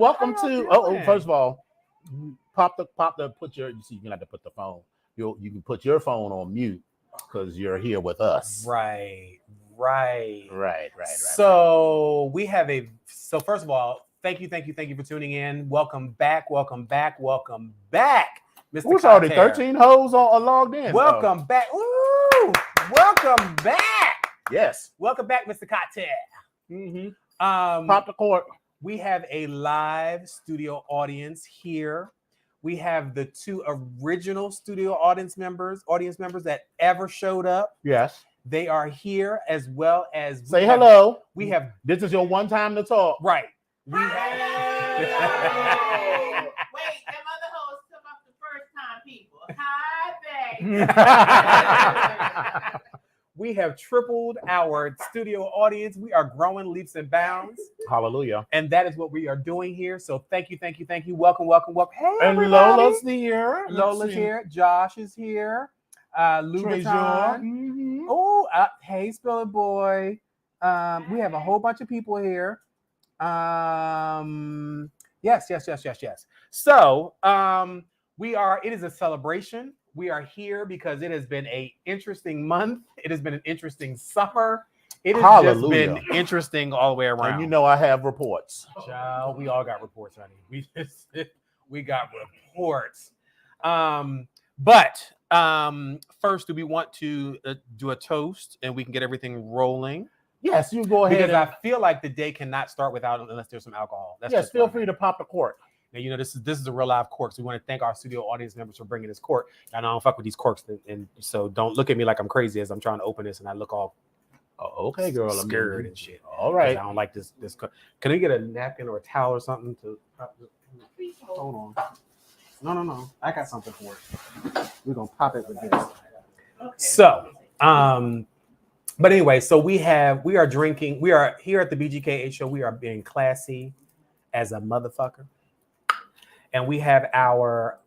welcome to. First of all, put your. You see, you're gonna have to put the phone. You can put your phone on mute because you're here with us. Right. So we have So first of all, thank you for tuning in. Welcome back, Mr. Who's already 13 hoes are logged in? Welcome back. Ooh, welcome back. Yes. Welcome back, Mr. Cocktail. Mm-hmm. Pop the court. We have a live studio audience here. We have the two original studio audience members that ever showed up. Yes. They are here, as well as say hello. We have. This is your one time to talk. Right. We have. Wait, them other hoes took off the first time, people. Hi, babe. We have tripled our studio audience. We are growing leaps and bounds. Hallelujah. And that is what we are doing here. So thank you. Welcome. Hey, and everybody. Lola's here. Lola's here. Josh is here. Louboutin. Mm-hmm. Oh, hey, Spiller Boy. We have a whole bunch of people here. Yes. So it is a celebration. We are here because it has been an interesting month. It has been an interesting summer. It has just been interesting all the way around. And you know I have reports. Child, we all got reports, honey. We got reports. But first, do we want to do a toast and we can get everything rolling? Yes, you go ahead. Because I feel like the day cannot start unless there's some alcohol. Yes, feel free to pop the cork. Now, you know, this is a real live cork. So we want to thank our studio audience members for bringing this cork. And I don't fuck with these corks. And so don't look at me like I'm crazy as I'm trying to open this and I look all okay, girl. Scared and shit. All right. I don't like this. Can we get a napkin or a towel or something to hold on? No. I got something for it. We're gonna pop it with this. Okay. So, but anyway, so we are here at the BGKH show. We are being classy as a motherfucker. And we have our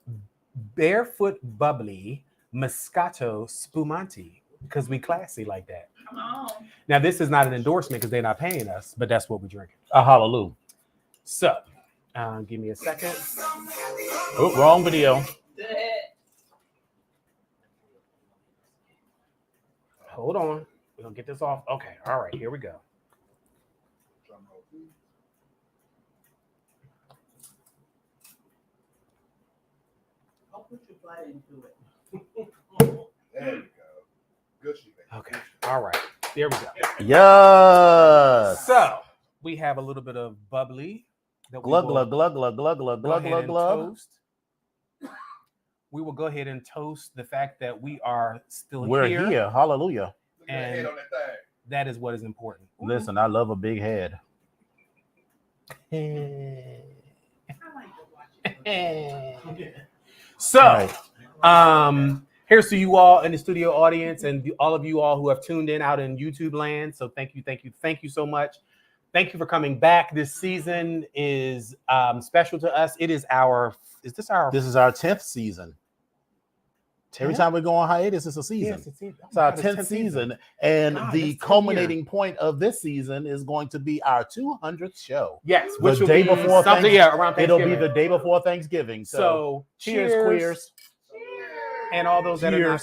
Barefoot Bubbly Moscato Spumante because we classy like that. Come on. Now, this is not an endorsement because they're not paying us, but that's what we're drinking. Hallelujah. So, give me a second. Oh, wrong video. Hold on. We're going to get this off. Okay. All right. Here we go. I'll put your butt into it. There you go. Good shit. Okay. All right. There we go. Yes. So, we have a little bit of bubbly. Glug. Toast. We will go ahead and toast the fact that we are still We're here. Hallelujah. And that is what is important. Listen, I love a big head. So, here's to you all in the studio audience and all of you all who have tuned in out in YouTube land. So thank you so much. Thank you for coming back. This season is special to us. This is our 10th season. Every time we go on hiatus, it's a season. Yes, it's our 10th season. And the culminating point of this season is going to be our 200th show. Yes, which will be before something around Thanksgiving. It'll be the day before Thanksgiving. So cheers, queers. And all those that are not,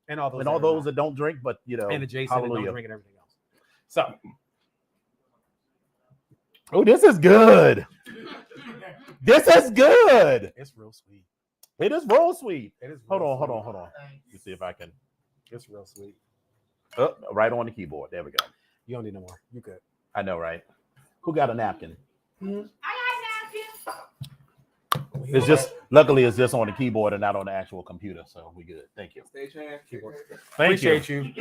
and all those that don't drink, but you know, and adjacent that don't drink and everything else. So, oh, this is good. This is good. It's real sweet. It is real sweet. It is. Hold on. Let me see if I can. It's real sweet. Oh, right on the keyboard. There we go. You don't need no more. You good. I know, right? Who got a napkin? I got a napkin. It's just luckily it's just on the keyboard and not on the actual computer, so we good. Thank you. Appreciate you.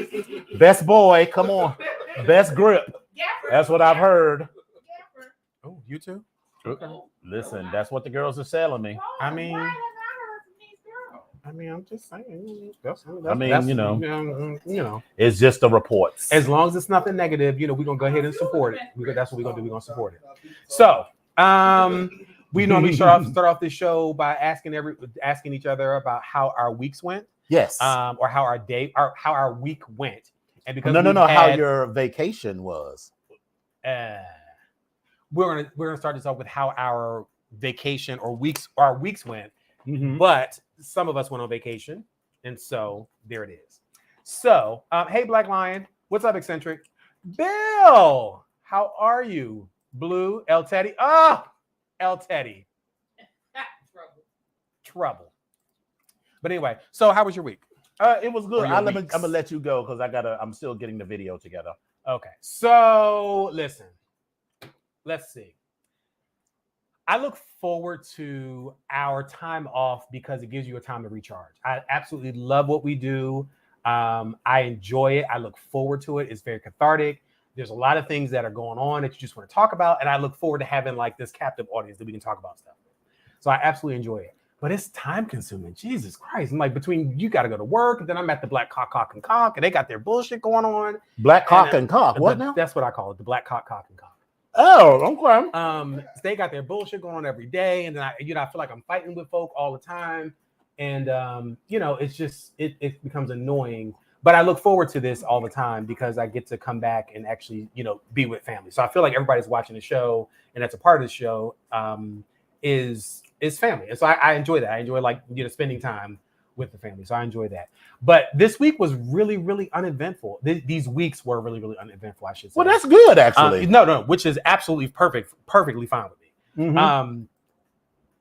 Best boy, come on. Best grip. Gaffer. That's what I've heard. Gaffer. Oh, you too. Okay. Listen, that's what the girls are selling me. I mean, I'm just saying. You know, it's just the reports. As long as it's nothing negative, you know, we're gonna go ahead and support it. That's what we're gonna do. We're gonna support it. So, we normally start off this show by asking each other about how our weeks went. Yes. Or how our week went. And because no, how your vacation was. we're gonna start this off with how our vacation or our weeks went. Mhm. But some of us went on vacation, and so there it is. So, hey, Black Lion, what's up, Eccentric? Bill, how are you? Blue, El Teddy. El Teddy. Trouble. But anyway, so how was your week? It was good. Or your I'm weeks. gonna let you go because I'm still getting the video together. Okay, so listen, let's see. I look forward to our time off because it gives you a time to recharge. I absolutely love what we do. I enjoy it. I look forward to it. It's very cathartic. There's a lot of things that are going on that you just want to talk about. And I look forward to having like this captive audience that we can talk about stuff with. So I absolutely enjoy it. But it's time consuming. Jesus Christ. I'm like, between you got to go to work, and then I'm at the Black Cock, and they got their bullshit going on. Black Cock and Cock. What now? That's what I call it. The Black Cock and Cock. Oh, okay. They got their bullshit going on every day, and then I feel like I'm fighting with folk all the time, and it's just it becomes annoying. But I look forward to this all the time because I get to come back and actually be with family. So I feel like everybody's watching the show, and that's a part of the show is family, and so I enjoy that. I enjoy spending time with the family, so I enjoy that. But this week was really, really uneventful. These weeks were really, really uneventful, I should say. Well, that's good, actually. No, which is absolutely perfectly fine with me. Mhm.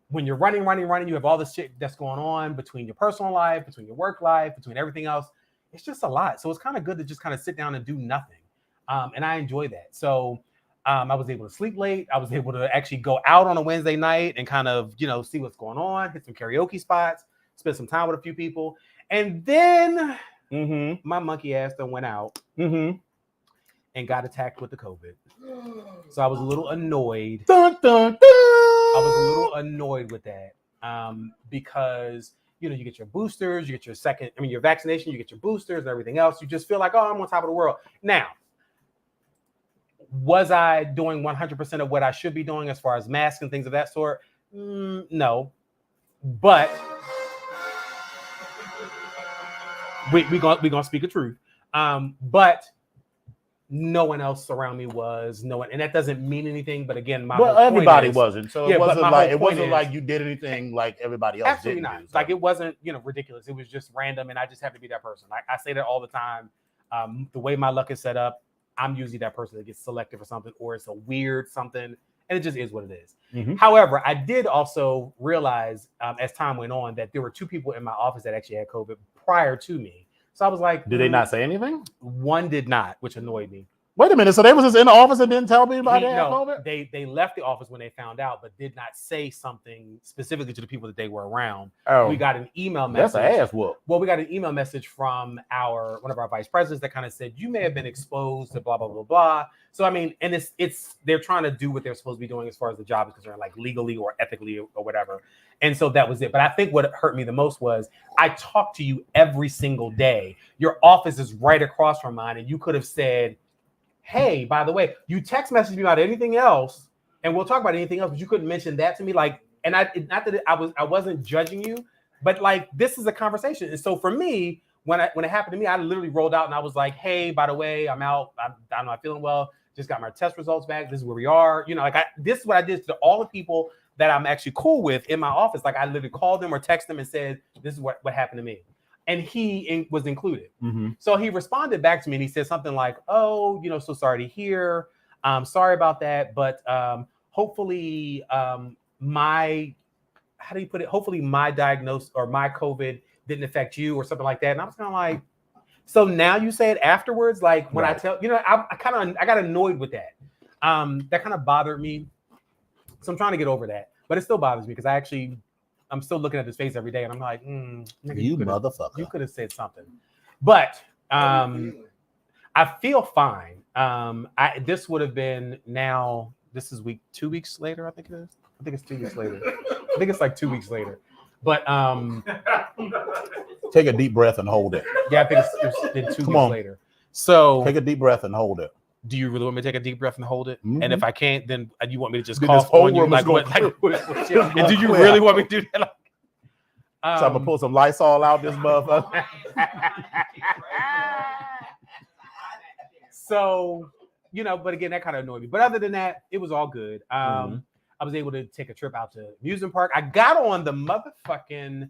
When you're running, you have all this shit that's going on between your personal life, between your work life, between everything else. It's just a lot. So it's kind of good to just kind of sit down and do nothing. And I enjoy that. So I was able to sleep late. I was able to actually go out on a Wednesday night and kind of, see what's going on, hit some karaoke spots, spend some time with a few people. And then my monkey ass then went out and got attacked with the COVID. So I was a little annoyed. Dun, dun, dun. I was a little annoyed with that because, you get your boosters, you get your vaccination, you get your boosters and everything else. You just feel like, I'm on top of the world. Now, was I doing 100% of what I should be doing as far as masks and things of that sort? No. But we gonna speak the truth. But no one else around me was. No one, and that doesn't mean anything. But again, everybody wasn't. So Yeah, it wasn't like you did anything like everybody else absolutely didn't not. do, so. Like it wasn't ridiculous. It was just random, and I just happened to be that person. I say that all the time. The way my luck is set up, I'm usually that person that gets selected for something, or it's a weird something, and it just is what it is. However, I did also realize as time went on that there were 2 people in my office that actually had COVID prior to me. So I was like, did they not say anything? One did not, which annoyed me. Wait a minute. So they was just in the office and didn't tell me about that? No, they left the office when they found out, but did not say something specifically to the people that they were around. Oh, we got an email message. That's an ass whoop. Well, we got an email message from one of our vice presidents that kind of said, you may have been exposed to blah, blah, blah, blah. So, I mean, and it's they're trying to do what they're supposed to be doing as far as the job is concerned, like legally or ethically or whatever. And so that was it. But I think what hurt me the most was I talk to you every single day. Your office is right across from mine. And you could have said, hey, by the way, you text message me about anything else, and we'll talk about anything else, but you couldn't mention that to me. Like, and not that I wasn't judging you, but like this is a conversation. And so for me, when it happened to me, I literally rolled out and I was like, hey, by the way, I'm out. I'm not feeling well. Just got my test results back. This is where we are. This is what I did to all the people that I'm actually cool with in my office. Like I literally called them or text them and said, this is what happened to me. And he was included. So he responded back to me and he said something like, oh, so sorry to hear. Sorry about that. But hopefully how do you put it? Hopefully my diagnosis or my COVID didn't affect you or something like that. And I was kind of like, so now you say it afterwards? Like when I tell, I got annoyed with that. That kind of bothered me. So I'm trying to get over that. But it still bothers me because I'm still looking at his face every day, and I'm like, nigga, you motherfucker. You could have said something. But I feel fine. This would have been now, this is 2 weeks later, I think it is. I think it's 2 weeks later. I think it's like 2 weeks later. But take a deep breath and hold it. Yeah, I think it's been 2 weeks later. So take a deep breath and hold it. Do you really want me to take a deep breath and hold it? Mm-hmm. And if I can't, then you want me to just then cough on you? Like, what, and do you really want me to do that? So I'm gonna pull some Lysol out this motherfucker. So but again, that kind of annoyed me. But other than that, it was all good. I was able to take a trip out to amusement park. I got on the motherfucking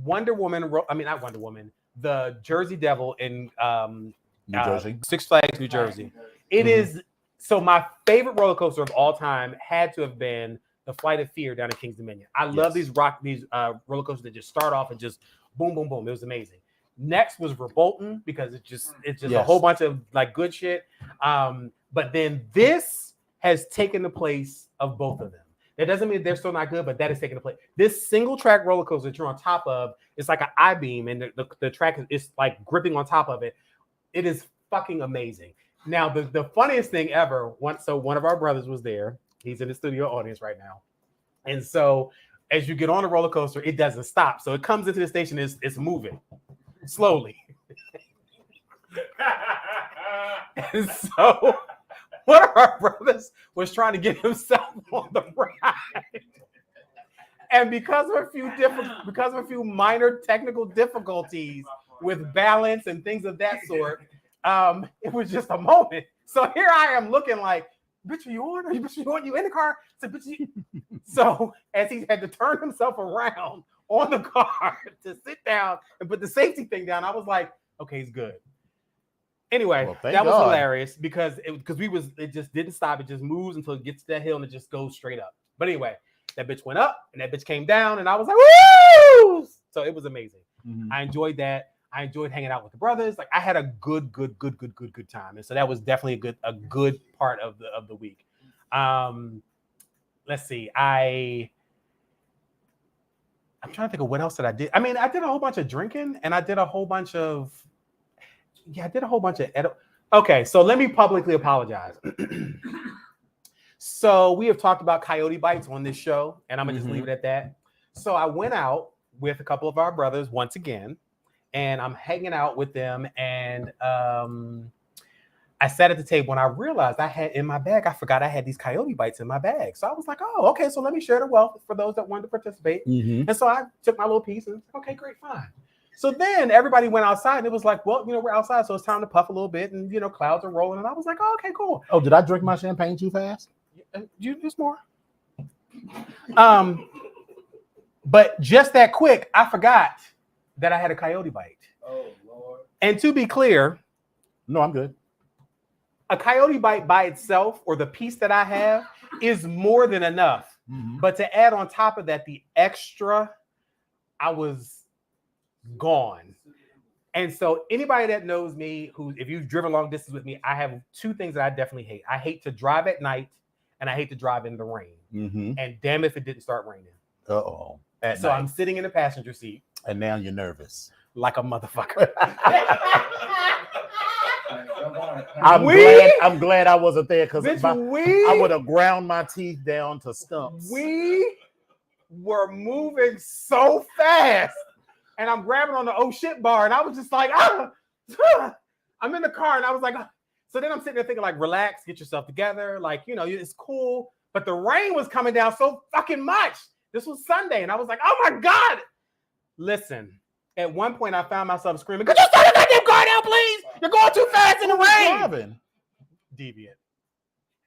Wonder Woman. Not Wonder Woman. The Jersey Devil in New Jersey. Six Flags, New Jersey. It is so my favorite roller coaster of all time had to have been the Flight of Fear down in Kings Dominion. I love these roller coasters that just start off and just boom, boom, boom. It was amazing. Next was Revolting because it's just a whole bunch of like good shit. But then this has taken the place of both of them. That doesn't mean they're still not good, but that is taking the place. This single track roller coaster that you're on top of, it's like an I-beam, and the track is like gripping on top of it. It is fucking amazing. Now, the funniest thing ever, one of our brothers was there. He's in the studio audience right now. And so as you get on the roller coaster, it doesn't stop. So it comes into the station, it's moving slowly. And so one of our brothers was trying to get himself on the ride. And because of a few minor technical difficulties with balance and things of that sort, it was just a moment. So here I am looking like, bitch, are you on? Bitch, are you on? You in the car? So as he had to turn himself around on the car to sit down and put the safety thing down, I was like, okay, he's good. Anyway, that was hilarious because it just didn't stop. It just moves until it gets to that hill and it just goes straight up. But anyway, that bitch went up and that bitch came down and I was like, woo! So it was amazing. I enjoyed that. I enjoyed hanging out with the brothers. Like I had a good time. And so that was definitely a good part of the week. Let's see. I'm trying to think of what else that I did. I mean, I did a whole bunch of drinking and I did a whole bunch of okay, so let me publicly apologize. So we have talked about coyote bites on this show, and I'm gonna just leave it at that. So I went out with a couple of our brothers once again, and I'm hanging out with them, and I sat at the table and I realized I had in my bag, I forgot I had these coyote bites in my bag. So I was like, oh, okay, so let me share the wealth for those that wanted to participate. And so I took my little piece and okay, great, fine. So then everybody went outside and it was like, well, we're outside, so it's time to puff a little bit and, clouds are rolling. And I was like, oh, okay, cool. Oh, did I drink my champagne too fast? You just more. But just that quick, I forgot that I had a coyote bite. Oh, Lord. And to be clear. No, I'm good. A coyote bite by itself or the piece that I have is more than enough. But to add on top of that, the extra, I was gone. And so anybody that knows me, if you've driven long distance with me, I have two things that I definitely hate. I hate to drive at night and I hate to drive in the rain. And damn if it didn't start raining. Uh-oh. So I'm sitting in the passenger seat. And now you're nervous. Like a motherfucker. I'm glad I wasn't there because I would have ground my teeth down to stumps. We were moving so fast. And I'm grabbing on the oh shit bar, and I was just like, I'm in the car, and I was like, so then I'm sitting there thinking, like, relax, get yourself together, like, it's cool. But the rain was coming down so fucking much. This was Sunday, and I was like, oh my God. Listen, at one point I found myself screaming, could you start the goddamn car down, please? You're going too fast in the rain. Driving? Deviant.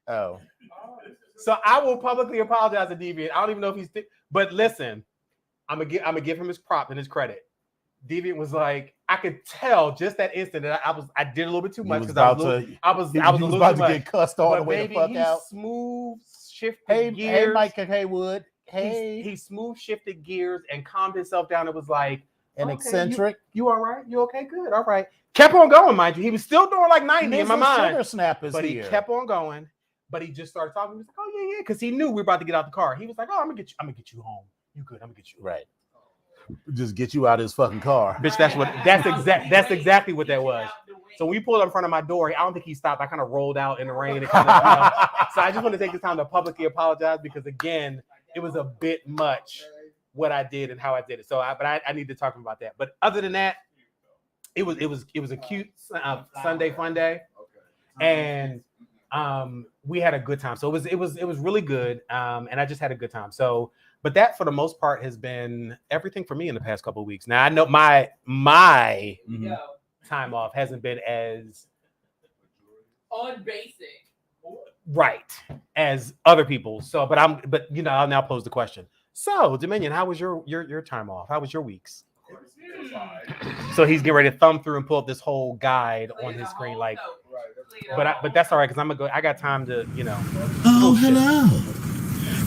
Oh. So I will publicly apologize to Deviant. I don't even know if he's but listen. I'm gonna give him his prop and his credit. Deviant was like, I could tell just that instant that I did a little bit too much because I was a little about too to much. get cussed all the way the fuck out. Smooth shifted gears. Hey, Mike Haywood. Hey, he smooth shifted gears and calmed himself down. It was like an eccentric. You all right? You okay? Good. All right. Kept on going, mind you. He was still doing like 90 in my mind. Sugar snap is but here. He kept on going. But he just started talking. He was like, oh yeah, because he knew we were about to get out the car. He was like, oh, I'm gonna get you home. You good? I'm gonna get you right. Just get you out of his fucking car. Bitch, that's exactly what that was. So when we pulled up in front of my door, I don't think he stopped. I kind of rolled out in the rain. So I just want to take this time to publicly apologize because again, it was a bit much what I did and how I did it. So I need to talk about that. But other than that, it was a cute Sunday fun day. And we had a good time. So it was really good. And I just had a good time. So but that, for the most part, has been everything for me in the past couple of weeks. Now, I know my time off hasn't been as on basic. right as other people. So, but I'll now pose the question. So, Dominion, how was your time off? How was your weeks? So he's getting ready to thumb through and pull up this whole guide on his screen, like. But that's all right because I'm gonna go. I got time to, Oh, hello.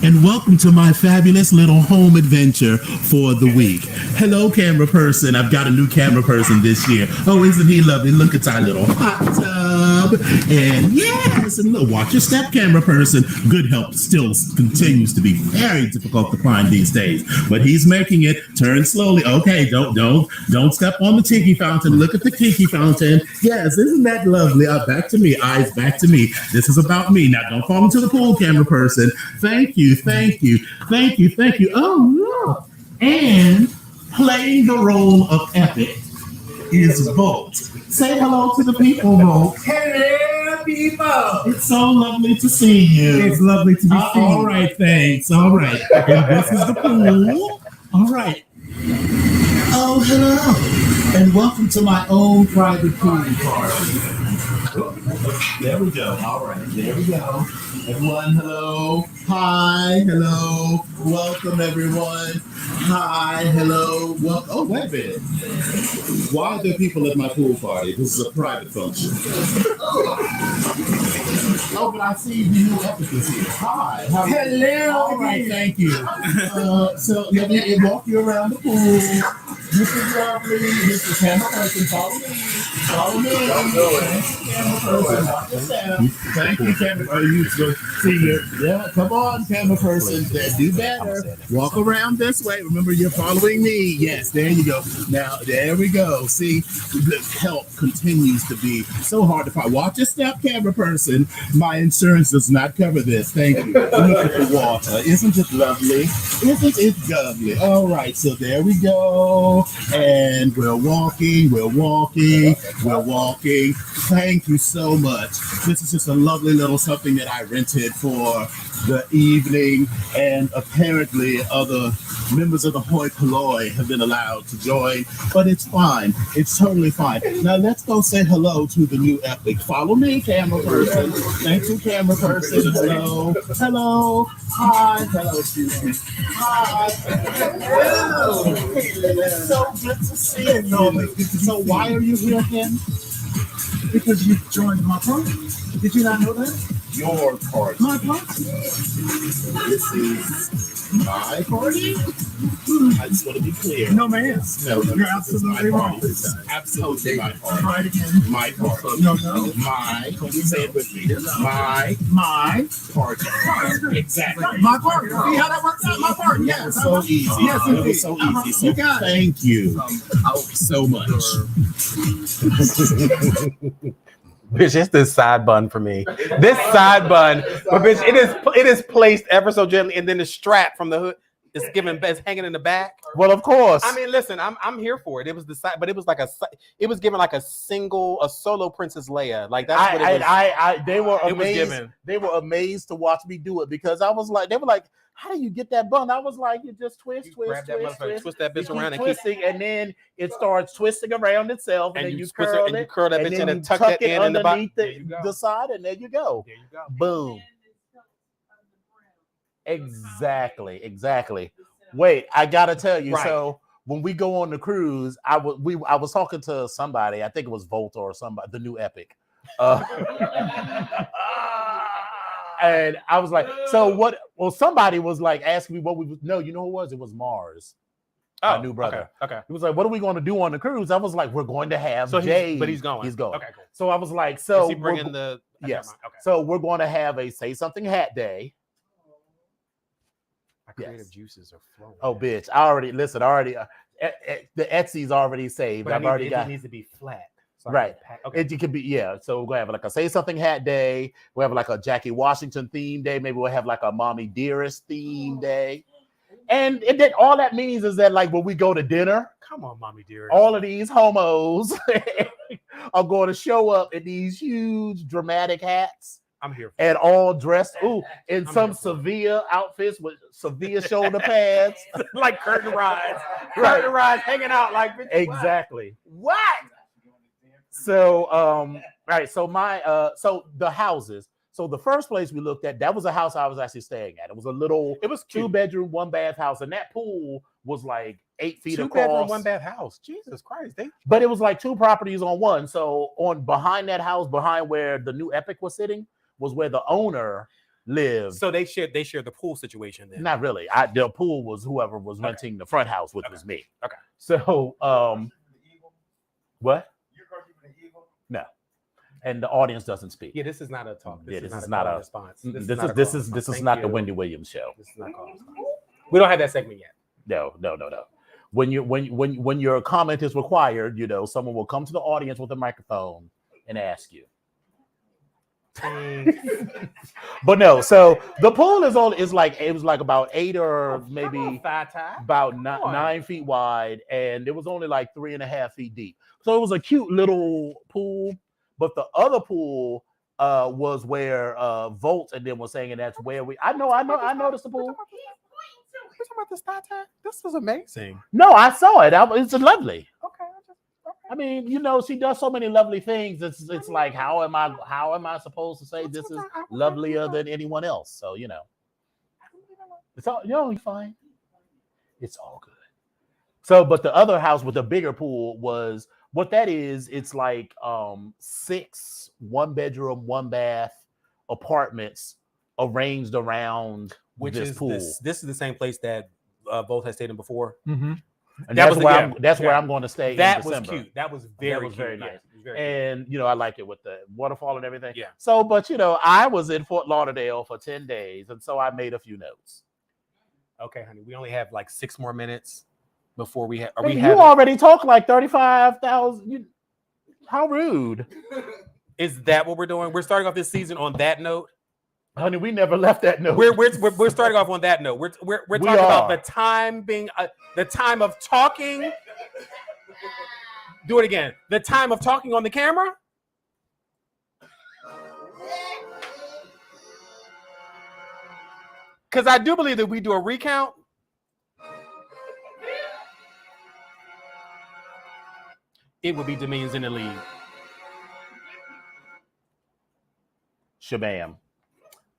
And welcome to my fabulous little home adventure for the week. Hello, camera person. I've got a new camera person this year. Oh, isn't he lovely? Look at our little hot tub. And yes, and look, watch your step, camera person. Good help still continues to be very difficult to find these days. But he's making it. Turn slowly. Okay, don't step on the tiki fountain. Look at the kiki fountain. Yes, isn't that lovely? Back to me. Eyes back to me. This is about me. Now don't fall into the pool, camera person. Thank you. Oh, look. And playing the role of Epic is Volt. Say hello to the people, Volt. Hello, people. It's so lovely to see you. It's lovely to be seen. All right, thanks. All right. And this is the pool. All right. Oh, hello. And welcome to my own private pool party. There we go. All right. There we go. Everyone, hello. Hi. Hello. Welcome, everyone. Hi. Hello. Welcome. Oh, wait a minute. Why are there people at my pool party? This is a private function. Oh, but I see the new Epic is here. Hi. Hello. All right. Thank you. So let me walk you around the pool. This is lovely. This is camera person. Follow me. Follow me. Camera person. Watch yourself. Thank you, camera person. You see you. Yeah, come on, camera person. Do better. Walk around this way. Remember, you're following me. Yes, there you go. Now, there we go. See, the help continues to be so hard to find. Watch your step, camera person. My insurance does not cover this. Thank you. Look at the water. Isn't it lovely? Isn't it lovely? All right, so there we go. And we're walking. Thank you so much. This is just a lovely little something that I rented for the evening, and apparently other members of the hoi polloi have been allowed to join, but it's fine. It's totally fine. Now let's go say hello to the new Epic. Follow me, camera person. Thank you, camera person. Hello. Hello. Hi. Hello, excuse me. Hi. Hello. It's so good to see you. So why are you here again? Because you joined my party. Did you not know that? Your party. My party. This is my party? I just want to be clear. No, man. No, You're absolutely wrong. This is absolutely my party. Try it again. My party. No. My. Say it with me. My party. Exactly. My party. See how that works out? My party. It Yes. was so easy. Yes, It was so indeed. easy. So You got it. thank you so much. Bitch, it's this side bun for me. This side bun, but bitch, it is placed ever so gently, and then the strap from the hood is hanging in the back. Well, of course. I mean, listen, I'm here for it. It was the side, but it was like it was given like a solo Princess Leia. Like that's what it was. They were It was amazed. given. They were amazed to watch me do it because I was like, they were like, "How do you get that bun?" I was like, "You just twist, Grab that motherfucker, twist that You bitch keep around and keep, twisting, and then it starts twisting around itself, and then you twist curl and you it, curl that and bitch then in you and tuck that it in the bottom. underneath There you go. the side, and there you go. There you go. Boom. Exactly. Wait, I gotta tell you. Right. So when we go on the cruise, I was talking to somebody. I think it was Volta or somebody, the new Epic. And I was like, so what? Well, somebody was like asking me what we would. No, you know who it was? It was Mars, my new brother. Okay. He was like, "What are we going to do on the cruise?" I was like, "We're going to have So Jay." but he's going. He's going. Okay, cool. So I was like, "So Is he we're bringing the? yes. Never mind. Okay. So we're going to have a Say Something Hat Day." My creative yes. juices are flowing. Oh, bitch! I already the Etsy's already saved. But I've already it got needs to be flat. So right. Okay. It could be So we're gonna have like a Say Something Hat Day. We'll have like a Jackie Washington theme day. Maybe we'll have like a Mommy Dearest theme day. And then all that means is that like when we go to dinner, Come on, mommy dear. all of these homos are going to show up in these huge dramatic hats. I'm here. And all dressed in I'm some here for Sevilla outfits with Sevilla shoulder pads. like curtain rides. Right. Curtain rides hanging out like bitch, Exactly. What? So right. So my so the houses. So the first place we looked at, that was a house I was actually staying at. It was a little, It was cute. 2-bedroom, 1-bath house, and that pool was like 8 feet 2-bedroom, across. 1-bath house. Jesus Christ! But it was like 2 properties on one. So on behind that house, behind where the new Epic was sitting, was where the owner lived. So they shared the pool situation then. Not really. The pool was whoever was renting the front house, which was me. Okay. So what? No. And the audience doesn't speak. Yeah, this is not a talk. This is is not not a a response. This not a call is response. not Thank the you. Wendy Williams show. This is not a call response. We don't have that segment yet. No. When your comment is required, someone will come to the audience with a microphone and ask you. But no, so the pool it was like about 8 or maybe about 9 feet wide, and it was only like 3.5 feet deep. So it was a cute little pool. But the other pool was where Volt and them was saying, and that's where I noticed the pool. We're talking about this Tata. This is amazing. No, I saw it. It's lovely. Okay. I mean, she does so many lovely things. It's like, how am I supposed to say this is lovelier than anyone else? So it's all you're fine. It's all good. So, but the other house with the bigger pool was what that is. It's like 6 1-bedroom, 1-bath apartments arranged around Which this is pool. this is the same place that both had stayed in before. Mm-hmm. And That that's was where the- where I'm going to stay. That in was December. cute. That was That very was very cute. nice. Yeah, it was very cute. And I like it with the waterfall and everything. Yeah. So, but I was in Fort Lauderdale for 10 days, and so I made a few notes. Okay, honey. We only have like 6 more minutes before we have. You already talked like 35,000. How rude, Is that what we're doing? We're starting off this season on that note. honey. We never left that note. We're starting off on that note. We're talking about the time being the time of talking. Do it again. The time of talking on the camera. Because I do believe that we do a recount. It would be Dominions in the lead. Shabam.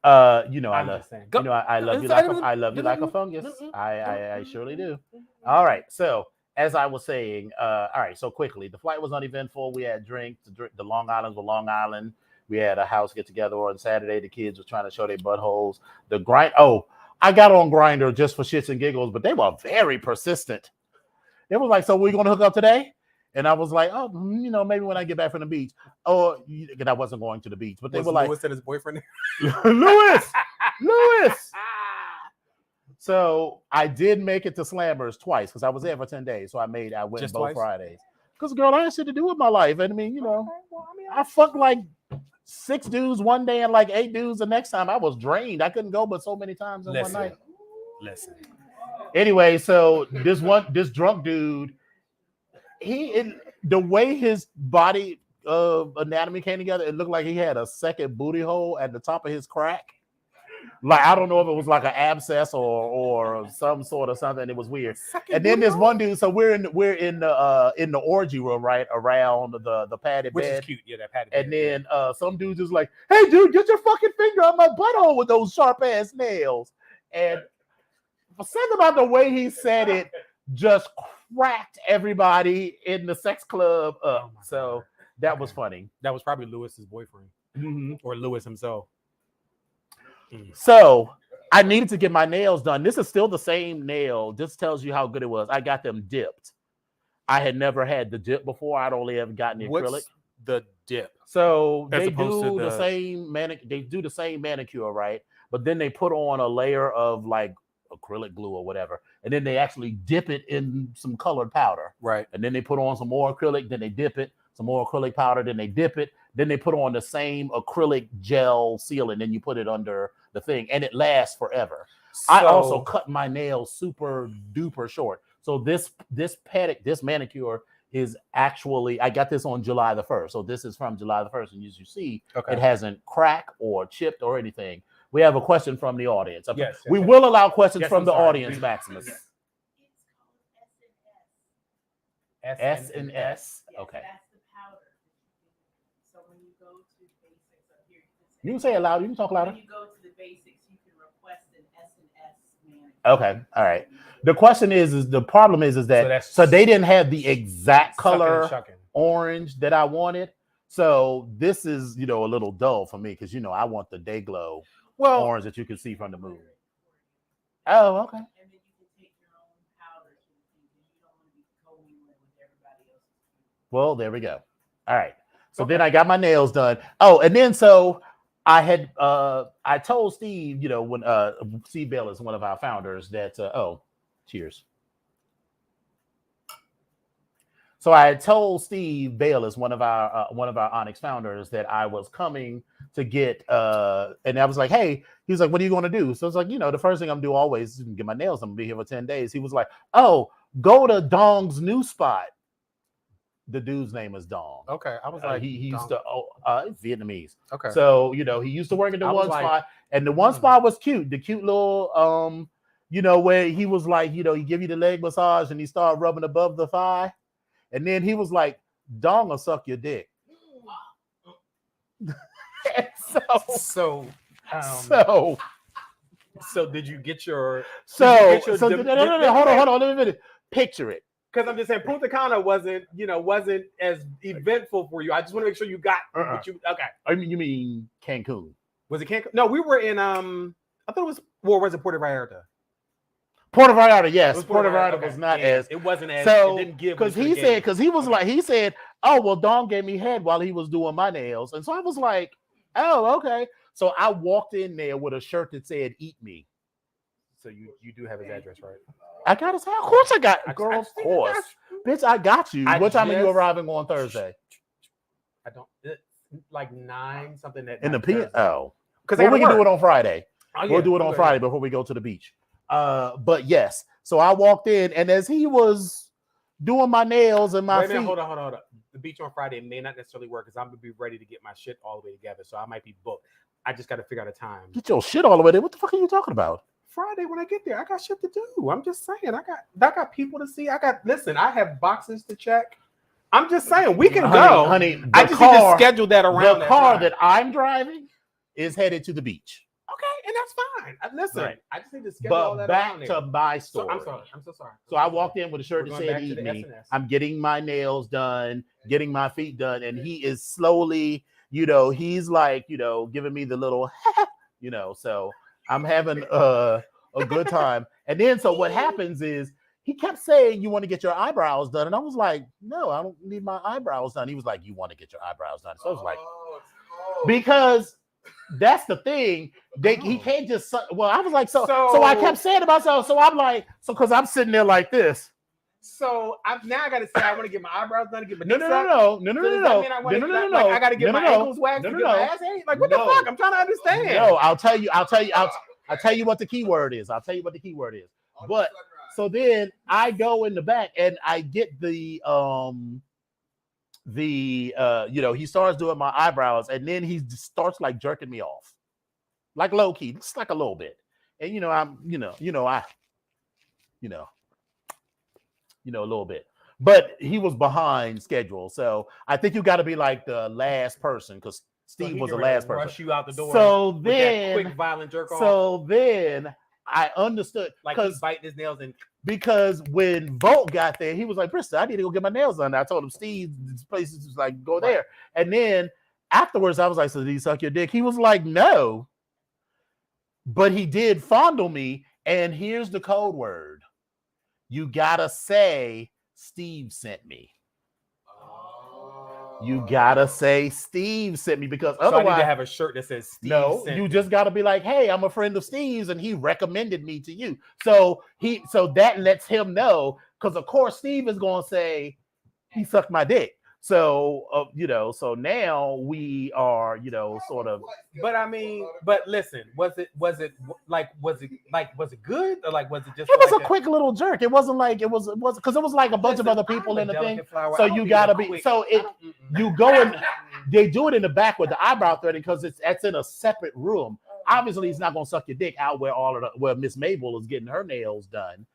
I I'm love. just saying. I love you I love you like a fungus. I surely do. All right. So as I was saying, all right. So quickly, the flight was uneventful. We had drinks. The Long Island's were Long Island. We had a house get together on Saturday. The kids were trying to show their buttholes. The grind. Oh, I got on Grindr just for shits and giggles, but they were very persistent. It was like, so we're going to hook up today? And I was like, oh, maybe when I get back from the beach. Oh, and I wasn't going to the beach, but they were like, Lewis and his boyfriend. Lewis. So I did make it to Slammers twice because I was there for 10 days. So I went Just both twice? Fridays. Because, girl, I had shit to do with my life. And I mean, I fucked like 6 dudes one day and like 8 dudes the next time. I was drained. I couldn't go but so many times in one night. Listen. Anyway, so this drunk dude, the way his body anatomy came together, it looked like he had a second booty hole at the top of his crack. Like, I don't know if it was like an abscess or some sort of something. It was weird. And then there's one dude. So we're in the orgy room, right around the padded Which bed. is cute. Yeah, that padded And bed. then some dude just like, hey, dude, get your fucking finger on my butthole with those sharp ass nails. And something about the way he said it just cracked everybody in the sex club up. So that was funny. That was probably Lewis's boyfriend or Lewis himself. So I needed to get my nails done. This is still the same nail. This tells you how good it was. I got them dipped. I had never had the dip before. I'd only ever gotten the acrylic. What's the dip? So As they opposed to do the same they do the same manicure, right? But then they put on a layer of like acrylic glue or whatever, and then they actually dip it in some colored powder, right? And then they put on some more acrylic, then they dip it, some more acrylic powder, then they dip it, then they put on the same acrylic gel sealing, then you put it under the thing, and it lasts forever. So, I also cut my nails super duper short. So this manicure is actually, I got this on July the 1st. So this is from July the 1st, and as you see, it hasn't cracked or chipped or anything. We have a question from the audience. Yes, we will allow questions from the sorry. audience, Maximus. It's called S&S. Yes, Okay. that's the powder. So when you go to basics, so here you can You can say it loud. You can talk louder. When you go to the basics, you can request an S&S manicure. Okay, all right. The question is the problem is that so they didn't have the exact color orange that I wanted. So this is a little dull for me because I want the day glow orange that you can see from the moon. Oh, okay. And then you can take your own powders and things, and you don't want to be co-mingling with everybody else. Well, there we go. All right. So then I got my nails done. Oh, and then so I had I told Steve, when Steve Bell is one of our founders that cheers. So I had told Steve Bayless, one of our Onyx founders, that I was coming to get and I was like, hey, he was like, what are you going to do? So it's like, the first thing I'm doing always is get my nails. I'm gonna be here for 10 days. He was like, oh, go to Dong's new spot. The dude's name is Dong. Okay. I was like, he used to Vietnamese. Okay. So he used to work in the one spot, and the one spot was cute. The cute little where he was like, he give you the leg massage and he started rubbing above the thigh. And then he was like, Dong will suck your dick. So did you get your no, hold on, let me finish. Picture it. Because I'm just saying Punta Cana wasn't as eventful for you. I just want to make sure you got what you okay. I mean, you mean Cancun. Was it Cancun? No, we were in I thought it was was it Puerto Vallarta? Puerto Vallarta, yes. Puerto Vallarta was not as it wasn't as so it didn't give because he said, oh well, Dong gave me head while he was doing my nails, and so I was like, oh okay. So I walked in there with a shirt that said "Eat Me." So you do have his address, right? I got his. Of course I got. Girl, of course, bitch, I got you. What time are you arriving on Thursday? I don't like 9 something that in the PM. Oh, because we can do it on Friday. Oh, yeah. We'll do it on Friday before we go to the beach. But yes, so I walked in, and as he was doing my nails and my feet. Hold on. The beach on Friday may not necessarily work because I'm gonna be ready to get my shit all the way together, so I might be booked. I just got to figure out a time. Get your shit all the way there. What the fuck are you talking about? Friday when I get there, I got shit to do. I'm just saying, I got people to see. I have boxes to check. I'm just saying we can go, honey. I just need to schedule that around. The car that I'm driving is headed to the beach. Okay, and that's fine. Listen, right. I just need to schedule all that around. But back to my story. I'm so sorry. So I walked in with a shirt that said "Eat Me." I'm getting my nails done, getting my feet done, and he is slowly, he's like, giving me the little, So I'm having a good time. And then so what happens is he kept saying, you want to get your eyebrows done? And I was like, no, I don't need my eyebrows done. He was like, you want to get your eyebrows done? So I was like, because that's the thing. He can't just, I was like, so I kept saying to myself, so I'm like, because I'm sitting there like this. So now I got to say I want to get my eyebrows done. Get my no. I got to get my ankles waxed. Get my ass ate. Like what the fuck? I'm trying to understand. No, I'll tell you what the key word is. But so then I go in the back and I get he starts doing my eyebrows and then he starts like jerking me off, like low key, just like a little bit. And I'm a little bit, but he was behind schedule. So I think you got to be like the last person because Steve was the last person. Rush you out the door. So then, quick violent jerk off. So then I understood he's biting his nails in. Because when Volt got there, he was like, Bristol, I need to go get my nails done. I told him, Steve, this place is like, go there. And then afterwards, I was like, so did he suck your dick? He was like, no. But he did fondle me. And here's the code word. You gotta say, Steve sent me. You gotta say Steve sent me because otherwise I need to have a shirt that says Steve sent me. Just gotta be like, hey, I'm a friend of Steve's and he recommended me to you. So that lets him know because of course Steve is gonna say he sucked my dick. So so now we are, sort of. But I mean, but listen, was it good or like was it just? It was a quick little jerk. It wasn't like it was because it was like a bunch of other people in the thing. So you gotta be you go and they do it in the back with the eyebrow threading because it's in a separate room. Obviously, he's not gonna suck your dick out where where Miss Mabel is getting her nails done.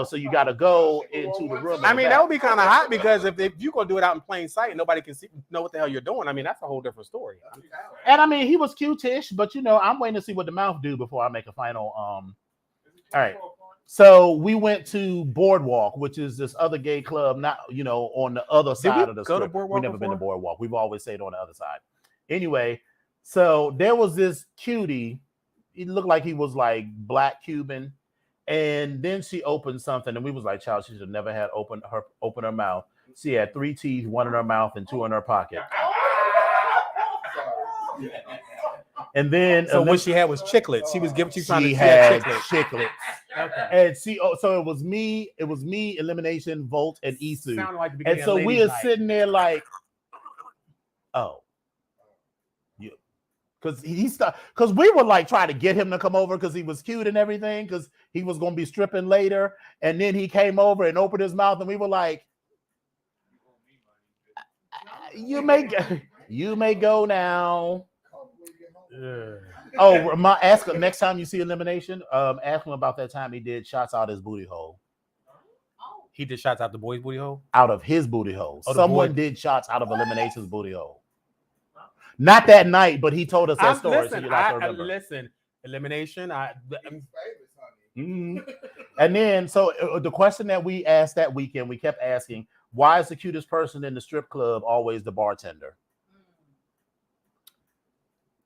so you got to go into the room. I mean, that would be kind of hot because if you're gonna do it out in plain sight and nobody can know what the hell you're doing, I mean, that's a whole different story. And I mean, he was cute-ish, but I'm waiting to see what the mouth do before I make a final. All right. So we went to Boardwalk, which is this other gay club, not on the other side of the go to strip. Boardwalk We've never been to before? Boardwalk. We've always stayed on the other side. Anyway, so there was this cutie. He looked like he was like Black Cuban, and then she opened something, and we was like, "Child, she should have never had open her mouth." She had 3 teeth, 1 in her mouth and 2 in her pocket. And then So what she had was chiclets. She was trying to she get had chiclets. chiclets. Okay. And so it was me, Elimination, Volt, and Isu. Sounded like the And beginning so of we Ladies' are Night. sitting there like, oh, yeah, because we were like trying to get him to come over because he was cute and everything, because he was going to be stripping later. And then he came over and opened his mouth, and we were like, you may go now. Yeah. Oh, ask him next time you see Elimination. Ask him about that time he did shots out his booty hole. He did shots out the boy's booty hole. Out of his booty hole. Oh, the Someone boy- did shots out of Elimination's booty hole. Not that night, but he told us that story. Listen, so you like to remember. listen. Elimination. Mhm. And then, so the question that we asked that weekend, we kept asking, why is the cutest person in the strip club always the bartender?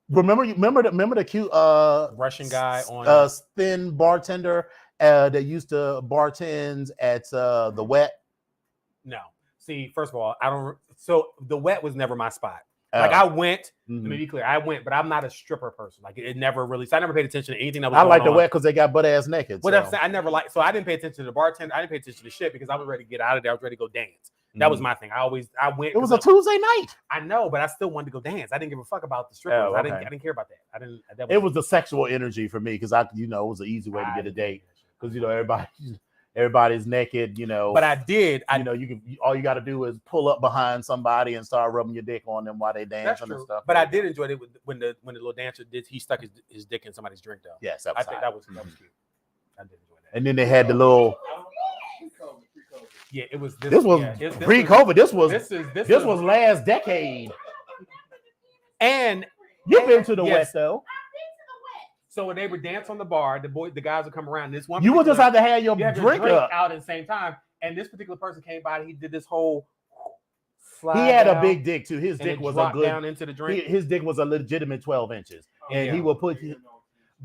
Remember the cute Russian guy on thin bartender that used to bartend at the Wet? No. See, first of all, I don't. So the Wet was never my spot. Like I went. Mhm. Let me be clear. I went, but I'm not a stripper person. Like it never really. So I never paid attention to anything that was. I going like the on. Wet because they got butt ass naked. What so. I'm saying, I never like. So I didn't pay attention to the bartender. I didn't pay attention to shit because I was ready to get out of there. I was ready to go dance. That was my thing. I went. It was a Tuesday night. I know, but I still wanted to go dance. I didn't give a fuck about the strippers. Oh, I okay. didn't care about that. I didn't. That It was the sexual energy for me because it was an easy way to get a date because everybody's naked. But I did. All you got to do is pull up behind somebody and start rubbing your dick on them while they That's dancing true. and stuff. But I did enjoy it when the little dancer did. He stuck his dick in somebody's drink though. Yes, that I was think hot. that was cute. I did enjoy that. And then they had the little. Yeah, it was. This was pre-COVID. This was last decade. And You've been to the yes. West though. So when they would dance on the bar, the guys would come around. This one, You would just have to have your you have drink your drink up. out at the same time. And this particular person came by. He did this whole. He had a down, big dick too. His and dick it was a dropped good. down into the drink. His dick was a legitimate 12 inches, and Yeah. he would put.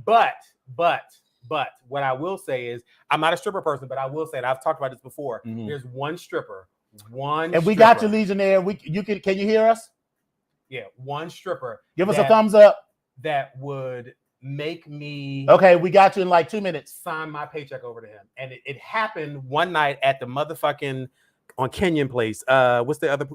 But what I will say is, I'm not a stripper person, but I will say, and I've talked about this before. Mhm. There's one stripper, And we got you, Legionnaire. Can you hear us? Yeah, one stripper. Give us a thumbs up. That would make me Okay, we got you in like 2 minutes. sign my paycheck over to him. And it happened one night at the motherfucking on Kenyon Place. What's the other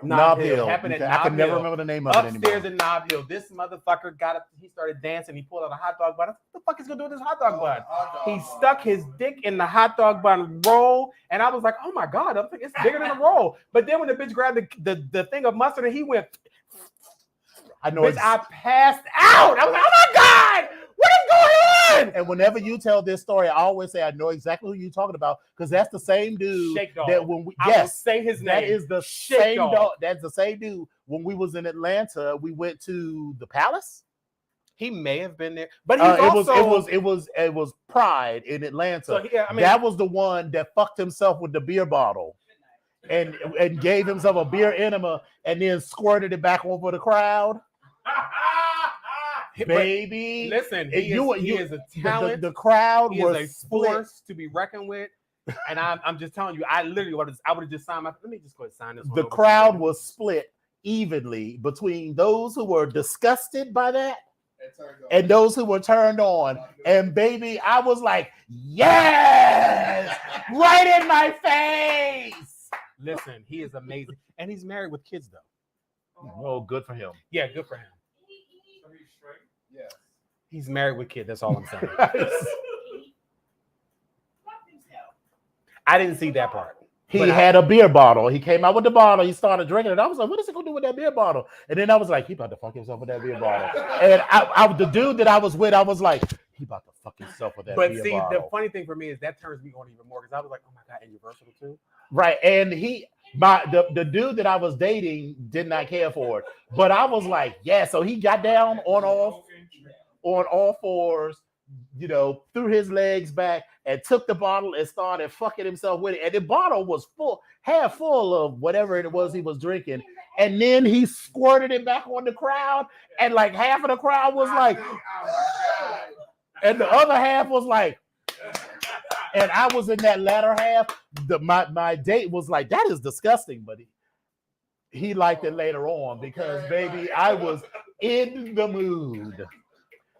Knob Hill. Happened at I Knob can never Hill. remember the name of it Upstairs anymore. in Knob Hill, this motherfucker got up. He started dancing. He pulled out a hot dog bun. What the fuck is he gonna do with this hot dog bun? He stuck his dick in the hot dog bun roll, and I was like, "Oh my god, I'm thinking it's bigger than a roll." But then when the bitch grabbed the thing of mustard, and he went, I know. bitch, I passed out. I was like, "Oh my god, what is going on?" And whenever you tell this story, I always say I know exactly who you're talking about because that's the same dude Shake Dog. that when we I will say his name. that is the Shake same Dog. dog. That's the same dude. When we was in Atlanta, we went to the Palace. He may have been there, but he's it was Pride in Atlanta. So that was the one that fucked himself with the beer bottle and gave himself a beer enema and then squirted it back over the crowd. Baby, listen, he is a talent. The crowd He was is a split. force to be reckoned with. And I'm just telling you, I literally would have just signed my. Let me just go ahead and sign this. The crowd was split evenly between those who were disgusted by that and those who were turned on. And baby, I was like, yes, right in my face. Listen, he is amazing, and he's married with kids though. Oh, good for him. Yeah, good for him. Yeah. He's married with kids. That's all I'm saying. I didn't see that part. He But had a beer bottle. He came out with the bottle. He started drinking it. I was like, what is he gonna do with that beer bottle? And then I was like, he about to fuck himself with that beer bottle. And the dude that I was with, I was like, He about to fuck himself with that But beer see, the bottle. funny thing for me is that turns me on even more because I was like, oh my god, and you're versatile too. Right. And the dude that I was dating did not care for it. But I was like, yeah. So he got down on all fours, threw his legs back and took the bottle and started fucking himself with it. And the bottle was half full of whatever it was he was drinking. And then he squirted it back on the crowd. And like half of the crowd was like, and the other half was like, and I was in that latter half. My date was like, that is disgusting, but he liked it later on because, baby, I was in the mood.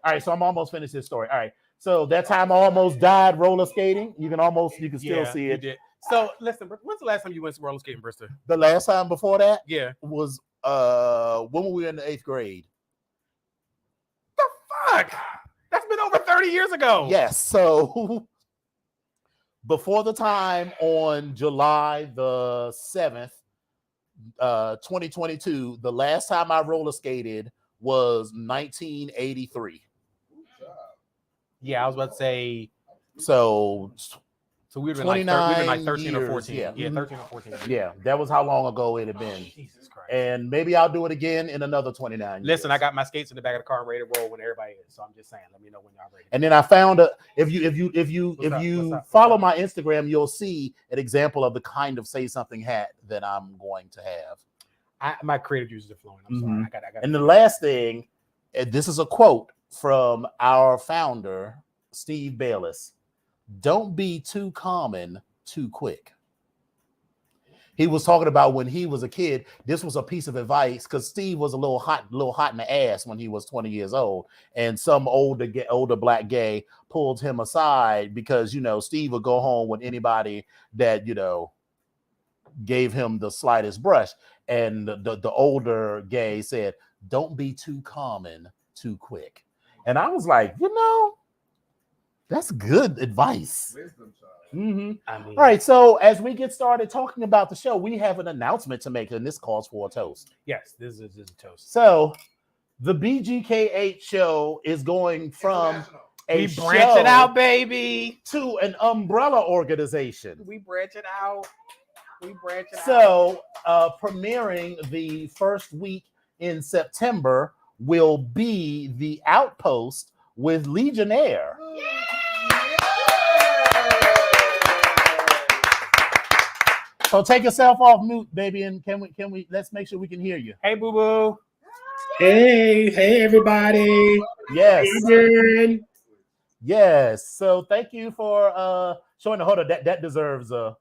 All right, so I'm almost finished this story. All right, so that time I almost died roller skating. You can still see it. Did. So listen, when's the last time you went roller skating, Bristol? The last time before that, Yeah. was when we were in the 8th grade. The fuck? That's been over 30 years ago. Yes, so before the time on July the 7th, 2022, the last time I roller skated was 1983. Yeah, I was about to say. So we would have been like 13 or years, 14. yeah. Yeah, 13 or 14. Yeah, that was how long ago it had been. Jesus Christ. And maybe I'll do it again in another 29 years. Listen, I got my skates in the back of the car and ready to roll when everybody is. So I'm just saying, let me know when y'all ready. And then I found if you What's up? follow my Instagram, you'll see an example of the kind of Say Something hat that I'm going to have. My creative juices are flowing. I'm sorry. I got. And the last thing, and this is a quote from our founder, Steve Bayless: "Don't be too common too quick." He was talking about when he was a kid. This was a piece of advice because Steve was a little hot in the ass when he was 20 years old, and some older black gay pulled him aside because Steve would go home with anybody that gave him the slightest brush, and the older gay said, "Don't be too common too quick." And I was like, that's good advice. Wisdom child. Mm-hmm. I mean, All right, so as we get started talking about the show, we have an announcement to make, and this calls for a toast. Yes, this is a toast. So the BGKH show is going from We branch it out, baby. to an umbrella organization. We branch it out. So premiering the first week in September will be The Outpost with Legionnaire. So take yourself off mute, baby, and can we let's make sure we can hear you. Hey, boo boo. Hey, everybody. Yes. Adrian. Yes. So thank you for showing the hold of that deserves a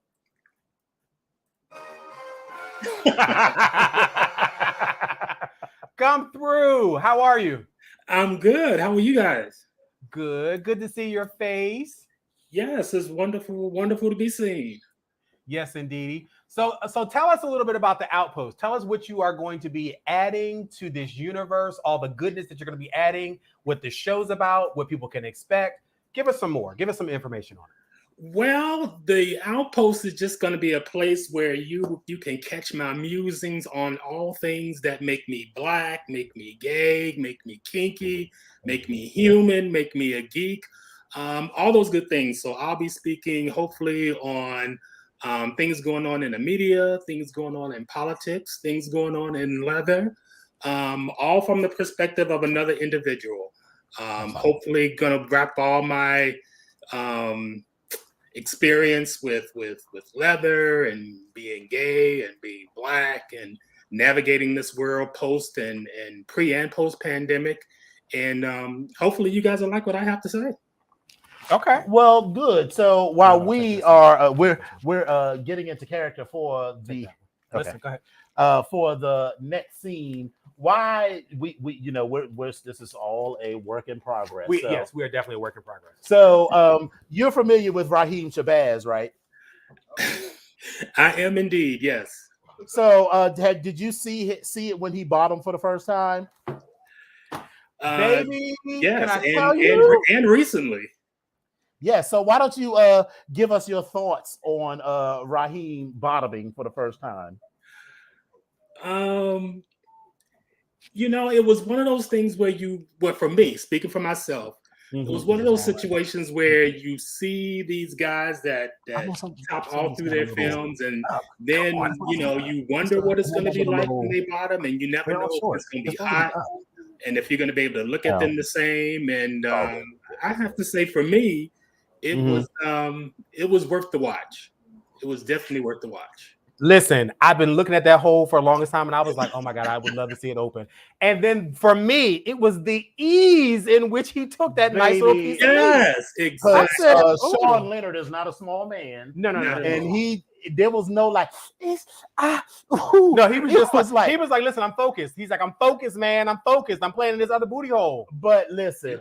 Come through. How are you? I'm good. How are you guys? Good. Good to see your face. Yes, it's wonderful to be seen. Yes, indeed. So tell us a little bit about the Outpost. Tell us what you are going to be adding to this universe, all the goodness that you're going to be adding, what the show's about, what people can expect. Give us some more. Give us some information on it. Well, the Outpost is just going to be a place where you can catch my musings on all things that make me Black, make me gay, make me kinky, make me human, make me a geek, all those good things. So I'll be speaking hopefully on things going on in the media, things going on in politics, things going on in leather, all from the perspective of another individual. Hopefully going to wrap all my experience with leather and being gay and being Black and navigating this world post and pre and post pandemic. And hopefully you guys will like what I have to say. Okay. Well, good. So while we are we're getting into character for the Listen, go ahead. For the next scene, why we're this is all a work in progress. Yes, we are definitely a work in progress. So you're familiar with Raheem Shabazz, right? I am indeed, yes. So did you see it when he bottomed for the first time? Baby, Yes, can I tell you? and recently. Yeah, so why don't you give us your thoughts on Raheem bottoming for the first time? It was one of those things where for me, speaking for myself, It was one of those situations where you see these guys that top all through their films, and then you wonder what it's going to be like when they bottom, and you never know if it's going to be hot, and if you're going to be able to look at them the same. And I have to say, for me, it was worth the watch. It was definitely worth the watch. Listen, I've been looking at that hole for the longest time, and I was like, "Oh my god, I would love to see it open." And then for me, it was the ease in which he took that nice little piece of meat. Yes, exactly. Sean Leonard is not a small man. No. And there was no like, no, he was just like, he was like, "Listen, I'm focused." He's like, "I'm focused, man. I'm focused. I'm playing in this other booty hole." But listen,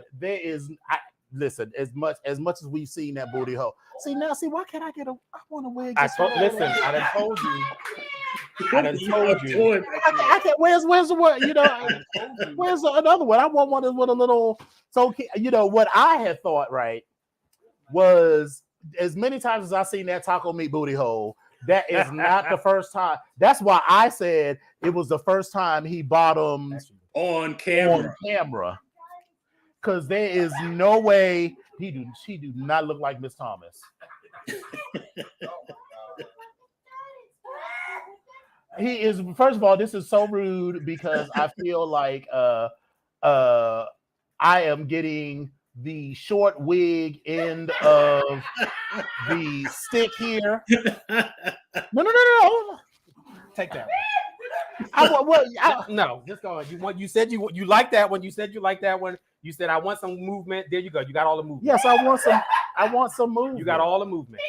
listen, as much as we've seen that booty hole. Why can't I get I want to wig. I done told you. I can't, where's the one? Where's another one? I want one with a little, so, what I had thought, right, was as many times as I've seen that taco meat booty hole, that is not the first time. That's why I said it was the first time he bottomed on camera. Because there is no way she do not look like Miss Thomas. He is, first of all, this is so rude because I feel like I am getting the short wig end of the stick here. No. Take that one. No, just go ahead. You said you like that one. You said you like that one. You said I want some movement. There you go. You got all the movement. Yes, I want some movement. You got all the movement.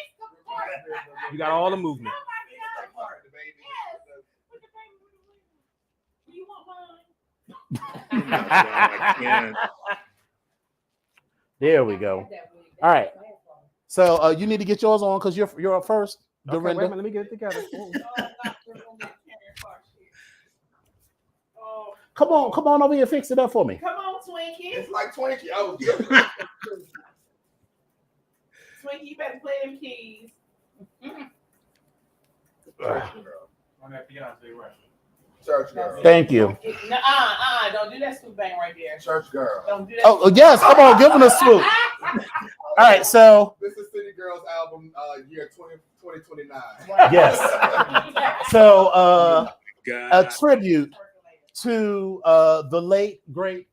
There we go. All right. So you need to get yours on because you're up first. Okay, wait a Dorinda. minute, let me get it together. Come on over here, fix it up for me. Come on, Twinkie. It's like Twinkie. Twinkie, you better play them keys. Church girl. Thank you. Don't do that swoop bang right there. Church girl. Don't do that. Oh yes, come on, give him a swoop. All right, so This is City Girls album, year 2029. yes. So a tribute to the great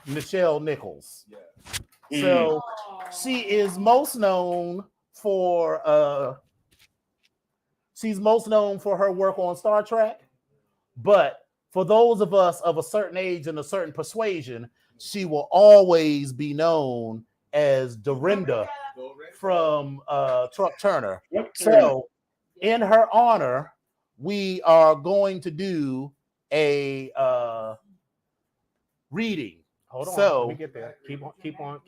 Michelle Nichols. Yeah. So she is most known for her work on Star Trek, but for those of us of a certain age and a certain persuasion, she will always be known as Dorinda from Truck Turner. So in her honor, we are going to do a reading. Hold on. So let me get there. Keep on.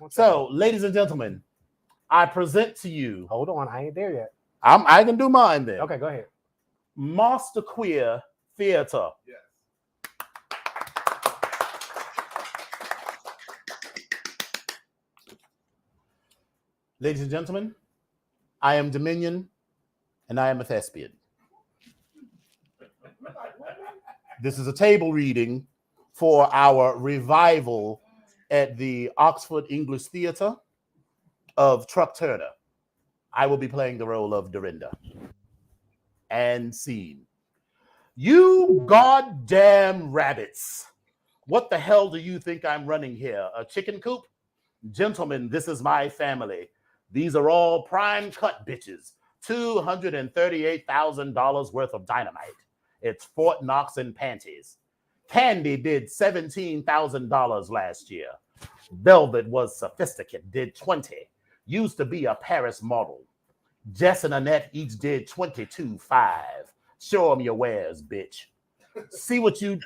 So, ladies and gentlemen, I present to you. Hold on, I ain't there yet. I can do mine then. Okay, go ahead. Master Queer Theater. Yes. Ladies and gentlemen, I am Dominion, and I am a thespian. This is a table reading for our revival at the Oxford English Theater of Truck Turner. I will be playing the role of Dorinda. And scene. You goddamn rabbits. What the hell do you think I'm running here? A chicken coop? Gentlemen, this is my family. These are all prime cut bitches. $238,000 worth of dynamite. It's Fort Knox and panties. Candy did $17,000 last year. Velvet was sophisticated, did 20. Used to be a Paris model. Jess and Annette each did 22.5. Show them your wares, bitch. See what you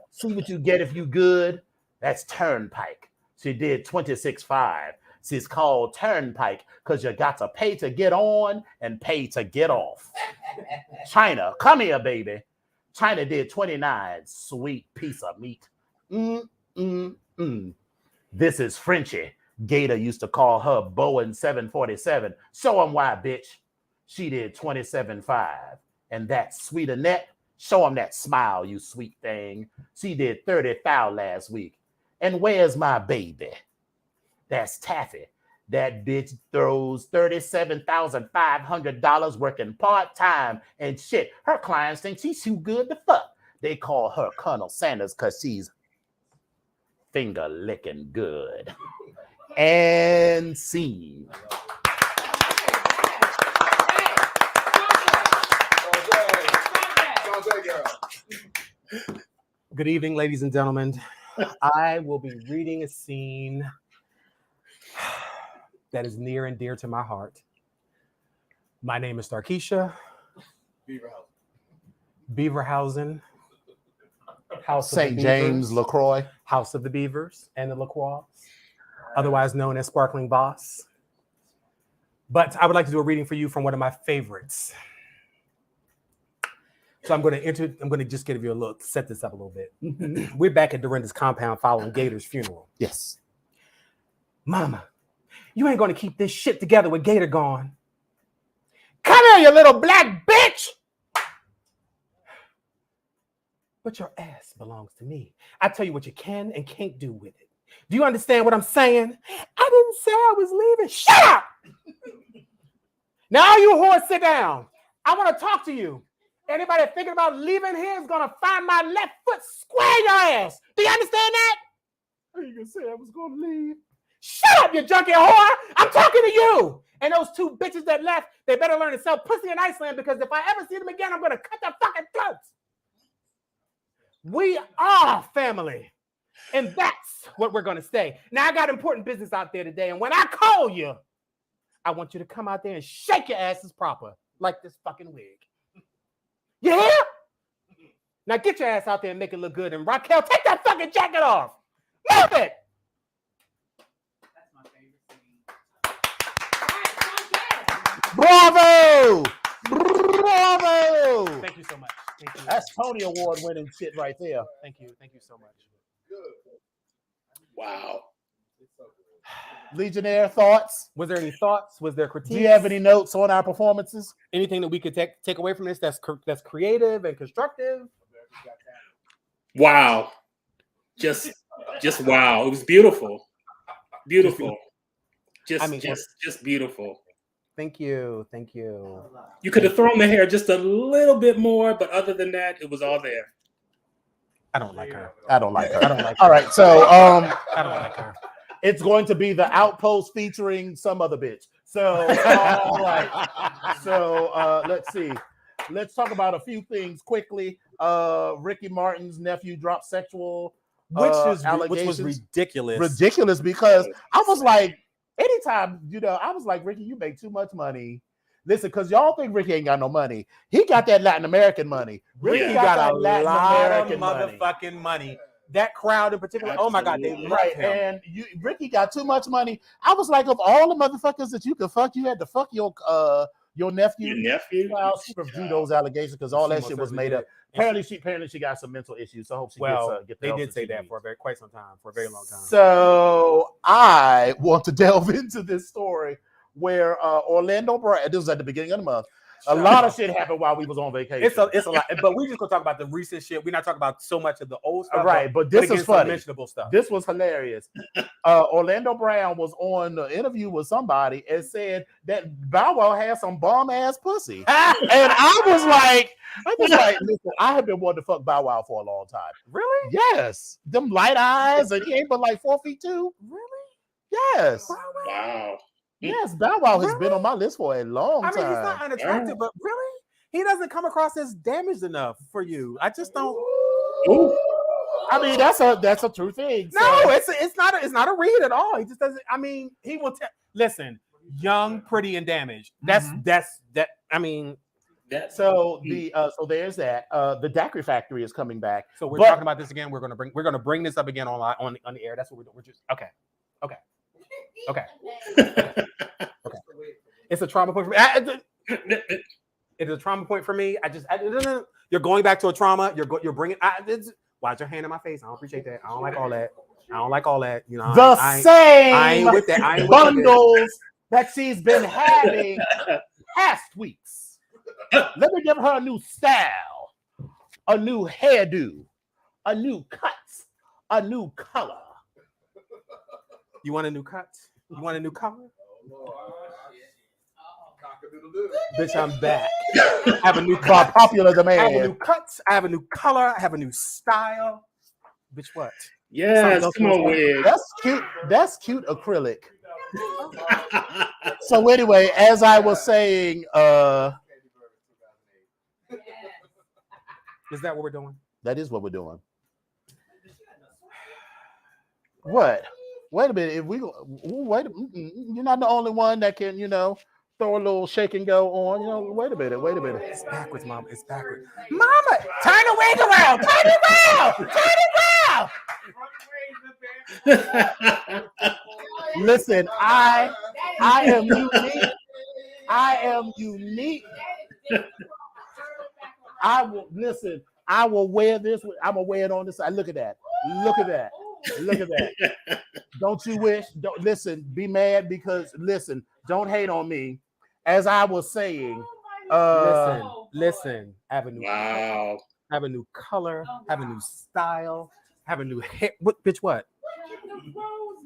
get if you good. That's Turnpike. She did 26.5. She's called Turnpike because you got to pay to get on and pay to get off. China, come here, baby. China did 29. Sweet piece of meat. This is Frenchie. Gator used to call her Boeing 747. Show him why, bitch. She did 27.5. And that Sweet Annette, Show him that smile, you sweet thing. She did 30 foul last week. And where's my baby? That's Taffy. That bitch throws $37,500 working part-time and shit. Her clients think she's too good to fuck. They call her Colonel Sanders because she's finger licking good. And scene. Good evening, ladies and gentlemen. I will be reading a scene that is near and dear to my heart. My name is Starkeisha. Beaverhausen. House of St. the James Beavers, LaCroix. House of the Beavers and the LaCroix, otherwise known as Sparkling Boss. But I would like to do a reading for you from one of my favorites. So I'm going to just give you a look, set this up a little bit. We're back at Dorinda's compound following Gator's funeral. Yes. Mama, you ain't going to keep this shit together with Gator gone. Come here, you little black bitch! But your ass belongs to me. I tell you what you can and can't do with it. Do you understand what I'm saying? I didn't say I was leaving. Shut up! Now all you whores sit down. I want to talk to you. Anybody thinking about leaving here is going to find my left foot square your ass. Do you understand that? Are you going to say I was going to leave? Shut up, you junkie whore! I'm talking to you! And those two bitches that left, they better learn to sell pussy in Iceland because if I ever see them again, I'm going to cut their fucking throats. We are family. And that's what we're going to say. Now, I got important business out there today. And when I call you, I want you to come out there and shake your asses proper, like this fucking wig. You hear? Now get your ass out there and make it look good. And Raquel, take that fucking jacket off. Move it. That's my favorite scene. Bravo! Bravo! Thank you so much. Thank you. That's Tony Award winning shit right there. Thank you. Thank you so much. Wow. Legionnaire, thoughts? Was there any thoughts? Was there critiques? Do you have any notes on our performances? Anything that we could take away from this that's creative and constructive? Wow. Just wow. It was beautiful. Beautiful. Just beautiful. Thank you. Thank you. You could have thrown the hair just a little bit more, but other than that, it was all there. I don't like her. I don't like her. I don't like All her. right, so I don't like her. it's going to be the Outpost featuring some other bitch. So all right. So let's see. Let's talk about a few things quickly. Ricky Martin's nephew dropped sexual Which was allegations. ridiculous. Ridiculous because I was like, anytime, I was like, Ricky, you make too much money. Listen, because y'all think Ricky ain't got no money. He got that Latin American money. Ricky Ricky got that a Latin lot American of money. motherfucking money. That crowd in particular. Oh my God, they Absolutely. loved Right, him. and Ricky got too much money. I was like, of all the motherfuckers that you could fuck, you had to fuck your nephew. Your nephew? Well, she withdrew those allegations because all She that most shit was certainly made did. up. Apparently she got some mental issues. So I hope she gets the they help did that say she that needs. for quite some time, for a very long time. So I want to delve into this story where Orlando Brown. This was at the beginning of the month. A lot of shit happened while we was on vacation. It's a lot, but we just gonna talk about the recent shit. We're not talking about so much of the old stuff, Right, but this again, is some funny. mentionable stuff. This was hilarious. Orlando Brown was on the interview with somebody and said that Bow Wow had some bomb ass pussy, and I was like, listen, I have been wanting to fuck Bow Wow for a long time. Really? Yes, them light eyes, and he ain't but like 4'2". Really? Yes, Wow. yes, Bow Wow has Really? been on my list for a long I time. mean, he's not unattractive, but really, he doesn't come across as damaged enough for you. I just don't. Ooh. I mean, that's a true thing. No, So- it's not a read at all. He just doesn't. I mean, he will listen. Young, pretty, and damaged. That's that. I mean, So so there's that. The Daiquiri Factory is coming back. so we're But- talking about this again. We're gonna bring this up again on the air. That's what we're doing. We're just okay. It's a trauma point for me. It is a trauma point for me. You're going back to a trauma. You're bringing. Why's your hand in my face? I don't appreciate that. I don't like all that. You know, The I same ain't with that. I ain't with that. bundles that she's been having past weeks. Let me give her a new style. a new hairdo, a new cut, a new color. You want a new cut? You want a new color? Cock-a-doodle-doo. Bitch, I'm back. I have a new By cut. popular I have a demand. new cut. I have a new color. I have a new style. Bitch, what? Yes, Something come else on, was- Wig. That's cute. That's cute acrylic. So anyway, as I was saying, Is that what we're doing? that is what we're doing. What? Wait a minute. If we wait, you're not the only one that can, throw a little shake and go on. Wait a minute. Wait a minute. It's backwards, Mom. It's backwards. Mama, turn the wig around. Turn it around. Turn it around. Listen, I am unique. I am unique. I will listen. I will wear this. I'm gonna wear it on this side. Look at that. Look at that. Look at that. Don't you wish? Don't listen. Be mad because listen. Don't hate on me. As I was saying, Listen. I have a new Wow. I have a new color. I have a new style. I have a new hair. What, bitch? What?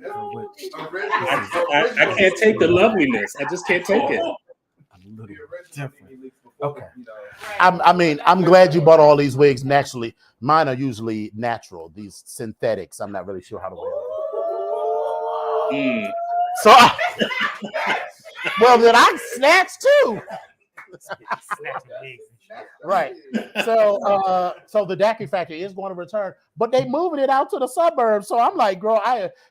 I can't take the loveliness. I just can't take it. Okay. I'm glad you bought all these wigs naturally. Mine are usually natural. These synthetics, I'm not really sure how to wear them. Mm. So, well, then I snatch too. Right. So the daiquiri factory is going to return, but they moving it out to the suburbs. So I'm like, girl,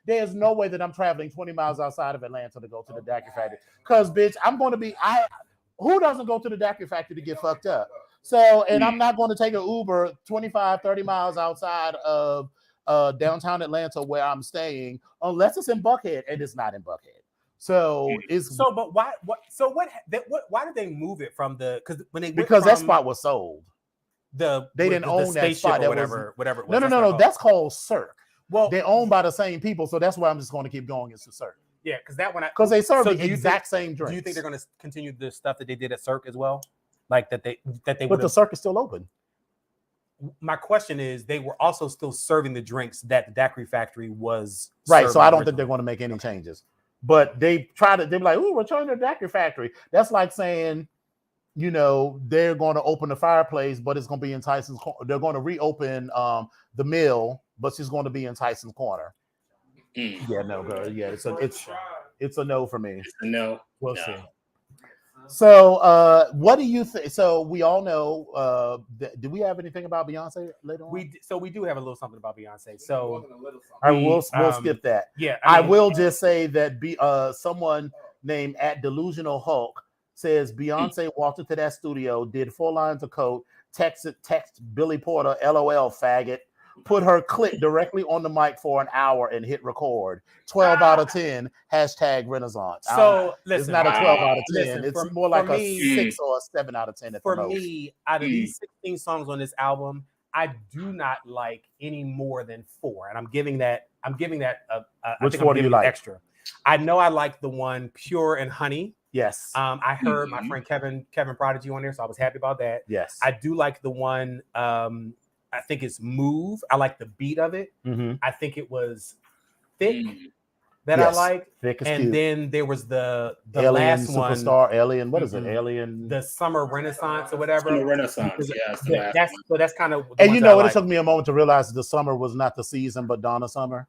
there's no way that I'm traveling 20 miles outside of Atlanta to go to the daiquiri factory. Because, bitch, who doesn't go to the daiquiri factory to get fucked up? So, and I'm not going to take an Uber 25, 30 miles outside of downtown Atlanta where I'm staying, unless it's in Buckhead, and it's not in Buckhead. So But why? Why did they move it from the? Because that spot was sold. They didn't own that spot. Or whatever. It was. No. That's called Cirque. Well, they're owned by the same people, so that's why I'm just going to keep going into Cirque. Yeah, because that one. Because they serve So the exact same drinks. Do you think they're going to continue the stuff that they did at Cirque as well? Like that they. But the Cirque is still open. My question is, they were also still serving the drinks that the daiquiri factory was. Right. So I don't think originally. they're going to make any changes. But they're like, "Ooh, return to the daiquiri factory." That's like saying, they're going to open the fireplace, but it's going to be in Tyson's corner. They're going to reopen the mill, but she's going to be in Tyson's corner. Yeah, no, girl. Yeah, it's a no for me. No. We'll see. So, what do you think? So, we all know. Do we have anything about Beyonce later on? We do have a little something about Beyonce. So, all right, we'll skip that. Yeah, I will just say that someone named @DelusionalHulk says Beyonce walked into that studio, did 4 lines of code, text Billy Porter, LOL, faggot, put her clip directly on the mic for an hour and hit record. 12 out of 10, #Renaissance. So listen, it's not a 12 out of 10. Listen, it's more like a 6 or a 7 out of 10 at for the most. me, out of these 16 songs on this album, I do not like any more than 4, and I'm giving that. Which 4 do you like? Extra. I know I like the one Pure and Honey. Yes. I heard my friend Kevin Prodigy on there, so I was happy about that. Yes. I do like the one. I think it's Move. I like the beat of it. Mm-hmm. I think it was Thick that I like. Thick is and cute. Then there was the Alien last Superstar, one. Alien. What is it? Alien. The Summer Renaissance or whatever. Summer Renaissance. Yeah. That's kind of. And you know what? It took me a moment to realize the summer was not the season, but Donna Summer.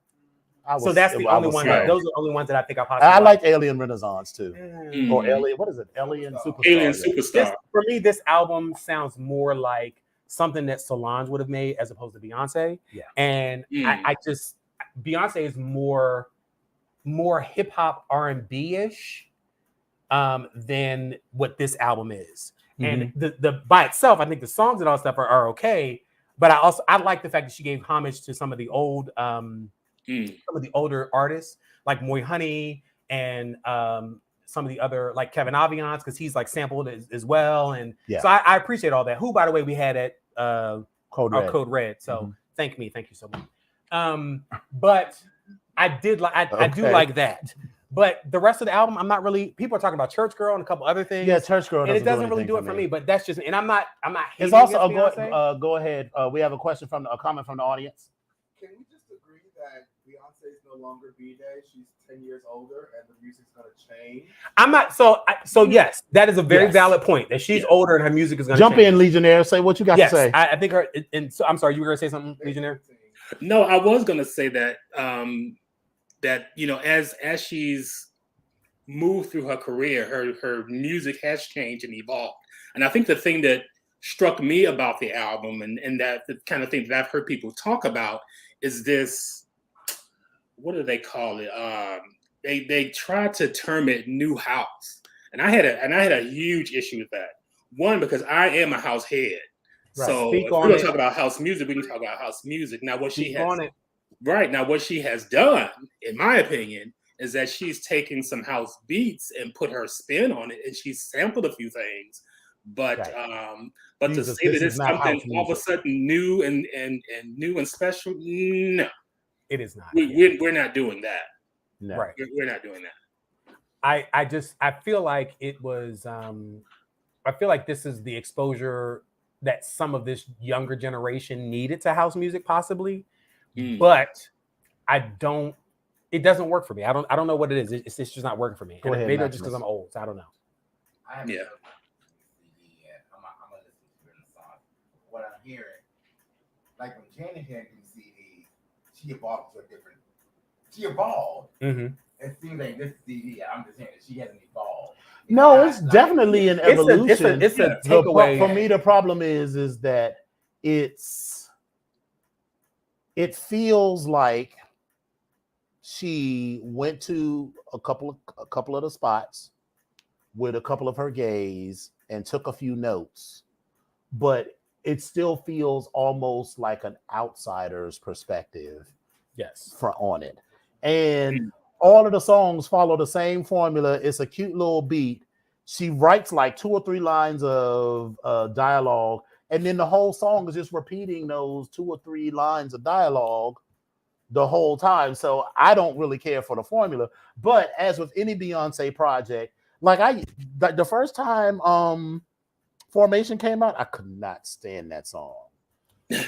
So that's the only one. Those are the only ones that I think I possibly. I like Alien Renaissance too, or Mm. Alien. What is it? Alien Superstar. Alien Superstar. For me, this album sounds more like something that Solange would have made as opposed to Beyonce. Yeah, and I just Beyonce is more hip hop R&B ish than what this album is. And the by itself, I think the songs and all stuff are okay. But I like the fact that she gave homage to some of the old some of the older artists like Moy Honey and some of the other like Kevin Aviance, because he's like sampled as well. And so I appreciate all that. Who, by the way, we had at Code Red. So thank you so much. But I do like that. But the rest of the album, I'm not really. People are talking about Church Girl and a couple other things. Yeah, Church Girl, and it doesn't really do it for me. But that's just, and I'm not. It's also Beyonce. go ahead. We have a comment from the audience. Can we just agree that Beyonce is no longer B-Day? She's 10 years older, and the music's gonna change. I'm not. So yes, that is a very valid point. That she's older and her music is gonna jump change. in, Legionnaire. Say what you got to say. I think her. And so I'm sorry, you were gonna say something, Legionnaire? No, I was gonna say that that as she's moved through her career, her music has changed and evolved. And I think the thing that struck me about the album and that the kind of thing that I've heard people talk about is this, what do they call it? They tried to term it new house. And I had a huge issue with that. One, because I am a house head. Right. So if we're going to talk about house music, we can talk about house music. Now what she has done, in my opinion, is that she's taken some house beats and put her spin on it, and she's sampled a few things. But to say that it's something all of a sudden new and new and special, no, it is not. We're not doing that. No. Right, we're not doing that. I feel like it was. I feel like this is the exposure that some of this younger generation needed to house music, possibly. But it doesn't work for me. I don't know what it is. It's just not working for me. Go ahead, maybe just because I'm old, so I don't know. I'm gonna listen to the song. What I'm hearing, like when Janet had these CDs, she evolved to a different. She evolved. Mm-hmm. It seems like this CD. I'm just saying that she hasn't evolved. No, it's definitely an evolution. It's a takeaway. For me, the problem is that it feels like she went to a couple of the spots with a couple of her gays and took a few notes, but it still feels almost like an outsider's perspective. Yes, on it, and all of the songs follow the same formula. It's a cute little beat. She writes like 2 or 3 lines of dialogue, and then the whole song is just repeating those 2 or 3 lines of dialogue the whole time. So I don't really care for the formula. But as with any Beyonce project, like the first time Formation came out, I could not stand that song.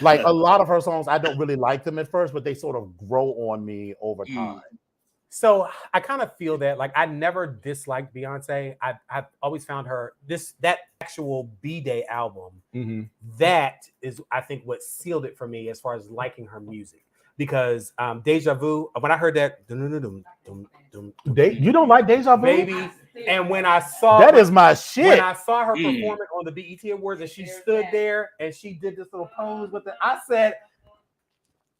Like a lot of her songs, I don't really like them at first, but they sort of grow on me over time. So I kind of feel that, like, I never disliked Beyonce. I've always found her that actual B-Day album. That is, I think, what sealed it for me as far as liking her music. Because Deja Vu, when I heard that, you don't like Deja Vu, baby. And when I saw that is my shit. When I saw her performing on the BET Awards, and she stood there and she did this little pose with it, I said,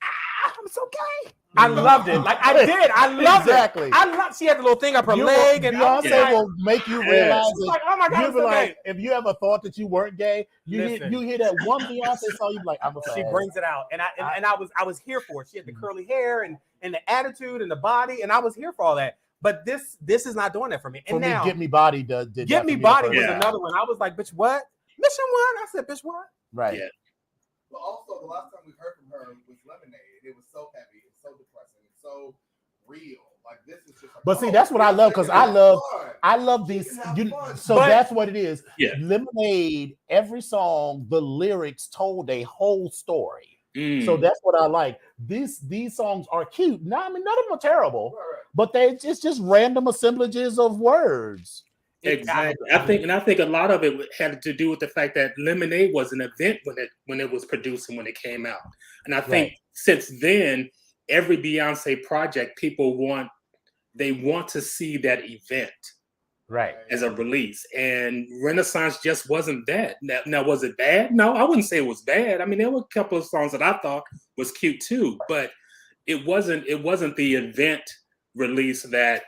"I'm so gay." I loved it. Like I did. I loved it. I loved. She had the little thing up her leg, and Beyonce will make you realize. Like, oh my God, you'll be like, if you ever thought that you weren't gay, you hear that one Beyonce song, you be like, I'm a fan. She brings it out, and I was here for it. She had the curly hair and the attitude and the body, and I was here for all that. But this is not doing that for me. And for now, me, Get Me Body did Get Me Body was another one. I was like, bitch, what? Mission 1? I said, bitch, what? Right. Yeah. But also, the last time we heard from her was Lemonade. It was so heavy, it's so depressing, it's so real. Like this is just. But see, that's what I love, because I love these. That's what it is. Yeah. Lemonade. Every song, the lyrics told a whole story. So that's what I like. These songs are cute. Now, I mean, none of them are terrible, but it's just random assemblages of words. Exactly. I think a lot of it had to do with the fact that Lemonade was an event when it was produced and when it came out. And I think since then, every Beyonce project, people want to see that event as a release. And Renaissance just wasn't that. Now, was it bad? No, I wouldn't say it was bad. I mean, there were a couple of songs that I thought was cute too, but it wasn't the event release that,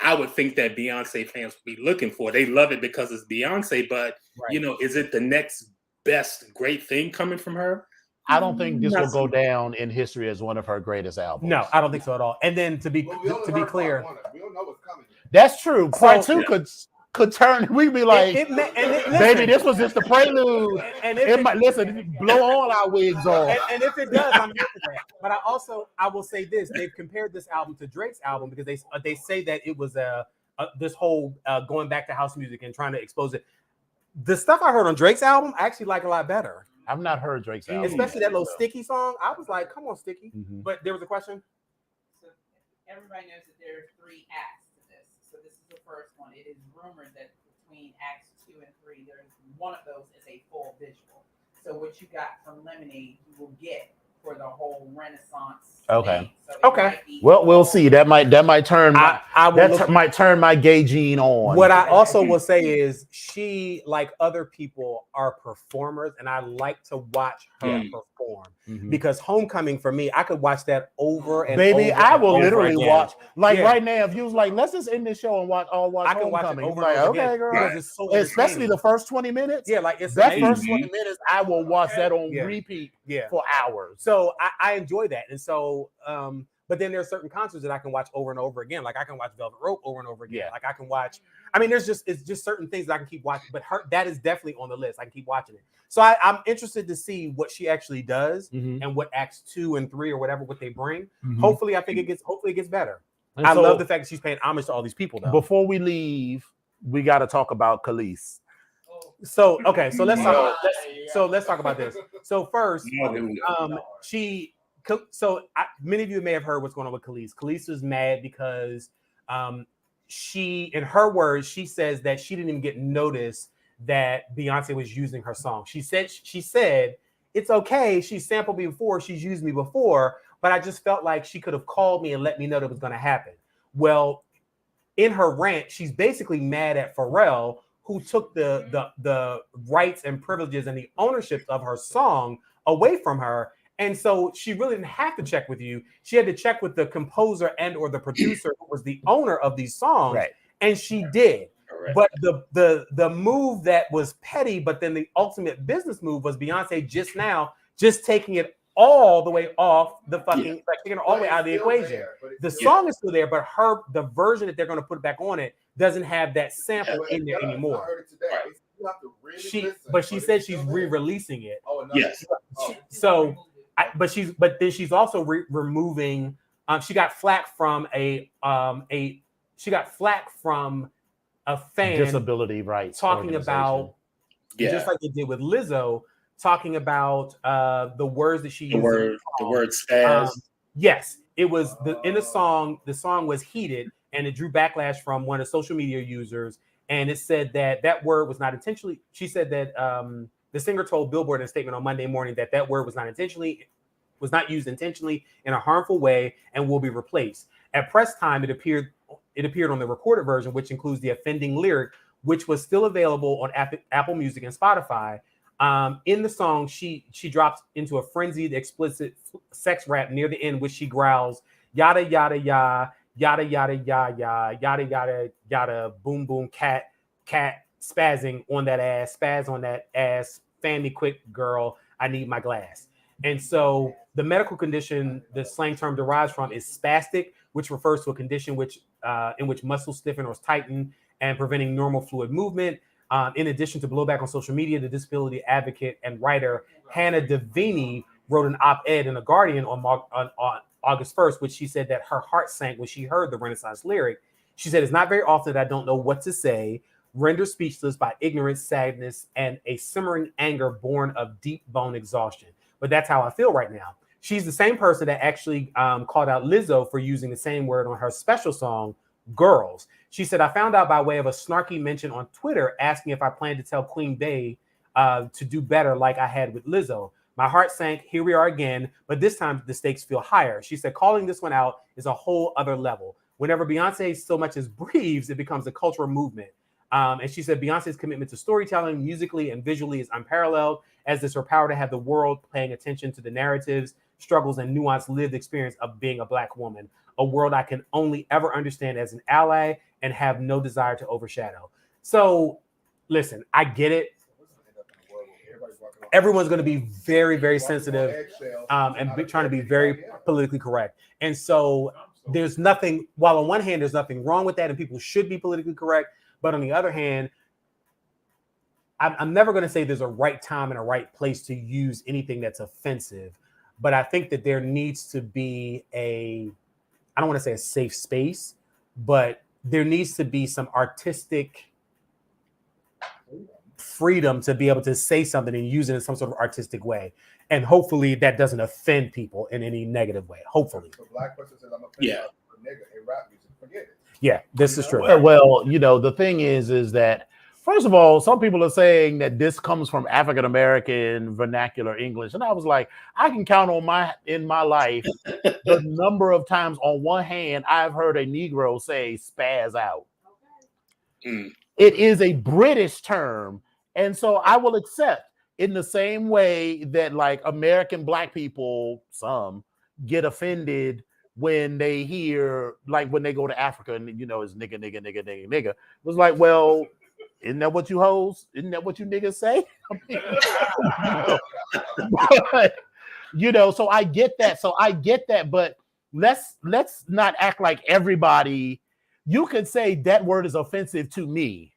I would think that Beyonce fans would be looking for. They love it because it's Beyonce, but is it the next best great thing coming from her? I don't think this will go down in history as one of her greatest albums. No, I don't think so at all. And then to be clear, we don't know what's coming. That's true. Part two could could turn. We'd be like, baby, this was just the prelude. And It might listen, blow all our wigs off. And if it does, I'm here for that. But I will say this: they've compared this album to Drake's album because they say that it was this whole going back to house music and trying to expose it. The stuff I heard on Drake's album, I actually like a lot better. I've not heard Drake's album, especially that little Sticky song. I was like, come on, Sticky. Mm-hmm. But there was a question. So everybody knows that there are 3 acts to this. So this is the first one. It is rumored that between acts 2 and 3, there's one of those is a full visual. So what you got from Lemonade, you will get for the whole Renaissance. Okay. So okay. Well, we'll see. That might turn. Might turn my gay gene on. What I also will say is she, like other people, are performers, and I like to watch her perform. Because Homecoming, for me, I could watch that over and baby, over. I will literally again. watch. Like right now, if you was like, let's just end this show and watch I can watch it Homecoming. over Like, and over okay, again. girl. Because it's so Especially the first 20 minutes. Yeah, like it's that amazing. first 20 minutes, I will watch that on repeat for hours. So I enjoy that. And so but then there are certain concerts that I can watch over and over again. Like I can watch Velvet Rope over and over again. Like I can watch, I mean, it's just certain things that I can keep watching, but that is definitely on the list. I can keep watching it. So I'm interested to see what she actually does and what acts 2 and 3 or whatever, what they bring. Hopefully it gets better. And I love the fact that she's paying homage to all these people though. Before we leave, we got to talk about Khalees. So let's talk about this. So first, many of you may have heard what's going on with Khalees. Khalees was mad because she, in her words, she says that she didn't even get notice that Beyonce was using her song. She said it's okay. She sampled me before. She's used me before, but I just felt like she could have called me and let me know that it was going to happen. Well, in her rant, she's basically mad at Pharrell, who took the rights and privileges and the ownership of her song away from her. And so she really didn't have to check with you. She had to check with the composer and or the producer who was the owner of these songs. Right. And she did. Correct. But the move that was petty, but then the ultimate business move was Beyonce just taking it all the way off the fucking, like taking it all the way out of the equation. The song is still there, but the version that they're going to put back on it doesn't have that sample in there anymore. I heard it today. You have to really listen, she said she's re-releasing it. Oh, no. Yes. But then she's also removing. She got flack from a fan disability rights talking about just like they did with Lizzo, talking about the words that she used. The word spaz. Yes, it was in the song. The song was heated, and it drew backlash from one of the social media users. And it said that word was not intentionally. She said that the singer told Billboard in a statement on Monday morning that word was not used intentionally in a harmful way and will be replaced. At press time, it appeared on the recorded version, which includes the offending lyric, which was still available on Apple Music and Spotify. In the song, she drops into a frenzied, explicit sex rap near the end, which she growls, yada, yada, yada, yada, yada, yada, yada, yada, yada, yada, boom, boom, cat, spazzing on that ass, spaz on that ass, fan me quick, girl, I need my glass. And so the medical condition the slang term derives from is spastic, which refers to a condition in which muscles stiffen or tighten and preventing normal fluid movement. In addition to blowback on social media, the disability advocate and writer Hannah Devini wrote an op-ed in The Guardian on August 1st, which she said that her heart sank when she heard the Renaissance lyric. She said, "It's not very often that I don't know what to say, rendered speechless by ignorance, sadness, and a simmering anger born of deep bone exhaustion. But that's how I feel right now." She's the same person that actually called out Lizzo for using the same word on her special song, Girls. She said, "I found out by way of a snarky mention on Twitter asking if I plan to tell Queen Bey to do better like I had with Lizzo. My heart sank. Here we are again, but this time the stakes feel higher." She said, "Calling this one out is a whole other level. Whenever Beyonce so much as breathes, it becomes a cultural movement." And she said Beyonce's commitment to storytelling musically and visually is unparalleled, as is her power to have the world paying attention to the narratives, struggles, and nuanced lived experience of being a Black woman, a world I can only ever understand as an ally and have no desire to overshadow. So listen, I get it. Everyone's going to be very, very sensitive and trying to be very politically correct. And so there's nothing, while on one hand, there's nothing wrong with that and people should be politically correct, But on the other hand, I'm never going to say there's a right time and a right place to use anything that's offensive. But I think that there needs to be I don't want to say a safe space, but there needs to be some artistic freedom to be able to say something and use it in some sort of artistic way. And hopefully that doesn't offend people in any negative way. Hopefully. So black person says I'm a Yeah. nigga in rap music. Forget it. Yeah, this is true. Well, the thing is that first of all, some people are saying that this comes from African American vernacular English, and I was like, I can count in my life the number of times on one hand I've heard a Negro say "spaz out." It is a British term, and so I will accept in the same way that like American black people, some get offended when they hear, like when they go to Africa and it's nigga, nigga, nigga, nigga, nigga. It was like, well, isn't that what you hoes? Isn't that what you niggas say? So I get that. But let's not act like everybody. You could say that word is offensive to me.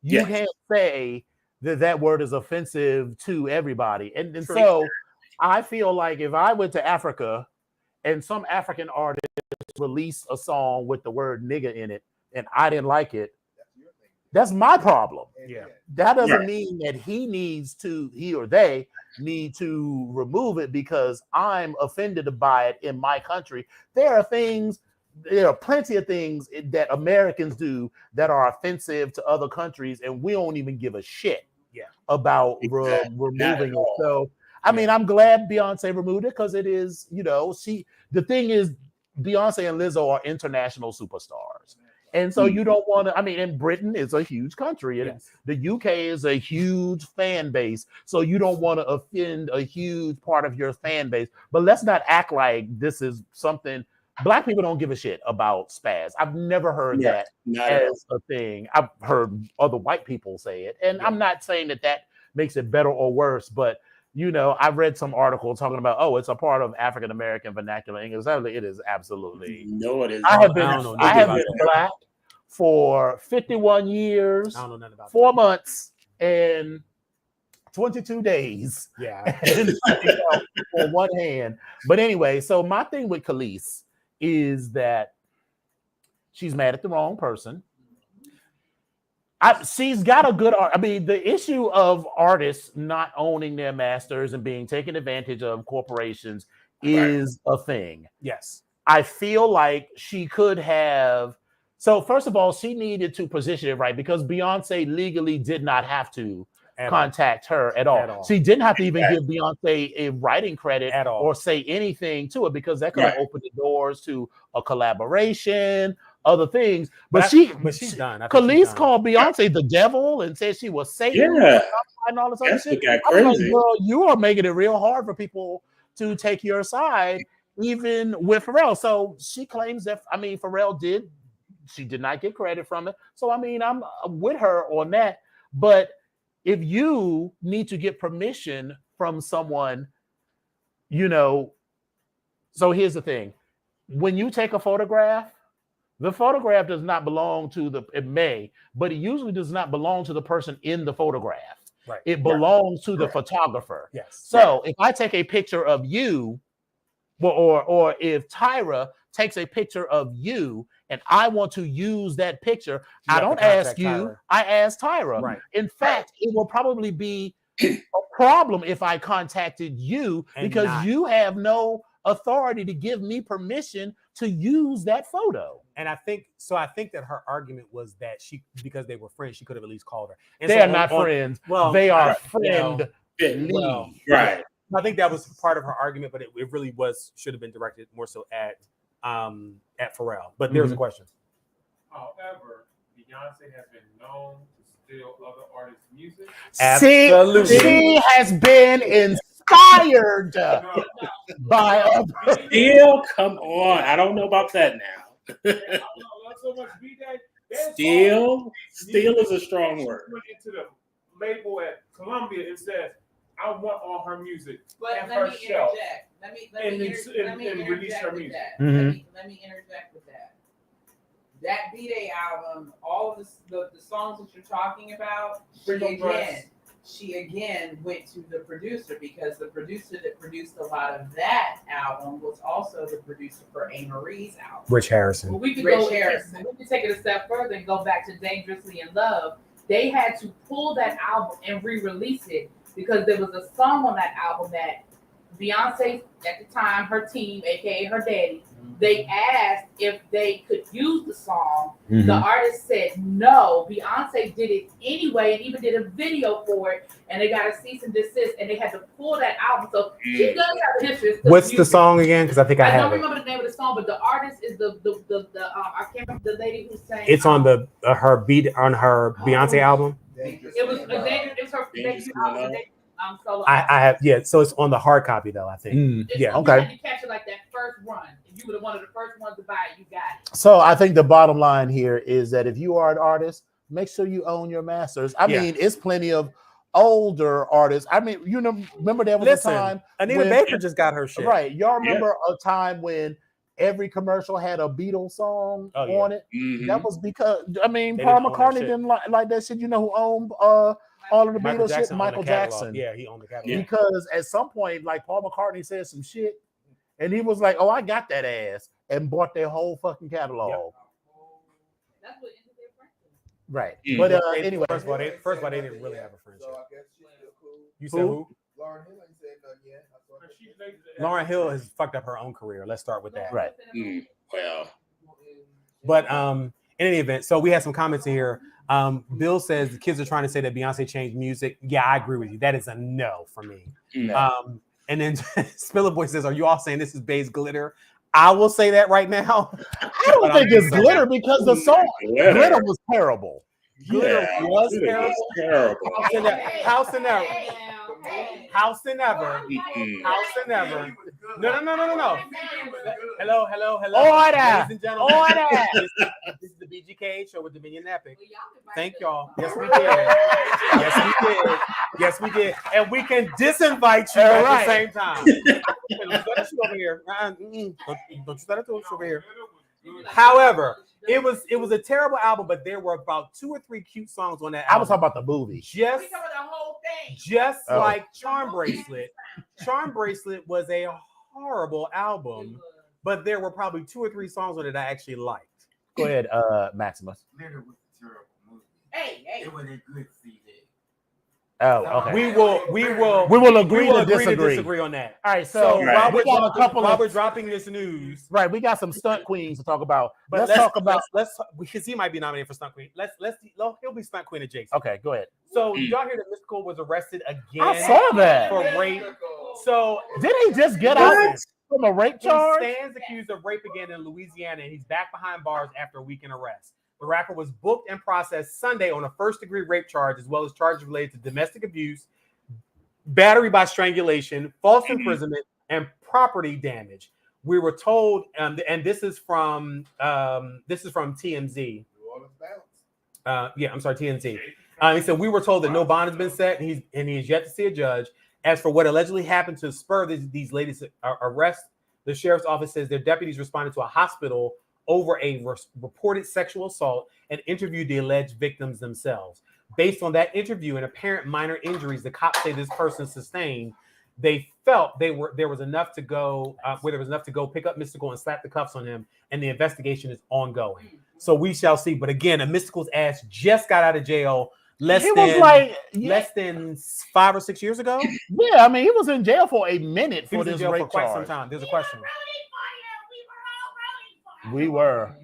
You can't say that word is offensive to everybody. And so I feel like if I went to Africa and some African artist released a song with the word nigga in it and I didn't like it, that's my problem. Yeah. That doesn't mean that he or they need to remove it because I'm offended by it in my country. There are plenty of things that Americans do that are offensive to other countries, and we don't even give a shit about removing it. So, I mean, I'm glad Beyonce removed it because it is, the thing is, Beyonce and Lizzo are international superstars. And so you don't want to, and Britain is a huge country and the UK is a huge fan base. So you don't want to offend a huge part of your fan base. But let's not act like this is something. Black people don't give a shit about spaz. I've never heard that as a thing. I've heard other white people say it. And I'm not saying that makes it better or worse, but I've read some articles talking about, it's a part of African American vernacular English. It is absolutely. No, it is. I have been black for 51 years, 4 months, and 22 days. Yeah. On one hand. But anyway, so my thing with Khalees is that she's mad at the wrong person. She's got a good art. The issue of artists not owning their masters and being taken advantage of corporations is a thing. Yes. I feel like she could have. So first of all, she needed to position it right because Beyonce legally did not have to contact her at all. She didn't have to even give Beyonce a writing credit at all or say anything to it because that could have opened the doors to a collaboration, other things. But she's done. Khalees called Beyonce the devil and said she was Satan and all this other shit. I'm like, girl, you are making it real hard for people to take your side, even with Pharrell. So she claims that Pharrell she did not get credit from it. So I'm with her on that. But if you need to get permission from someone, so here's the thing. When you take a photograph, the photograph does not belong to it may, but it usually does not belong to the person in the photograph. Right. It belongs to the photographer. Yes. So if I take a picture of you, or if Tyra takes a picture of you and I want to use that picture, I don't ask you, Tyra. I ask Tyra. Right. In fact, it will probably be a problem if I contacted you because you have no authority to give me permission to use that photo. And I think that her argument was that because they were friends, she could have at least called her. And they are not friends. Well, they are friendly. Right. I think that was part of her argument, but it really should have been directed more so at Pharrell. But there's a question. However, Beyonce has been known to steal other artists' music. Absolutely. She has been inspired by others. Come on. I don't know about that now. Steal is a strong word. Went into the label at Columbia and said, I want all her music but at her shelf. Let me interject with that. Mm-hmm. Let me interject with that. That B-Day album, all of the songs that you're talking about, she again went to the producer because the producer that produced a lot of that album was also the producer for A. Marie's album. Rich Harrison. Well, we could Rich go. Harrison. We could take it a step further and go back to Dangerously in Love. They had to pull that album and re-release it because there was a song on that album that Beyonce, at the time, her team, aka her daddy, they asked if they could use the song. Mhm. The artist said no. Beyonce did it anyway and even did a video for it, and they got a cease and desist, and they had to pull that album. So she does have a history. What's the song again? Because I think I I have don't it. remember the name of the song, but the artist is the I can't remember the lady who sang. It's on the her beat on her Beyonce album. It was her debut album. Solo. I have so it's on the hard copy though. I think. It's Yeah. You Okay. had to catch it like that first run. If you were one of the first ones to buy it, you got it. So I think the bottom line here is that if you are an artist, make sure you own your masters. I Yeah. mean, it's plenty of older artists. I mean, you know, remember there was a time Anita when- Baker just got her shit. Right. Y'all remember a time when every commercial had a Beatles song on it? Mhm. That was because I mean, They Paul didn't own that McCartney shit. didn't like that shit. You know who owned all of the Michael Beatles shit? Jackson. Michael owned the catalog. Jackson. Yeah, he owned the catalog. Because at some point, like Paul McCartney said some shit, and he was like, "Oh, I got that ass," and bought their whole fucking catalog. That's what ended their friendship. Right. Mm. But They- anyway, first of all, they didn't really have a friendship. So I guess she's still cool. You said who? Lauren Hill ain't said nothing yet. I saw that. Lauren Hill has fucked up her own career. Let's start with that. Right. Well, But in any event, so we had some comments in here. Bill says the kids are trying to say that Beyonce changed music. Yeah, I agree with you. That is a no for me. No. And then Spiller Boy says, "Are you all saying this is Bay's glitter?" I will say that right now. I don't think it's glitter because the song glitter was terrible. Glitter was Glitter terrible. terrible. House and ever. House and ever. Mm-mm. House and ever. No. Hello. Order. Ladies and gentlemen. Order. This is the BGKH show with Dominion Epic. Well, y'all can buy Thank it. y'all. Yes, we did. Yes, we did. And we can disinvite you All at right. the same time. Don't start that shit over here. Don't start that over here. However, it was a terrible album, but there were about 2 or 3 cute songs on that I album. was talking about the movie. Just We covered the whole thing. just Oh. like Charm Bracelet. Charm Bracelet was a horrible album, but there were probably 2 or 3 songs on it I actually liked. Go ahead, Maximus. Glitter was a terrible movie. Hey. It was a good CD. Oh, okay. We will agree to disagree. on that. All right, so Right. while, we we're got a dropping, couple while of we're dropping this news, right. We got some stunt queens to talk about. but Let's talk about. let's because he might be nominated for stunt queen. He'll be stunt queen adjacent. Okay, go ahead. So did y'all hear that Mystical was arrested again I saw that. for rape? So Did he just get out from a rape he charge? stands accused of rape again in Louisiana, and he's back behind bars after a weekend arrest. The rapper was booked and processed Sunday on a first-degree rape charge, as well as charges related to domestic abuse, battery by strangulation, false imprisonment, and property damage. We were told, and this is from TMZ. TMZ. He said we were told that no bond has been set, and he is yet to see a judge. As for what allegedly happened to spur these ladies' arrest, the sheriff's office says their deputies responded to a hospital over a reported sexual assault and interviewed the alleged victims themselves. Based on that interview and apparent minor injuries the cops say this person sustained, they felt there was enough to go pick up Mystical and slap the cuffs on him, and the investigation is ongoing. So we shall see. But again, a Mystical's ass just got out of jail less than 5 or 6 years ago. Yeah, I mean, he was in jail for a minute He for was in this jail for rape quite charge. some time. There's a question. We were.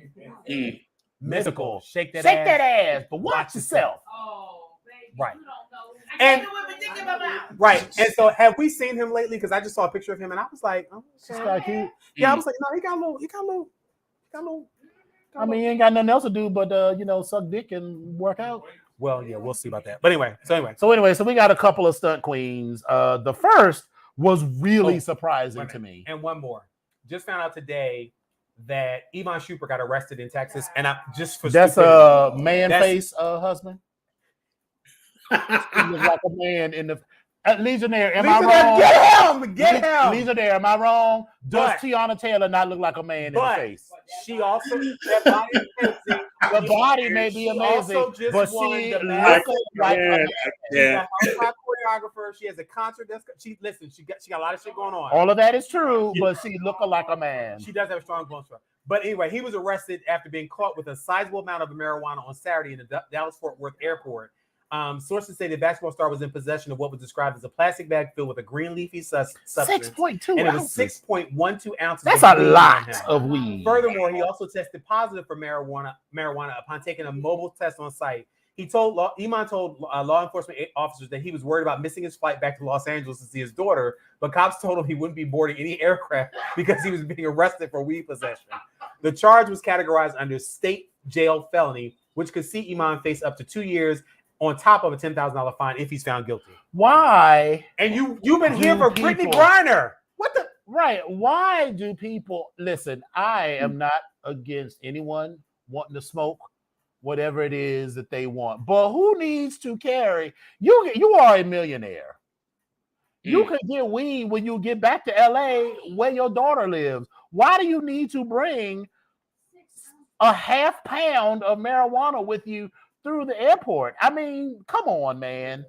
Mm. Mystical, shake that Shake ass. that ass, but watch yourself. Oh, baby, Right. you don't know. And- I can't do it, but think about it. Right. And so have we seen him lately? Because I just saw a picture of him and I was like, oh, This guy cute. yeah, I was like, no, he got a little. I mean, he ain't got nothing else to do but suck dick and work out. Well, yeah, we'll see about that. But anyway, So we got a couple of stunt queens. The first was really surprising to me. And one more. Just found out today that Yvonne Schuper got arrested in Texas, and I just for That's stupidity. a man That's- face husband. He was like a man in the. Legionnaire, am I wrong? Get him! Legionnaire, am I wrong? Does But- Tiana Taylor not look like a man in the but- face? She also that body is amazing. The body may be She amazing, also just but won she the looks Mask like a man. She's a housewife choreographer. She has a concert. She got a lot of shit going on. All of that is true, but she look like a man. She does have a strong bone structure. But anyway, he was arrested after being caught with a sizable amount of marijuana on Saturday in the Dallas-Fort Worth airport. Sources say the basketball star was in possession of what was described as a plastic bag filled with a green leafy substance. 6.2 and it was ounces. 6.12 ounces. That's of a weed lot on him. of weed. Furthermore, he also tested positive for marijuana upon taking a mobile test on site. Iman told law enforcement officers that he was worried about missing his flight back to Los Angeles to see his daughter, but cops told him he wouldn't be boarding any aircraft because he was being arrested for weed possession. The charge was categorized under state jail felony, which could see Iman face up to 2 years on top of a $10,000 fine if he's found guilty. Why? And you've been here for Brittany people- Griner. What the? Right. Why do people listen? I am not against anyone wanting to smoke whatever it is that they want, but who needs to carry? You are a millionaire. You can get weed when you get back to LA where your daughter lives. Why do you need to bring a half pound of marijuana with you through the airport? I mean, come on, man.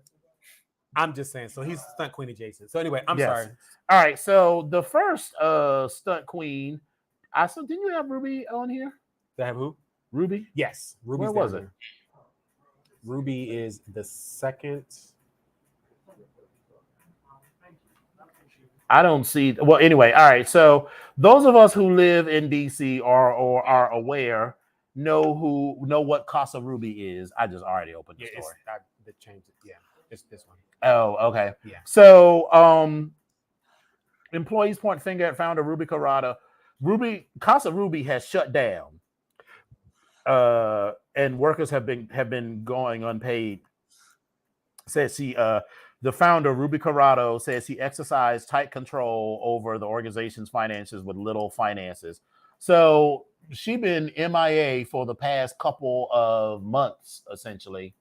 I'm just saying. So he's stunt queen adjacent. So anyway, I'm Yes. sorry. All right. So the first stunt queen, didn't you have Ruby on here? Did I have who? Ruby? Yes. Ruby's Where was down it? there. Ruby is the second. I don't see. Well, anyway, all right. So those of us who live in DC or are aware know what Casa Ruby is. I just already opened the story. I changed it. Yeah, it's this one. Oh, okay. Yeah. So employees point finger at founder Ruby Corrado. Casa Ruby has shut down. And workers have been going unpaid. Says the founder, Ruby Corrado, says he exercised tight control over the organization's finances with little finances. So she's been MIA for the past couple of months, essentially.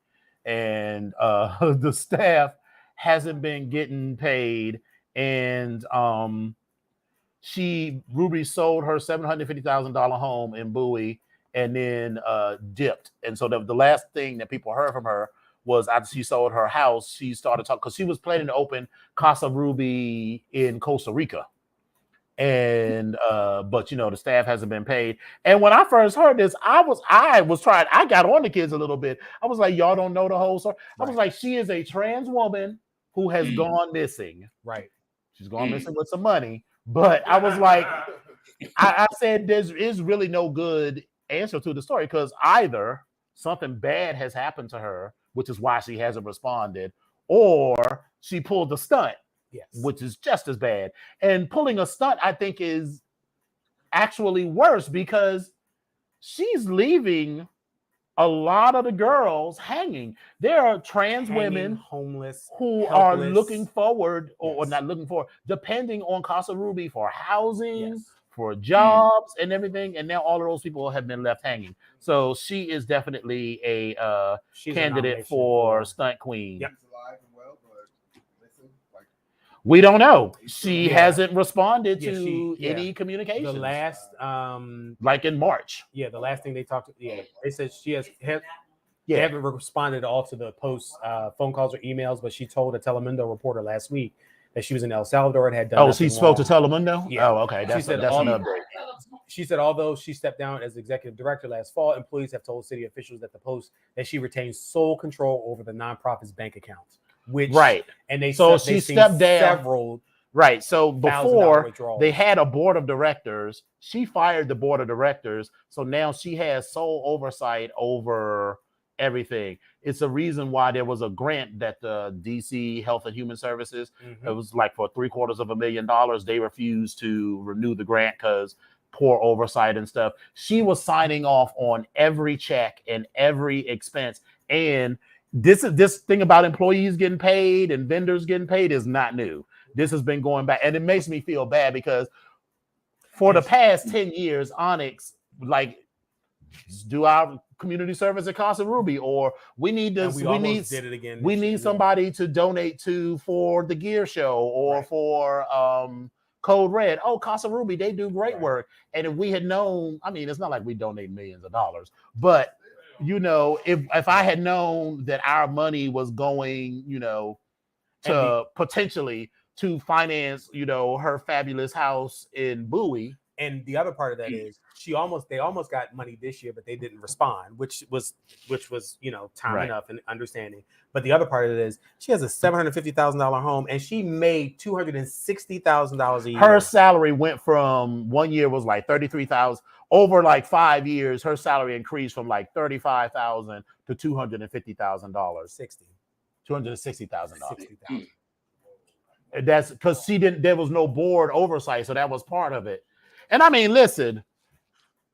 And the staff hasn't been getting paid. And Ruby sold her $750,000 home in Bowie and then dipped. And so the last thing that people heard from her was after she sold her house, she started talking because she was planning to open Casa Ruby in Costa Rica. And but the staff hasn't been paid. And when I first heard this, I got on the kids a little bit. I was like, y'all don't know the whole story. I was like, she is a trans woman who has gone missing. Right. She's gone missing with some money. But I was like, I said there is really no good answer to the story because either something bad has happened to her, which is why she hasn't responded, or she pulled the stunt, which is just as bad. And pulling a stunt, I think, is actually worse because she's leaving a lot of the girls hanging. There are trans women homeless who are looking forward or not looking forward, depending on Casa Ruby for housing, for jobs and everything. And now all of those people have been left hanging. So she is definitely a candidate for stunt queen. Yep. We don't know. She hasn't responded to any communication. The last, like in March. Yeah, the last thing they talked to, they said she they haven't responded at all to the posts, phone calls or emails, but she told a Telemundo reporter last week that she was in El Salvador and had done. Oh, she spoke to Telemundo? Yeah. Oh, okay. That's an update. She said, although she stepped down as executive director last fall, employees have told city officials at the Post that she retains sole control over the nonprofit's bank accounts. And they she stepped down several. Right. So before withdrawals. they had a board of directors, she fired the board of directors. So now she has sole oversight over everything. It's a reason why there was a grant that the DC Health and Human Services, it was like for $750,000. They refused to renew the grant because poor oversight and stuff. She was signing off on every check and every expense. And this thing about employees getting paid and vendors getting paid is not new. This has been going back, and it makes me feel bad because for the past 10 years, Onyx, like, do our community service at Casa Ruby, or we need And this. we We almost need did it again. we this year, need yeah. somebody to donate to for the gear show or Right. for Code Red. Oh, Casa Ruby, they do great Right. work. And if we had known, I mean, it's not like we donate millions of dollars, but you know, if I had known that our money was going, you know, to potentially to finance, you know, her fabulous house in Bowie. And the other part of that is they almost got money this year, but they didn't respond, which was you know, time Right. enough and understanding. But the other part of it is she has a $750,000 home and she made $260,000 a year. Her salary went from 1 year was like 33,000. Over like 5 years, her salary increased from like 35,000 to $250,000. $260,000. $60,000. That's because there was no board oversight, so that was part of it. And I mean, listen,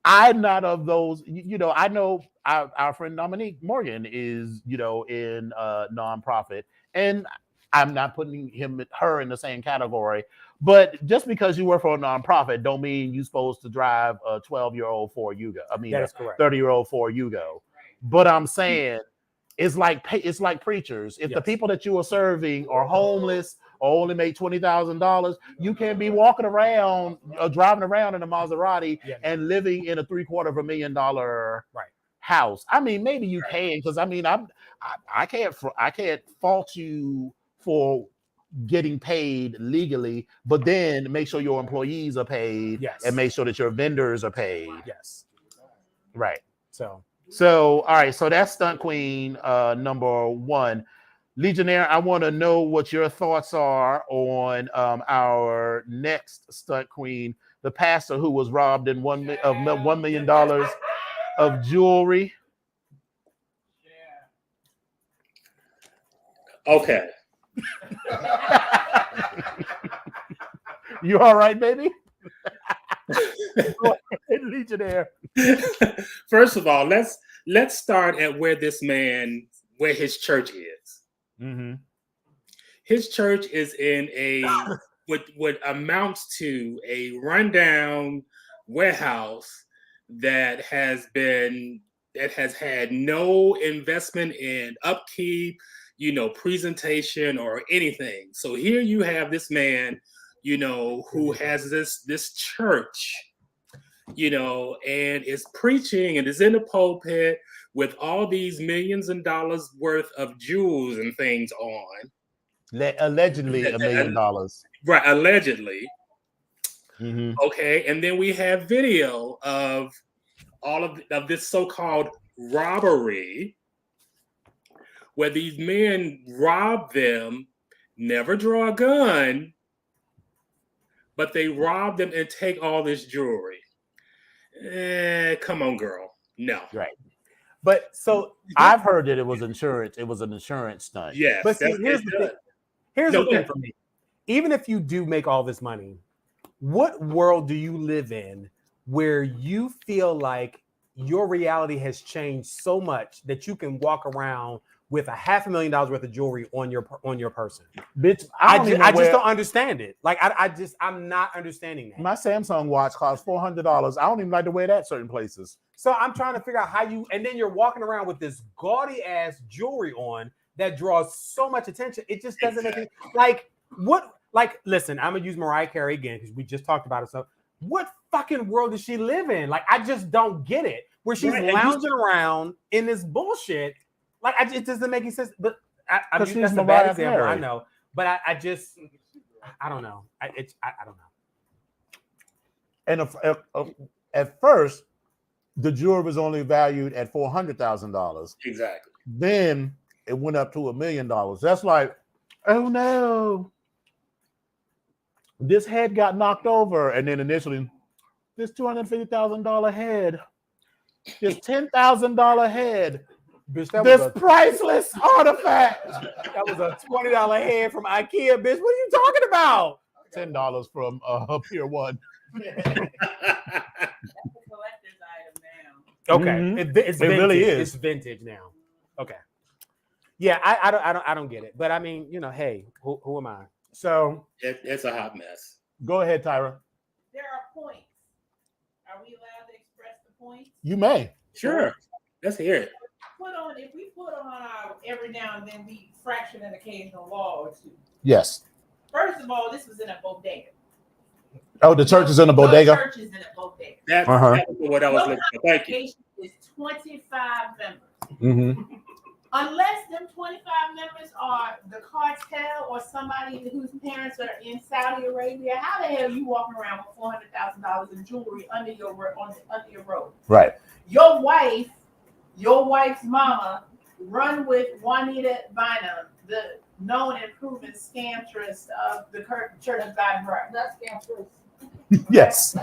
I'm not of those, you know, I know our friend Dominique Morgan is, you know, in nonprofit, and I'm not putting her in the same category, but just because you work for a nonprofit don't mean you're supposed to drive a 12-year-old Ford Yugo. I mean, That a is correct. 30-year-old Ford Yugo. But I'm saying it's like preachers. If the Yes. people that you are serving are homeless or only make $20,000, you can't be walking around or driving around in a Maserati and living in a $750,000 house. I mean, maybe you can, because I mean, I can't fault you for getting paid legally, but then make sure your employees are paid, and make sure that your vendors are paid. Yes. Right. So all right. So that's Stunt Queen number 1. Legionnaire, I want to know what your thoughts are on our next Stunt Queen, the pastor who was robbed in $1 million of jewelry. Okay. You all right, baby? Legionnaire. First of all, let's start at where his church is. Mm-hmm. His church is in what amounts to a rundown warehouse that has had no investment in upkeep, you know, presentation or anything. So here you have this man, you know, who has this church, you know, and is preaching and is in the pulpit with all these millions of dollars worth of jewels and things on. Allegedly $1 million. Right, allegedly. Mm-hmm. Okay, and then we have video of all of this so-called robbery, where these men rob them, never draw a gun, but they rob them and take all this jewelry. Come on, girl. No. Right. But so I've heard that it was insurance. It was an insurance stunt. Yes. But see, here's the thing. Here's the thing for me. Even if you do make all this money, what world do you live in where you feel like your reality has changed so much that you can walk around with $500,000 worth of jewelry on your person? Bitch, I just don't understand it. Like I'm not understanding that. My Samsung watch costs $400. I don't even like to wear that certain places. So I'm trying to figure out how and then you're walking around with this gaudy ass jewelry on that draws so much attention. It just doesn't make it listen, I'm gonna use Mariah Carey again because we just talked about it. So what fucking world does she live in? Like, I just don't get it. Where she's lounging around in this bullshit. Like, it doesn't make any sense. But that's a bad example, I know. But I don't know. I don't know. And at first, the jewelry was only valued at $400,000. Exactly. Then it went up to $1 million. That's like, oh no, this head got knocked over. And then initially, this $250,000 head, this $10,000 head, bitch, this priceless artifact. That was a $20 head from IKEA, bitch. What are you talking about? $10 from Pier 1. That's a collector's item now. Okay, Mm-hmm. It's It really is. It's vintage now. Okay. Yeah, I don't get it. But I mean, you know, hey, who am I? So it's a hot mess. Go ahead, Tyra. There are points. Are we allowed to express the points? You may. Sure. Let's hear it. If we put on our every now and then we fraction an occasional law or two. Yes. First of all, this was in a bodega. Oh, the church is in a bodega. The church is in a bodega. That's what I was looking for. Thank you. Is 25 members. Mm-hmm. Unless them 25 members are the cartel or somebody whose parents are in Saudi Arabia, how the hell are you walking around with $400,000 in jewelry under your robe? Right. Your wife's mama run with Juanita Bynum, the known and proven scamtress of the Church of God Bride. That's scamtress. Yes.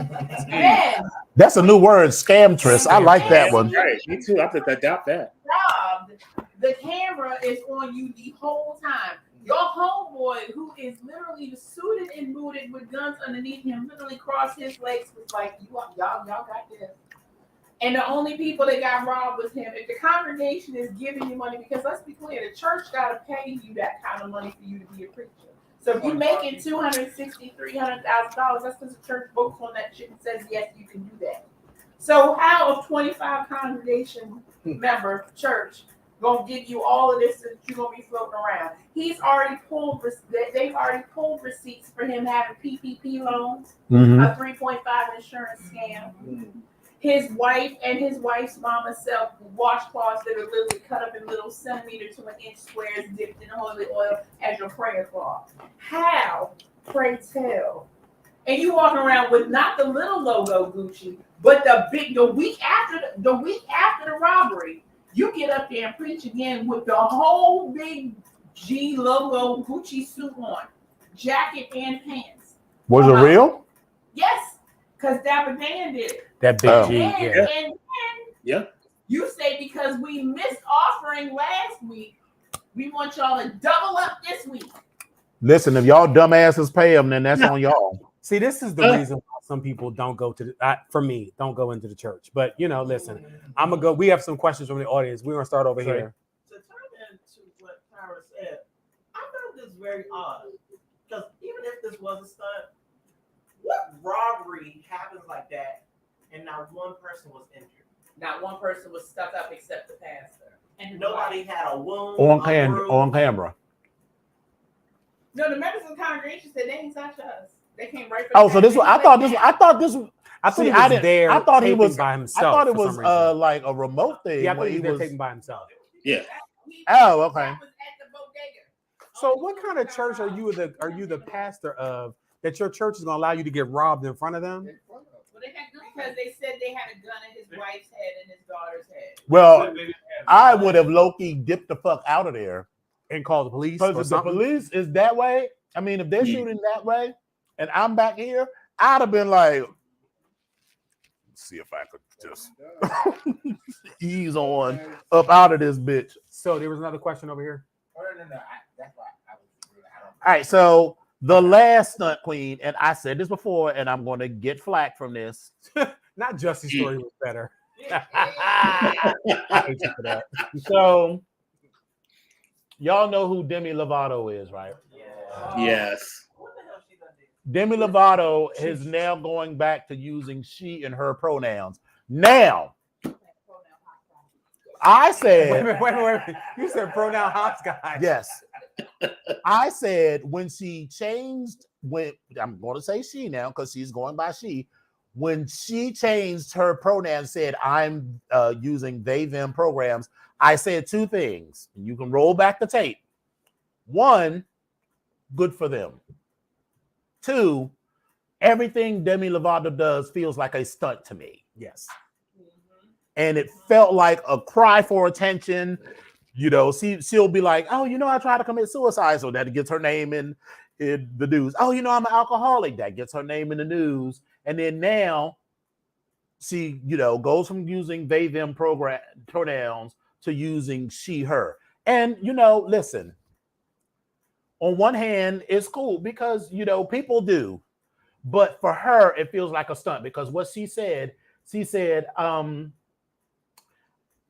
And That's a new word, scamtress. I like that one. Right. Me too. I have to adopt that. Robbed, the camera is on you the whole time. Your homeboy, who is literally suited and booted with guns underneath him, literally crossed his legs, was like, y'all got this. And the only people that got robbed was him. If the congregation is giving you money, because let's be clear, the church got to pay you that kind of money for you to be a preacher. So if you're making $260,000, $300,000, that's because the church votes on that shit and says, yes, you can do that. So how a 25 congregation member church gonna give you all of this that you're gonna be floating around? They've already pulled receipts for him having PPP loans, a 3.5 insurance scam. His wife and his wife's mama sell washcloths that are literally cut up in little centimeter to an inch squares dipped in holy oil as your prayer cloth. How, pray tell? And you walking around with not the little logo Gucci, but the week after the robbery, you get up there and preach again with the whole big G logo Gucci suit on, jacket and pants. Was it real? Yes, because Dapper Dan did it. That big G. And you say because we missed offering last week, we want y'all to double up this week. Listen, if y'all dumbasses pay them, then that's on y'all. See, this is the reason why some people don't go to don't go into the church. But listen, I'm gonna go. We have some questions from the audience. We're gonna start over here. To turn into what Tyra said, I found this very odd because even if this was a stunt, what robbery happens like that and not one person was injured? Not one person was stuck up except the pastor. And nobody had a wound On camera. No, the members of the congregation said they ain't touch us. They came right from so this was I thought he was by himself. I thought it was like a remote thing. Yeah, I thought he was taping by himself. Yeah. Oh, okay. So what kind of church are you the pastor of that your church is gonna allow you to get robbed in front of them? Well, because they said they had a gun in his wife's head and his daughter's head. Well, I would have low-key dipped the fuck out of there and called the police. Because if the police is that way, I mean, if they're shooting that way and I'm back here, I'd have been like, see if I could just ease on up out of this bitch. So there was another question over here. That's why I was. All right, so the last stunt queen, and I said this before, and I'm going to get flack from this. Not Justy's story was better. I hate you for that. So, y'all know who Demi Lovato is, right? Yes. Demi Lovato is now going back to using she and her pronouns. Now, I said... Wait. You said pronoun hot guy. Yes. I said when she changed, I'm going to say she now because she's going by she. When she changed her pronoun, said I'm using they, them programs, I said two things. You can roll back the tape. One, good for them. Two, everything Demi Lovato does feels like a stunt to me. Yes. And it felt like a cry for attention. She'll be like, oh, I tried to commit suicide. So that gets her name in the news. Oh, I'm an alcoholic. That gets her name in the news. And then now she, goes from using they, them pronouns to using she, her. And, listen, on one hand, it's cool because, people do. But for her, it feels like a stunt because what she said,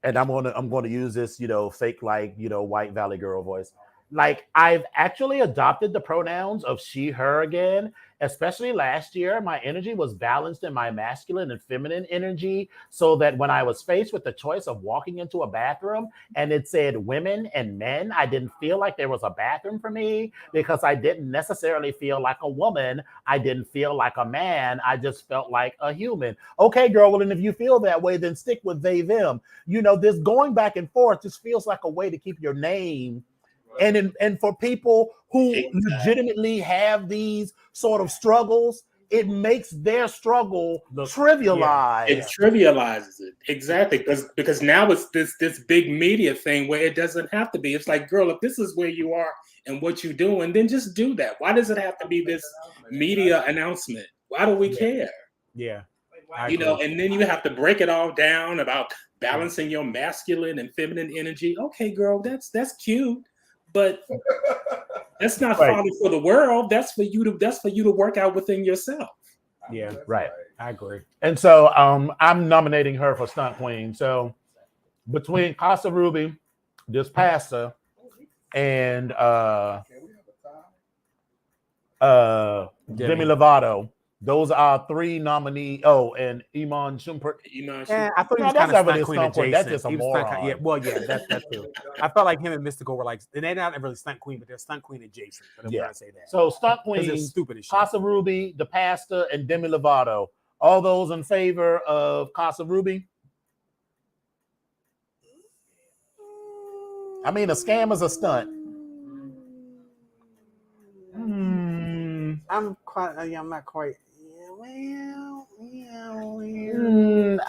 and I'm gonna use this, fake white Valley girl voice. Like I've actually adopted the pronouns of she, her again, especially last year, my energy was balanced in my masculine and feminine energy, so that when I was faced with the choice of walking into a bathroom and it said women and men, I didn't feel like there was a bathroom for me because I didn't necessarily feel like a woman. I didn't feel like a man. I just felt like a human. Okay, girl, well, and if you feel that way, then stick with they, them. You know, this going back and forth just feels like a way to keep your name. And for people who legitimately have these sort of struggles, it makes their struggle trivialized. It trivializes it exactly because now it's this big media thing where it doesn't have to be. It's like, girl, if this is where you are and what you're doing, then just do that. Why does it have to be this media announcement? Why do we care? Yeah. You know, and then you have to break it all down about balancing your masculine and feminine energy. Okay, girl, that's cute, but that's not folly for the world. That's for you to work out within yourself. Yeah, right. I agree. And so I'm nominating her for Stunt Queen. So between Casa Ruby, this pastor, and Demi Lovato, those are 3 nominees. Oh, and Iman Shumpert. Yeah, I thought he was kind of Stunt Queen adjacent. That's just a moron. Yeah, well, yeah, that's true. I felt like him and Mystical were like, they're not really Stunt Queen, but they're Stunt Queen adjacent. So yeah, say that. So Stunt Queen, it's stupid as shit. Casa Ruby, the pastor, and Demi Lovato. All those in favor of Casa Ruby? I mean, a scam is a stunt. I'm not quite.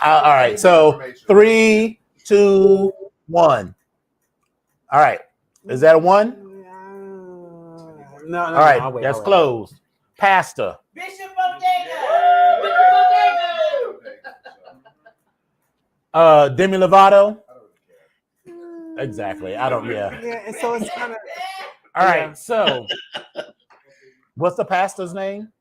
All right. So 3, 2, 1. All right. Is that a 1? No. All right. That's closed. Pastor. Bishop Bodega. Demi Lovato. Exactly. I don't. Yeah. Yeah. And so it's kind of. All right. So, what's the pastor's name?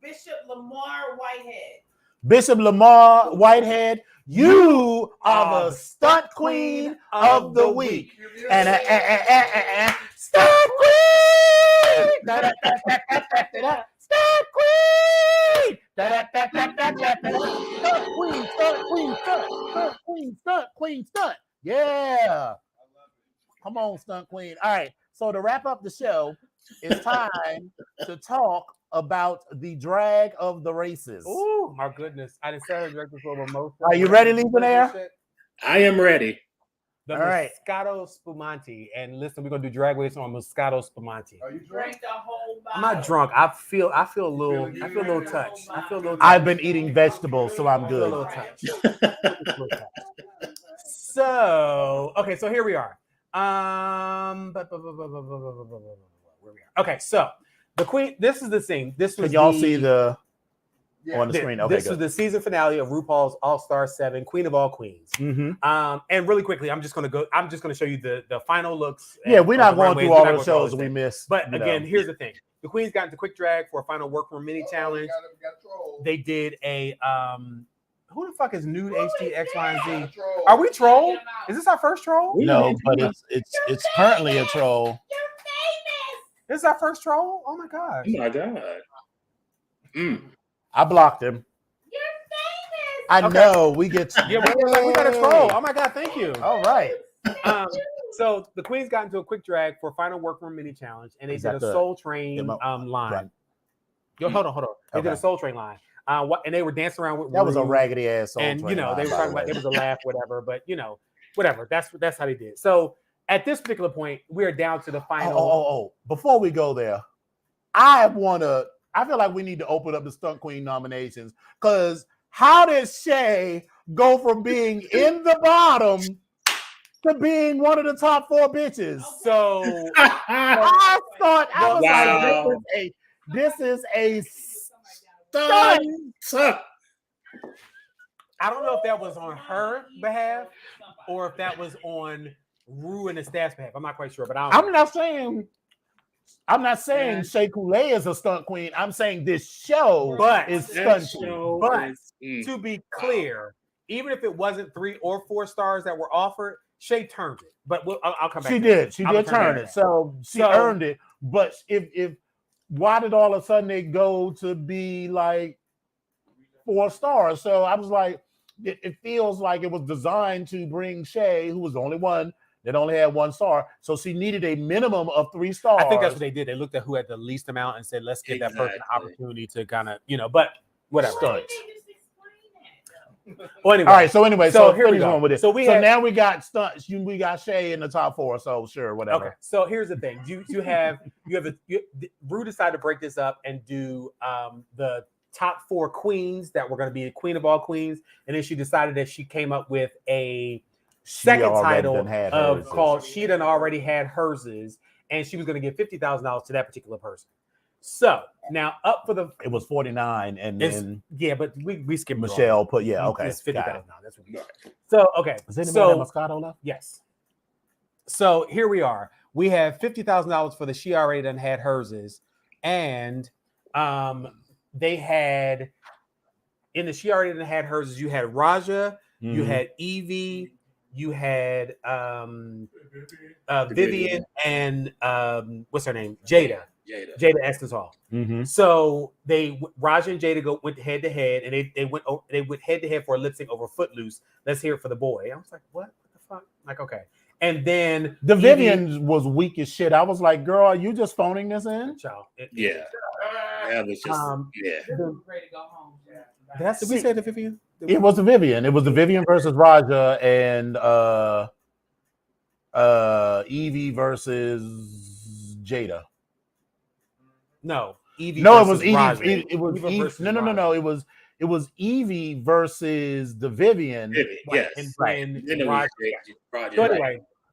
Bishop Lamar Whitehead. Bishop Lamar Whitehead, you are the Stunt Queen of the Week. And Stunt Queen! Stunt Queen! Stunt Queen. Yeah. Come on, Stunt Queen. All right. So to wrap up the show, it's time to talk about the drag of the races. Oh my goodness! I decided to direct this little emotion. Are you ready, Legionnaire? I am ready. The Moscato Spumante, and listen, we're gonna do drag race on Moscato Spumante. Are you drink the whole bottle? I'm not drunk. I feel a little touched. I've been eating vegetables, so I'm good. I feel a little touched. So okay, so here we are. Where we are. Okay, so the Queen. This is the scene. This was. Can y'all see the on the screen? Okay, this was the season finale of RuPaul's All Star 7, Queen of All Queens. Mm-hmm. And really quickly, I'm just gonna show you the final looks. Yeah, we're not going through all the shows we missed. But again, here's the thing: the Queens got into quick drag for a final workroom mini challenge. They did a who the fuck is Nude HD X Y and Z? Are we troll? Is this our first troll? No, but it's currently a troll. This is our first troll? Oh my gosh. Oh my god. I blocked him. I know we get. Yeah, we got a troll. Oh my god, thank you. All right. So the Queens got into a quick drag for final workroom mini challenge, and they did a Soul Train line. Right. Yo, hold on. They did a Soul Train line. And they were dancing around with that was a raggedy ass Soul and Train you know line, they were talking about it was a laugh, whatever. But you know, whatever. That's how they did. So at this particular point, we are down to the final. Oh! Before we go there, I feel like we need to open up the Stunt Queen nominations because how did Shay go from being in the bottom to being one of the top 4 bitches? So I thought I was like, this is a stunt. I don't know if that was on her behalf or if that was on Rue and the staff's behalf. I'm not quite sure, but I'm not saying Shea Coulee is a stunt queen. I'm saying this show is stunting. But to be clear, even if it wasn't 3 or 4 stars that were offered, Shea turned it. But I'll come back. She did turn it. So she earned it. But if why did all of a sudden it go to be like 4 stars? So I was like, it feels like it was designed to bring Shay, who was the only one that only had 1 star. So she needed a minimum of 3 stars. I think that's what they did. They looked at who had the least amount and said, let's give that person an opportunity to kind of, but whatever. Stunts. Well, anyway. All right. So anyway, so here we go. With it. So now we got stunts. We got Shay in the top 4. So sure, whatever. Okay. So here's the thing. Rue decided to break this up and do the top 4 queens that were going to be the queen of all queens, and then she decided that she came up with a second title called "She Done Already Had Herses," and she was going to give $50,000 to that particular person. So now up for the it was 49, and then but we skipped Michelle put okay, it's $50,000. That's what we got. So okay, is anybody have Moscato left? Yes. So here we are. We have $50,000 for the She Already Done Had Herses, and they had in the She Already Done Had Herses. You had Raja, you had Evie, you had Vivian, and what's her name, Jada Estes Hall. So Raja and Jada went head to head, and they went head to head for a lip sync over Footloose. Let's hear it for the boy. I was like, what the fuck? Like, okay. And then the Vivian was weak as shit. I was like, girl, are you just phoning this in? Child. Yeah. That was just Ready to go home. Did we say the Vivian? It was the Vivian. It was the Vivian versus Raja, and Evie versus Jada. No, Evie. No, it was Raja. Evie. It was Evie. No. It was Evie versus the Vivian. Yes. And Raja.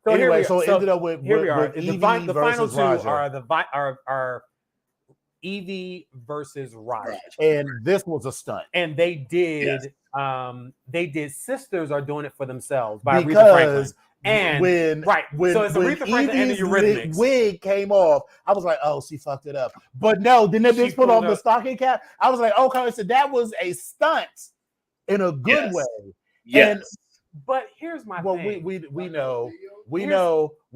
So anyway, so it ended up with here we are. With Evie the final two Raja. are Evie versus Raja, and this was a stunt. And they did. They did. Sisters are doing it for themselves by Aretha Franklin. And when so it's Aretha Franklin and the Eurythmics. Wig came off, I was like, oh, she fucked it up. But no, then they just put on the stocking cap. I was like, okay, so that was a stunt in a good way. Yes. But here's my thing. We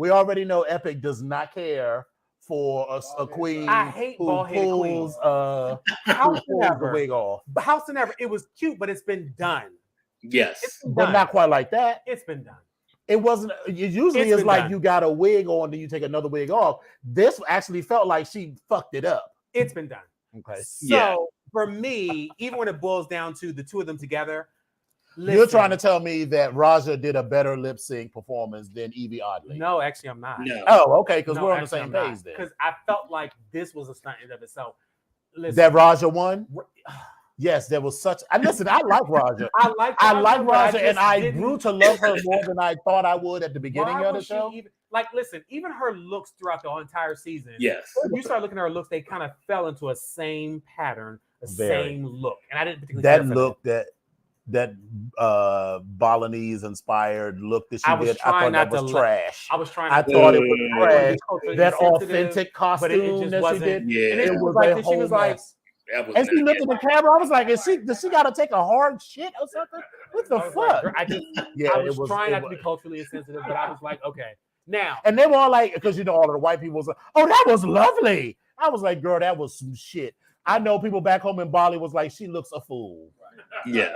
already know Epic does not care for a queen. I hate bald-headed queens. House the wig off. House Never. It was cute, but it's been done. Yes, but not quite like that. It's been done. It wasn't. It usually is like you got a wig on, then you take another wig off. This actually felt like she fucked it up. It's been done. Okay. So for me, even when it boils down to the two of them together, you're trying to tell me that Raja did a better lip sync performance than Evie Oddly? No, actually, I'm not. No. Oh, okay, because we're on the same page then. Because I felt like this was a stunt in of itself. Listen, that Raja won. Yes, there was such. I like Raja. I like Raja, and I grew to love her more than I thought I would at the beginning of the show. Listen, even her looks throughout the whole entire season. Yes, you start looking at her looks; they kind of fell into a same pattern, same look, and I didn't particularly that look that Balinese inspired look that she did. I thought that was trash. I was trying. I thought it was trash. That authentic costume that she did. Yeah, and it was like she was like. And she looked at the camera. I was like, does she got to take a hard shit or something? What the fuck? I was trying not to be culturally insensitive, but I was like, okay. Now. And they were all like, because all of the white people was like, oh, that was lovely. I was like, girl, that was some shit. I know people back home in Bali was like, she looks a fool. Yeah.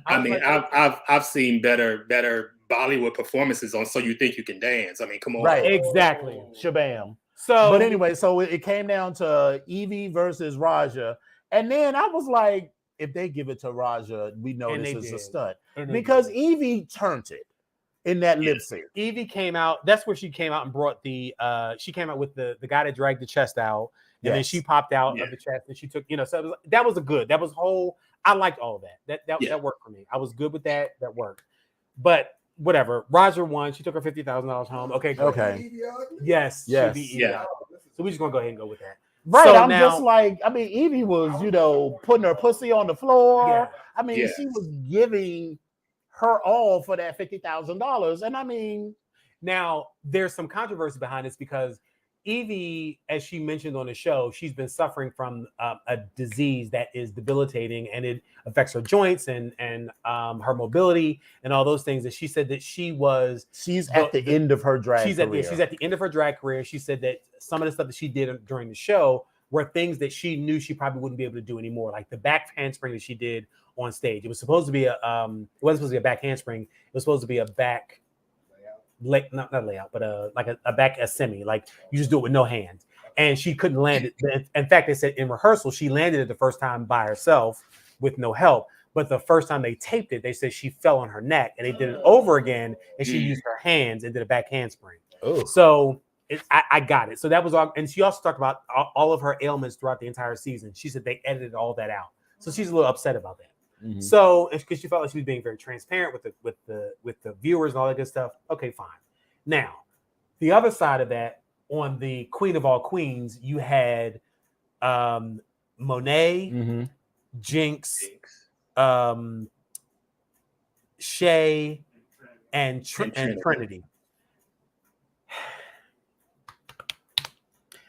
I mean, I've seen better Bollywood performances on So You Think You Can Dance. I mean, come on. Right. Exactly. Shabam. So, but anyway, so it came down to Evie versus Raja, and then I was like, if they give it to Raja, we know this is a stunt because Evie turned it in that lip sync. Evie came out. That's where she came out and brought the. She came out with the guy that dragged the chest out, and then she popped out of the chest, and she took. So that was a good. That was whole. I liked all of that. That worked for me. I was good with that. That worked, but. Whatever. Raja won. She took her $50,000 home. Okay. Great. Okay. Yes. Yeah. So we're just gonna go ahead and go with that. Right. So just like, I mean, Evie was, putting her pussy on the floor. Yeah. I mean, she was giving her all for that $50,000. And I mean, now there's some controversy behind this because Evie, as she mentioned on the show, she's been suffering from a disease that is debilitating, and it affects her joints and her mobility and all those things. And she said that she's at the end of her drag career. She's at the end of her drag career. She said that some of the stuff that she did during the show were things that she knew she probably wouldn't be able to do anymore, like the back handspring that she did on stage. It was supposed to be it wasn't supposed to be a back handspring. It was supposed to be a back. Not layout, but like a back a semi, like you just do it with no hands. And she couldn't land it. In fact, they said in rehearsal she landed it the first time by herself with no help. But the first time they taped it, they said she fell on her neck, and they did it over again, and she used her hands and did a back handspring. Oh, so I got it. So that was all. And she also talked about all of her ailments throughout the entire season. She said they edited all that out, so she's a little upset about that. Mm-hmm. So, because she felt like she was being very transparent with the viewers and all that good stuff. Okay, fine. Now, the other side of that, on the Queen of All Queens, you had Monet, Jinx, Shay, and Trinity.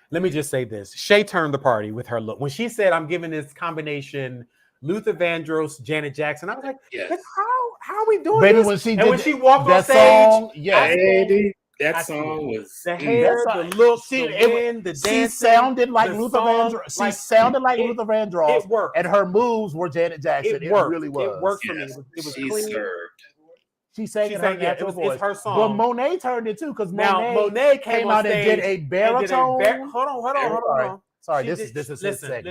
Let me just say this: Shay turned the party with her look when she said, "I'm giving this combination." Luther Vandross, Janet Jackson. I was like, how are we doing baby, this? When she walked that on stage, song, yeah, baby, that song was the hair, the look, the dancing. She sounded like Luther Vandross. She sounded like Luther Vandross. It worked, and her moves were Janet Jackson. It really was. It worked for me. It was clean. She sang it her natural voice. It's her song. But Monet turned it too, because Monet came out and did a baritone. Hold on. Sorry, this is listen.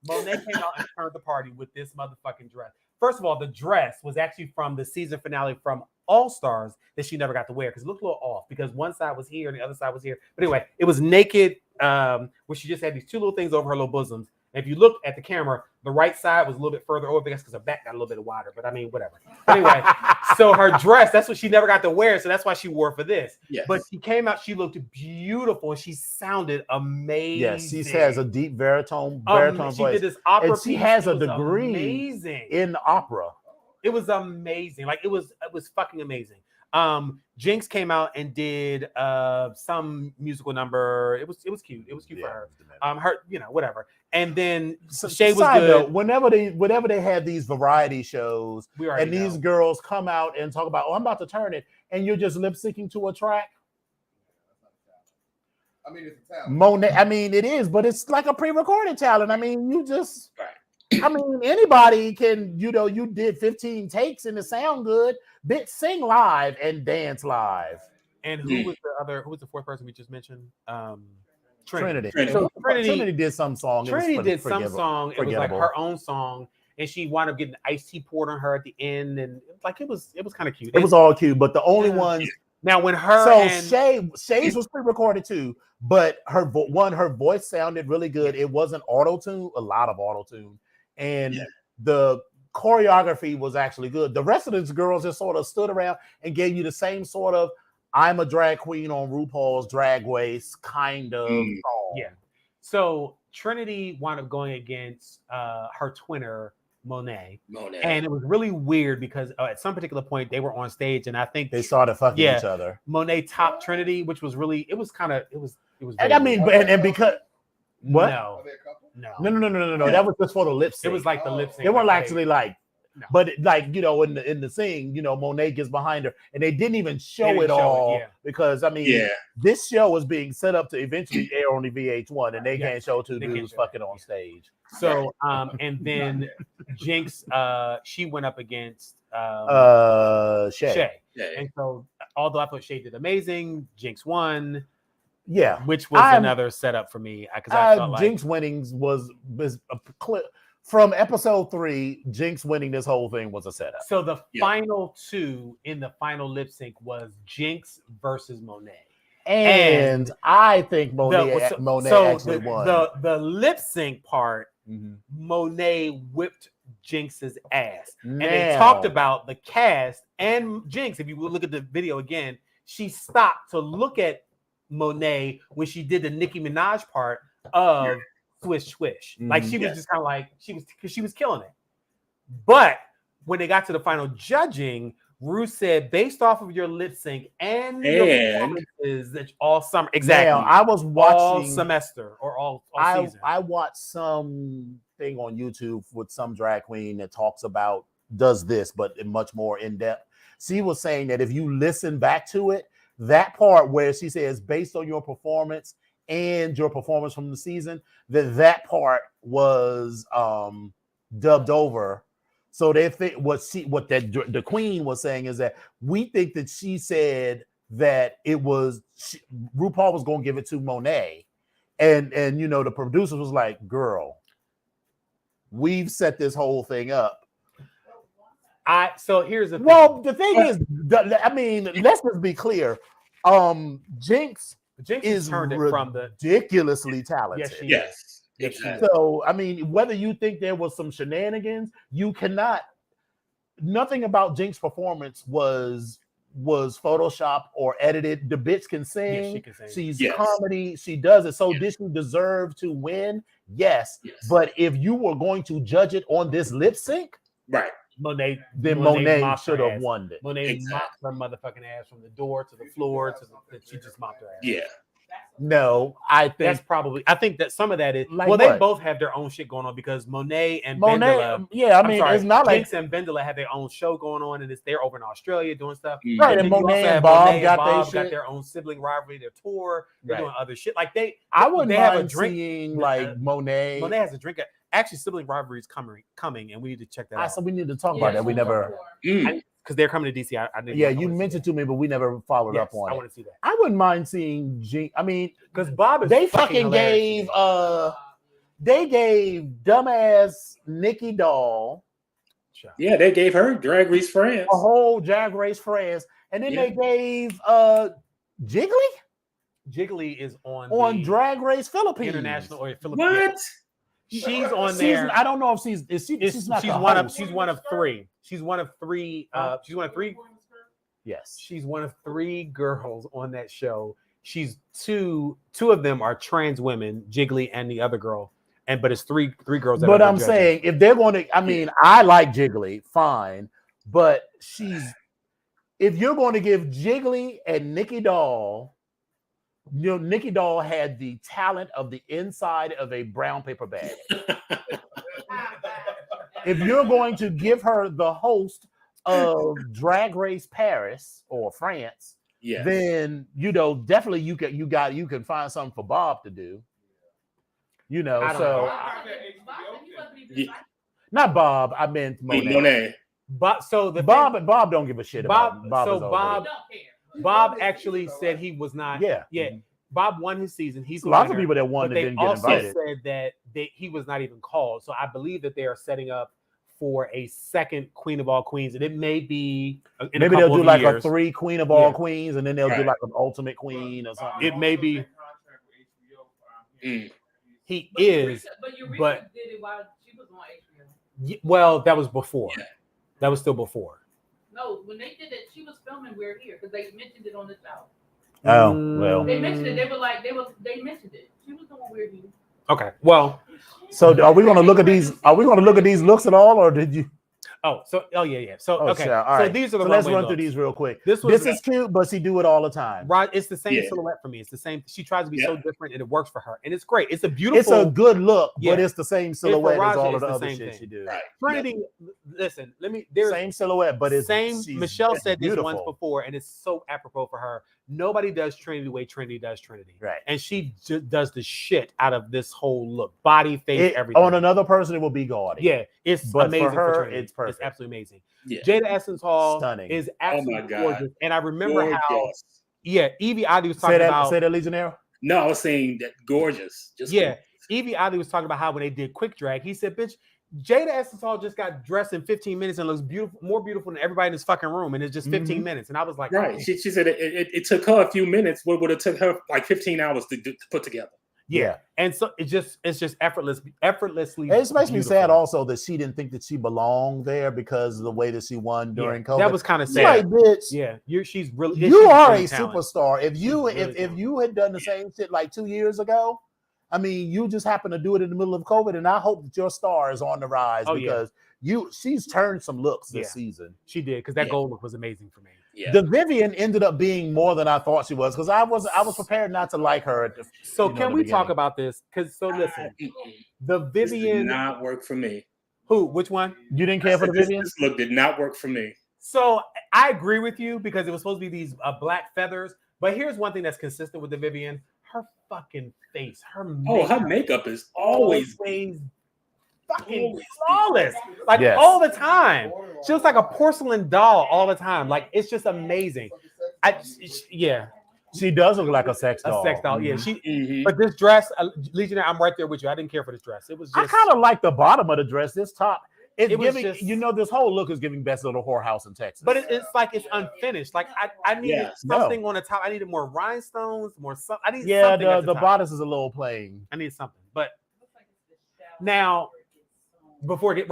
Monet came out and turned the party with this motherfucking dress. First of all, the dress was actually from the season finale from All Stars that she never got to wear because it looked a little off because one side was here and the other side was here. But anyway, it was naked, where she just had these two little things over her little bosoms. And if you look at the camera, the right side was a little bit further over, I guess, because her back got a little bit wider. But I mean, whatever. Anyway, so her dress, that's what she never got to wear. So that's why she wore for this. Yes. But she came out, she looked beautiful, and she sounded amazing. Yes, she has a deep baritone voice. She did this opera and she has a degree amazing. In opera. It was amazing. Like it was fucking amazing. Jinx came out and did some musical number. It was cute. It was cute for her. Her, whatever. And then Shay was good. Note, whenever they have these variety shows, and these girls come out and talk about, I'm about to turn it, and you're just lip syncing to a track. I mean, it's a talent. Monet. I mean, it is, but it's like a pre-recorded talent. I mean, you just. I mean, anybody can. You did 15 takes and it sound good. Sing live and dance live. And who was the fourth person we just mentioned? Trinity. So Trinity did some song. Trinity did some song. It was like her own song, and she wound up getting iced tea poured on her at the end, and like it was kind of cute. It was all cute, but the only ones. Now when Shay's was pre-recorded too, but her voice sounded really good. It wasn't auto-tune, a lot of auto-tune, and the choreography was actually good. The rest of these girls just sort of stood around and gave you the same sort of I'm a drag queen on RuPaul's Drag Race kind of song. Yeah. So Trinity wound up going against her twinner, Monet. And it was really weird because at some particular point they were on stage and I think they started fucking each other. Monet topped Trinity, which was really, it was and I mean, and because what? No. That was just for the lip sync. It was like the lip sync. They weren't actually like, but like, in the scene, Monet gets behind her and they didn't even show it all because I mean, this show was being set up to eventually air on the VH1 and they can't show two dudes fucking on stage. So, and then Jinx, she went up against Shay. And so, although I thought Shay did amazing, Jinx won. Yeah, which was another setup for me because I felt like Jinx winnings was a clip from episode 3. Jinx winning this whole thing was a setup. So the final two in the final lip sync was Jinx versus Monet, and I think Monet actually won. The lip sync part. Monet whipped Jinx's ass, and they talked about the cast and Jinx. If you look at the video again, she stopped to look at Monet when she did the Nicki Minaj part of Swish Swish. Like she was just kind of like she was killing it. But when they got to the final judging, Rue said, based off of your lip sync and your performances that all summer, exactly. Now, I was all watching semester or all season. I watched some thing on YouTube with some drag queen that talks about does this, but in much more in depth. She was saying that if you listen back to it, that part where she says based on your performance and your performance from the season, that part was dubbed over. So they think the queen was saying is that we think that she said that it was RuPaul was going to give it to Monet, and the producers was like, "Girl, we've set this whole thing up." So here's the thing. Well, the thing is, I mean, let's just be clear. Jinx is turned it from ridiculously talented. Yes, she is. Exactly. So, I mean, whether you think there was some shenanigans, nothing about Jinx's performance was Photoshop or edited. The bitch can sing. Yes, she can sing. She's comedy. She does it. So did she deserve to win? Yes. But if you were going to judge it on this lip sync, right? Monet should have won it. Monet mopped her motherfucking ass from the door to the floor she just mopped her ass. Yeah. No, I think that some of that is like they both have their own shit going on because Monet and Bendela. Yeah, I mean, it's not Jinx and Bendela have their own show going on, and they're over in Australia doing stuff. Right, and Monet and Bob got their own sibling rivalry, their tour. They're doing other shit. Like I wouldn't they mind have a drink. Seeing like Monet. Monet has a drink. Actually, sibling rivalry is coming, and we need to check that out. So we need to talk about that. We never. Because they're coming to DC. You mentioned to me, but we never followed up on it. I want to see that. I wouldn't mind seeing Jinx. I mean, because Bob is they fucking gave dumbass Nikki Doll. Yeah, they gave her Drag Race France. A whole Drag Race France, and then they gave Jiggly. Jiggly is on Drag Race Philippines International or Philippines. What? She's on there. I don't know if she's not. She's one of three. She's one of three. She's one of three. Yes, she's one of three girls on that show. She's two of them are trans women, Jiggly and the other girl, but it's three girls. But I'm saying if they're going to, I mean, I like Jiggly, fine, but if you're going to give Jiggly and Nikki Doll. Nikki Doll had the talent of the inside of a brown paper bag. If you're going to give her the host of Drag Race Paris or France, then definitely you can find something for Bob to do. Not Bob. I meant Monet. But Bob don't give a shit about Bob. Bob actually said he was not. Yeah. Bob won his season. He's lots of people that won that didn't get invited. They also said that he was not even called. So I believe that they are setting up for a second Queen of All Queens, and it may be maybe they'll do like a 3 Queen of All Queens, and then they'll do like an Ultimate Queen or something. It may be. He is, but did it while she was on HBO. Well, that was before. That was still before. No, when they did it, she was filming We're Here because they mentioned it on the show. Oh, well. They mentioned it. They mentioned it. She was doing We're Here. Okay. Well, so are we going to look at these? Are we going to look at these looks at all, or did you? So okay. Sure. All right. So these are the let's run looks. through these real quick. This is cute, but she do it all the time. Right. It's the same silhouette for me. It's the same. She tries to be so different, and it works for her, and it's great. It's a beautiful. It's a good look, but it's the same silhouette as all of the other shit thing she do. Right. Trinity, listen. Same silhouette, but it's same. Michelle said this beautiful. once before, and it's so apropos for her. Nobody does Trinity the way Trinity does Trinity. Right. And she does the shit out of this whole look, body, face, everything. On another person, it will be gaudy. Yeah, it's but amazing for her, Trinity. it's perfect. It's absolutely amazing. Yeah. Jada Essence Hall Stunning. is absolutely gorgeous. And I remember gorgeous. how, Evie Oddly was talking about. Say that, Legionnaire? No, I was saying that gorgeous. Evie Oddly was talking about how when they did Quick Drag, he said, bitch, Jada Essence Hall just got dressed in 15 minutes and looks beautiful, more beautiful than everybody in this fucking room. And it's just 15 minutes. And I was like, right. She said it took her a few minutes. What would have took her like 15 hours to put together. Yeah. And so it's just effortlessly. It makes me sad also that she didn't think that she belonged there because of the way that she won during COVID. That was kind of sad. Like, bitch. Yeah. You are she's a superstar. If you had done the same shit like 2 years ago, I mean, you just happen to do it in the middle of COVID, and I hope that your star is on the rise because she's turned some looks this Yeah. season. She did, because that Yeah. gold look was amazing for me. Yeah. The Vivian ended up being more than I thought she was because I was prepared not to like her. At the, So you know, can the we talk beginning. about this? Because listen, the This did Vivian. not work for me. Who? Which one? You didn't care for the Vivian? This look did not work for me. So I agree with you because it was supposed to be these black feathers. But here's one thing that's consistent with the Vivian: her fucking face, her makeup, Her makeup is always fucking flawless, like Yes. all the time. She looks like a porcelain doll all the time. Like it's just amazing. Yeah, She does look like a sex a doll. sex doll. Yeah, Mhm. she. But this dress, Legionnaire, I'm right there with you. I didn't care for this dress. It was I just. kind of like the bottom of the dress. This top, it's It was giving. just- You know, this whole look is giving Best Little Whorehouse in Texas. But it's like it's unfinished. Like I needed Yeah. something on the top. I needed more rhinestones, more something. I need yeah, something at the top. bodice is a little plain. I need something. But now, before it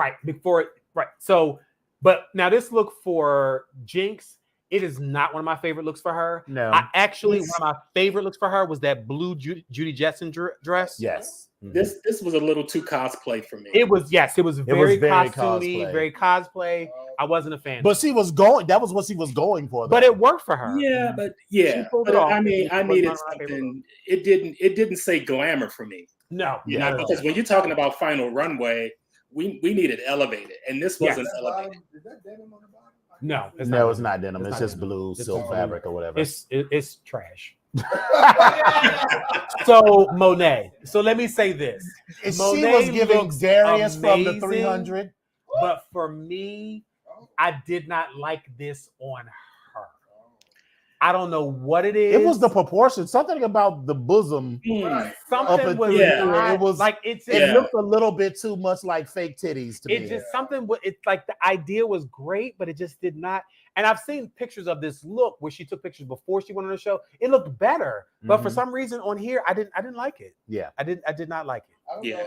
right. So, but now this look for Jinx, it is not one of my favorite looks for her. No. I actually one of my favorite looks for her was that blue Judy Jetson dress. Yes. This was a little too cosplay for me. It was very very costumey, cosplay. very cosplay. I wasn't a fan. But she was going. That was what she was going for. But though. it worked for her. Yeah, but She pulled it off. I mean, I It was needed one of my favorite something. It didn't say glamour for me. No, You not know, at all. because when you're talking about Final Runway, we needed elevated, and this wasn't elevated. Is that denim on the bottom? No, no, it's not denim. It's not just denim. blue It's silk just blue. fabric or whatever. It's trash. So Monet. So let me say this. she was Monet giving looks Darius from the amazing, 300. But for me, I did not like this on her. I don't know what it is. It was the proportion. Something about the bosom. Right. Up something and was through Yeah. not- it was like it's It Yeah. looked a little bit too much like fake titties to it me. just something. It's like the idea was great, but it just did not. And I've seen pictures of this look where she took pictures before she went on the show. It looked better, but for Mhm. some reason on here, I didn't like it. Yeah. I did not like it. I don't know Yeah,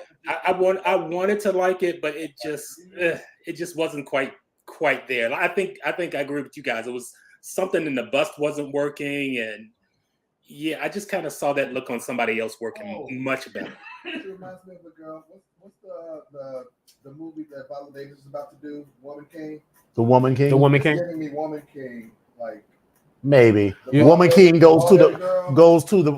if I wanted to like it, but it just wasn't quite there. I think I agree with you guys. It was something in the bust wasn't working, and yeah, I just kind of saw that look on somebody else working much better. It reminds me of the girl. What's the movie that Viola Davis is about to do? Woman King. The Woman King. The Woman It's King. giving me Woman King. Like Maybe. the Woman ball- King goes to ball the girl goes to the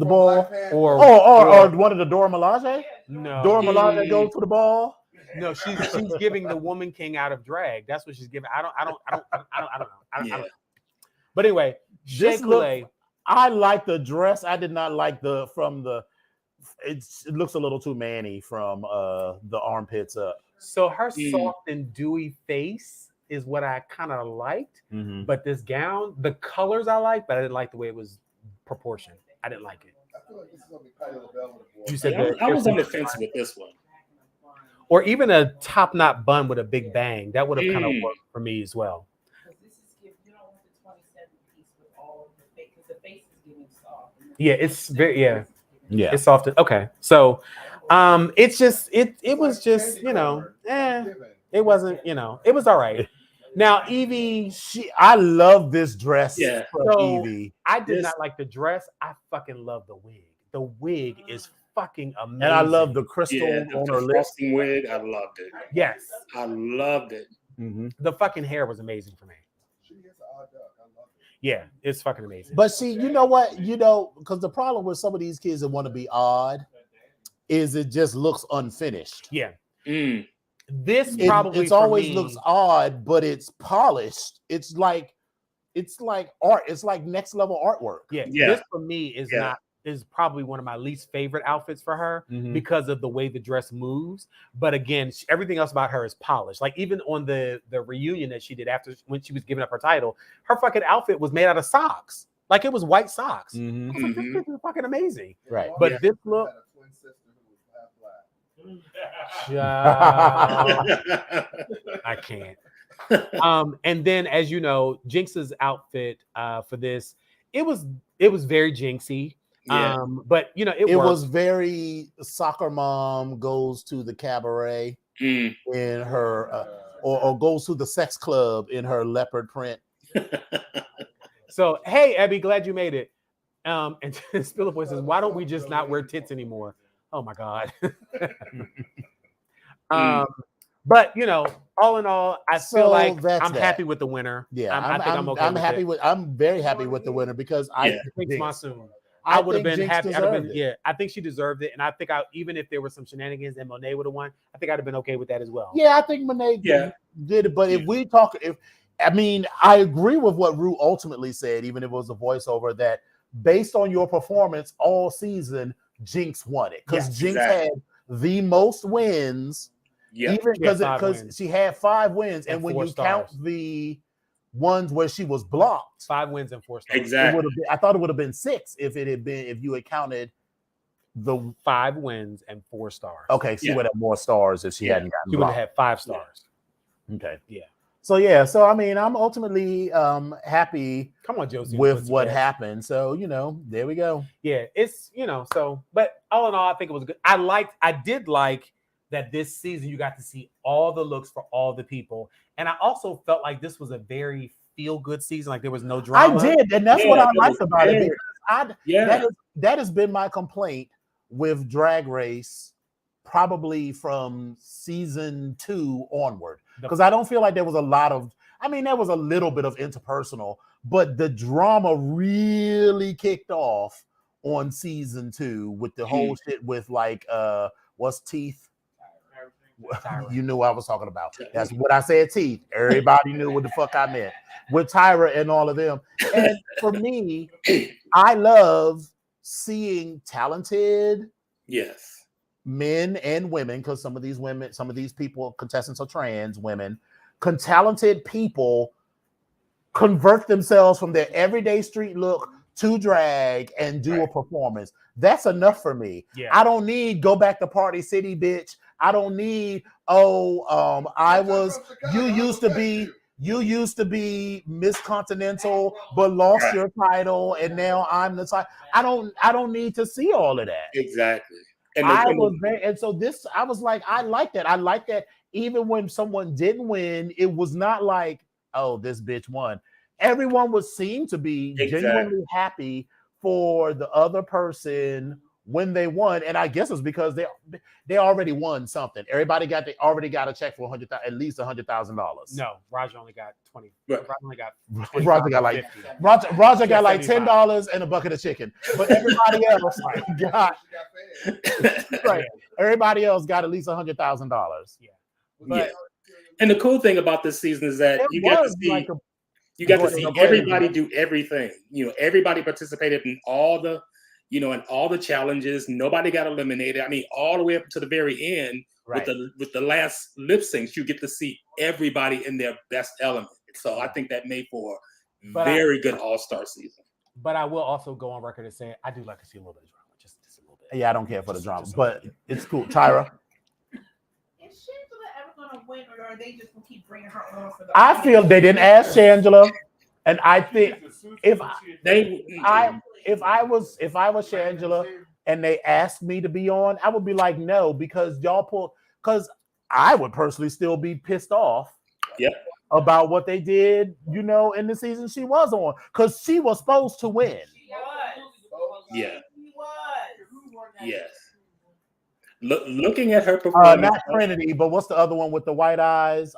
from ball. Black Panther. Or one of the Dora Milaje. No, Dora Milaje goes to the ball. no, she's giving the Woman King out of drag. That's what she's giving. I don't know. I don't know. But anyway, Shea This look- Coulee. I like the dress. I did not like it looks a little too manny from the armpits up. So her soft and dewy face is what I kind of liked. Mhm. But this gown, the colors I liked, but I didn't like the way it was proportioned. I didn't like it. I feel like this is gonna be Patti LaBelle on the board. You said Yeah, that I was on the fence with this one. or even a top knot bun with a big bang. That would have kind of worked for me as well. Because this is you don't want the 27 piece with all of the face, because the face is getting soft. Yeah, it's very Yeah. It's soft. Okay, so it's just it was just it wasn't it was all right. Now Evie, I love this dress Yeah. from So, Evie. I did This- not like the dress. I fucking love the wig. The wig is fucking amazing. And I love the crystal Yeah, on the her lips. frosting wig, I loved it. yes, I loved it. Mhm. the fucking hair was amazing for me. She is an odd duck. I love it. Yeah, it's fucking amazing. But see, you know what? Because the problem with some of these kids that want to be odd is it just looks unfinished. yeah, Mm. this It probably it's for always me- looks odd, but it's polished. It's like art. It's like next level artwork. Yeah, Yeah. this for me is Yeah. is probably one of my least favorite outfits for her Mhm. because of the way the dress moves. But again, everything else about her is polished. Like even on the reunion that she did after when she was giving up her title, her fucking outfit was made out of socks. Like it was white socks. Mhm. I was like, this is fucking amazing. Right. But Yeah. this She look, had a twin sister who was half black. I can't. And then as you know, Jinx's outfit for this, it was very Jinxy. Yeah. But it It worked. was very soccer mom goes to the cabaret Mm. in her, or goes to the sex club in her leopard print. So hey, Abby, glad you made it. And Spillerboy says, why don't we just not wear tits anymore? Oh my god. But you know, all in all, I feel So like that's I'm that. happy with the winner. Yeah, I think I'm okay. I'm happy with. I'm very happy with the winner because Yeah. Jinx Monsoon. I I would have think been Jinx happy. I'd have been, deserved it. yeah, I think she deserved it, and I think even if there were some shenanigans and Monet would have won, I think I'd have been okay with that as well. Yeah, I think Monet Yeah. did it. But if we talk, I agree with what Rue ultimately said, even if it was a voiceover, that based on your performance all season, Jinx won it because Yes, Jinx exactly. had the most wins. Yeah. Even because 5 wins. she had 5 wins, And and when 4 you count stars. the ones where she was blocked, 5 wins and 4 stars. it Exactly. would have been. I thought it would have been 6 if you had counted the 5 wins and 4 stars. Okay, she Yeah. would have more stars if she Yeah. hadn't gotten She would have blocked. had 5 stars. Okay. Yeah. So I mean, I'm ultimately happy Come on, Josie. with what happened. So, there we go. Yeah, it's but all in all, I think it was good. I did like that this season you got to see all the looks for all the people. And I also felt like this was a very feel-good season. Like there was no drama. I did, and that's what I liked about it. Because that has been my complaint with Drag Race probably from season 2 onward. Because I don't feel like there was a lot of, there was a little bit of interpersonal, but the drama really kicked off on season 2 with the whole shit with like, what's Teeth? You knew what I was talking about. That's what I said, Teeth. Everybody knew what the fuck I meant. With Tyra and all of them. And for me, I love seeing talented men and women, because some of these people, contestants are trans women, talented people convert themselves from their everyday street look to drag and do a performance. That's enough for me. Yeah. I don't need go back to Party City, bitch. I don't need, you used to be Miss Continental, but lost your title, and now I'm the title. I don't need to see all of that. Exactly. I was like, I like that. I like that even when someone didn't win, it was not like, oh, this bitch won. Everyone was seen to be genuinely happy for the other person when they won, and I guess it's because they already won something. Everybody already got a check for at least $100,000. No, Raja only got 20. Right. Raja got Raja got like $10 and a bucket of chicken, but everybody else got everybody else got at least $100,000. Yeah, and the cool thing about this season is that you got to see everybody do everything. Everybody participated in all the challenges. Nobody got eliminated. All the way up to the very end with the last lip syncs, you get to see everybody in their best element. So I think that made for a very good all-star season. But I will also go on record as saying I do like to see a little bit of drama, just a little bit. Yeah, I don't care for the drama, but it's cool. Tyra. Is Shangela ever gonna win, or are they just gonna keep bringing her on for the? I feel they didn't ask Shangela, and I think if I was Shangela and they asked me to be on, I would be like, no, because because I would personally still be pissed off about what they did, in the season she was on, because she was supposed to win. Yeah. Yes. Looking at her performance, not Trinity, but what's the other one with the white eyes?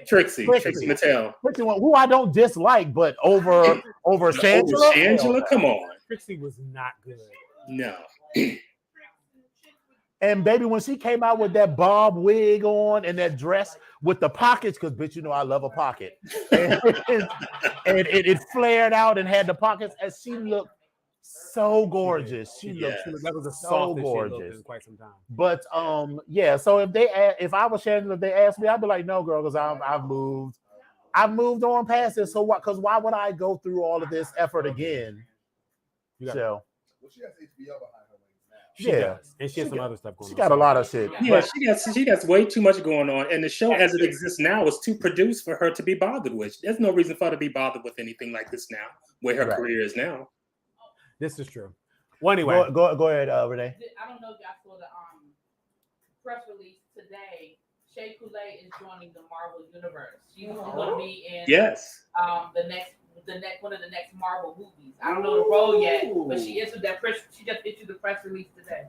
Trixie Mattel. Trixie, who I don't dislike, but over Shangela. Shangela, come on. Trixie was not good. No. And baby, when she came out with that bob wig on and that dress with the pockets, because bitch, I love a pocket, and it flared out and had the pockets, and she looked so gorgeous. She looked that was a so gorgeous gorgeous in quite some time. But so if I was Shangela, if they asked me, I'd be like, no, girl, because I've moved on past this. So what? Because why would I go through all of this effort again? Well, she has HBO behind her wings now. She does. And she has some other stuff going on. She got a lot of shit. Yeah, she got way too much going on. And the show as it exists now is too produced for her to be bothered with. There's no reason for her to be bothered with anything like this now, where her career is now. This is true. Well, anyway. Go ahead, Renee. I don't know if y'all saw the press release today. Shea Coulee is joining the Marvel universe. She's going to be in the next one of the next Marvel movies. I don't know the role yet, but she issued that press. She just issued the press release today.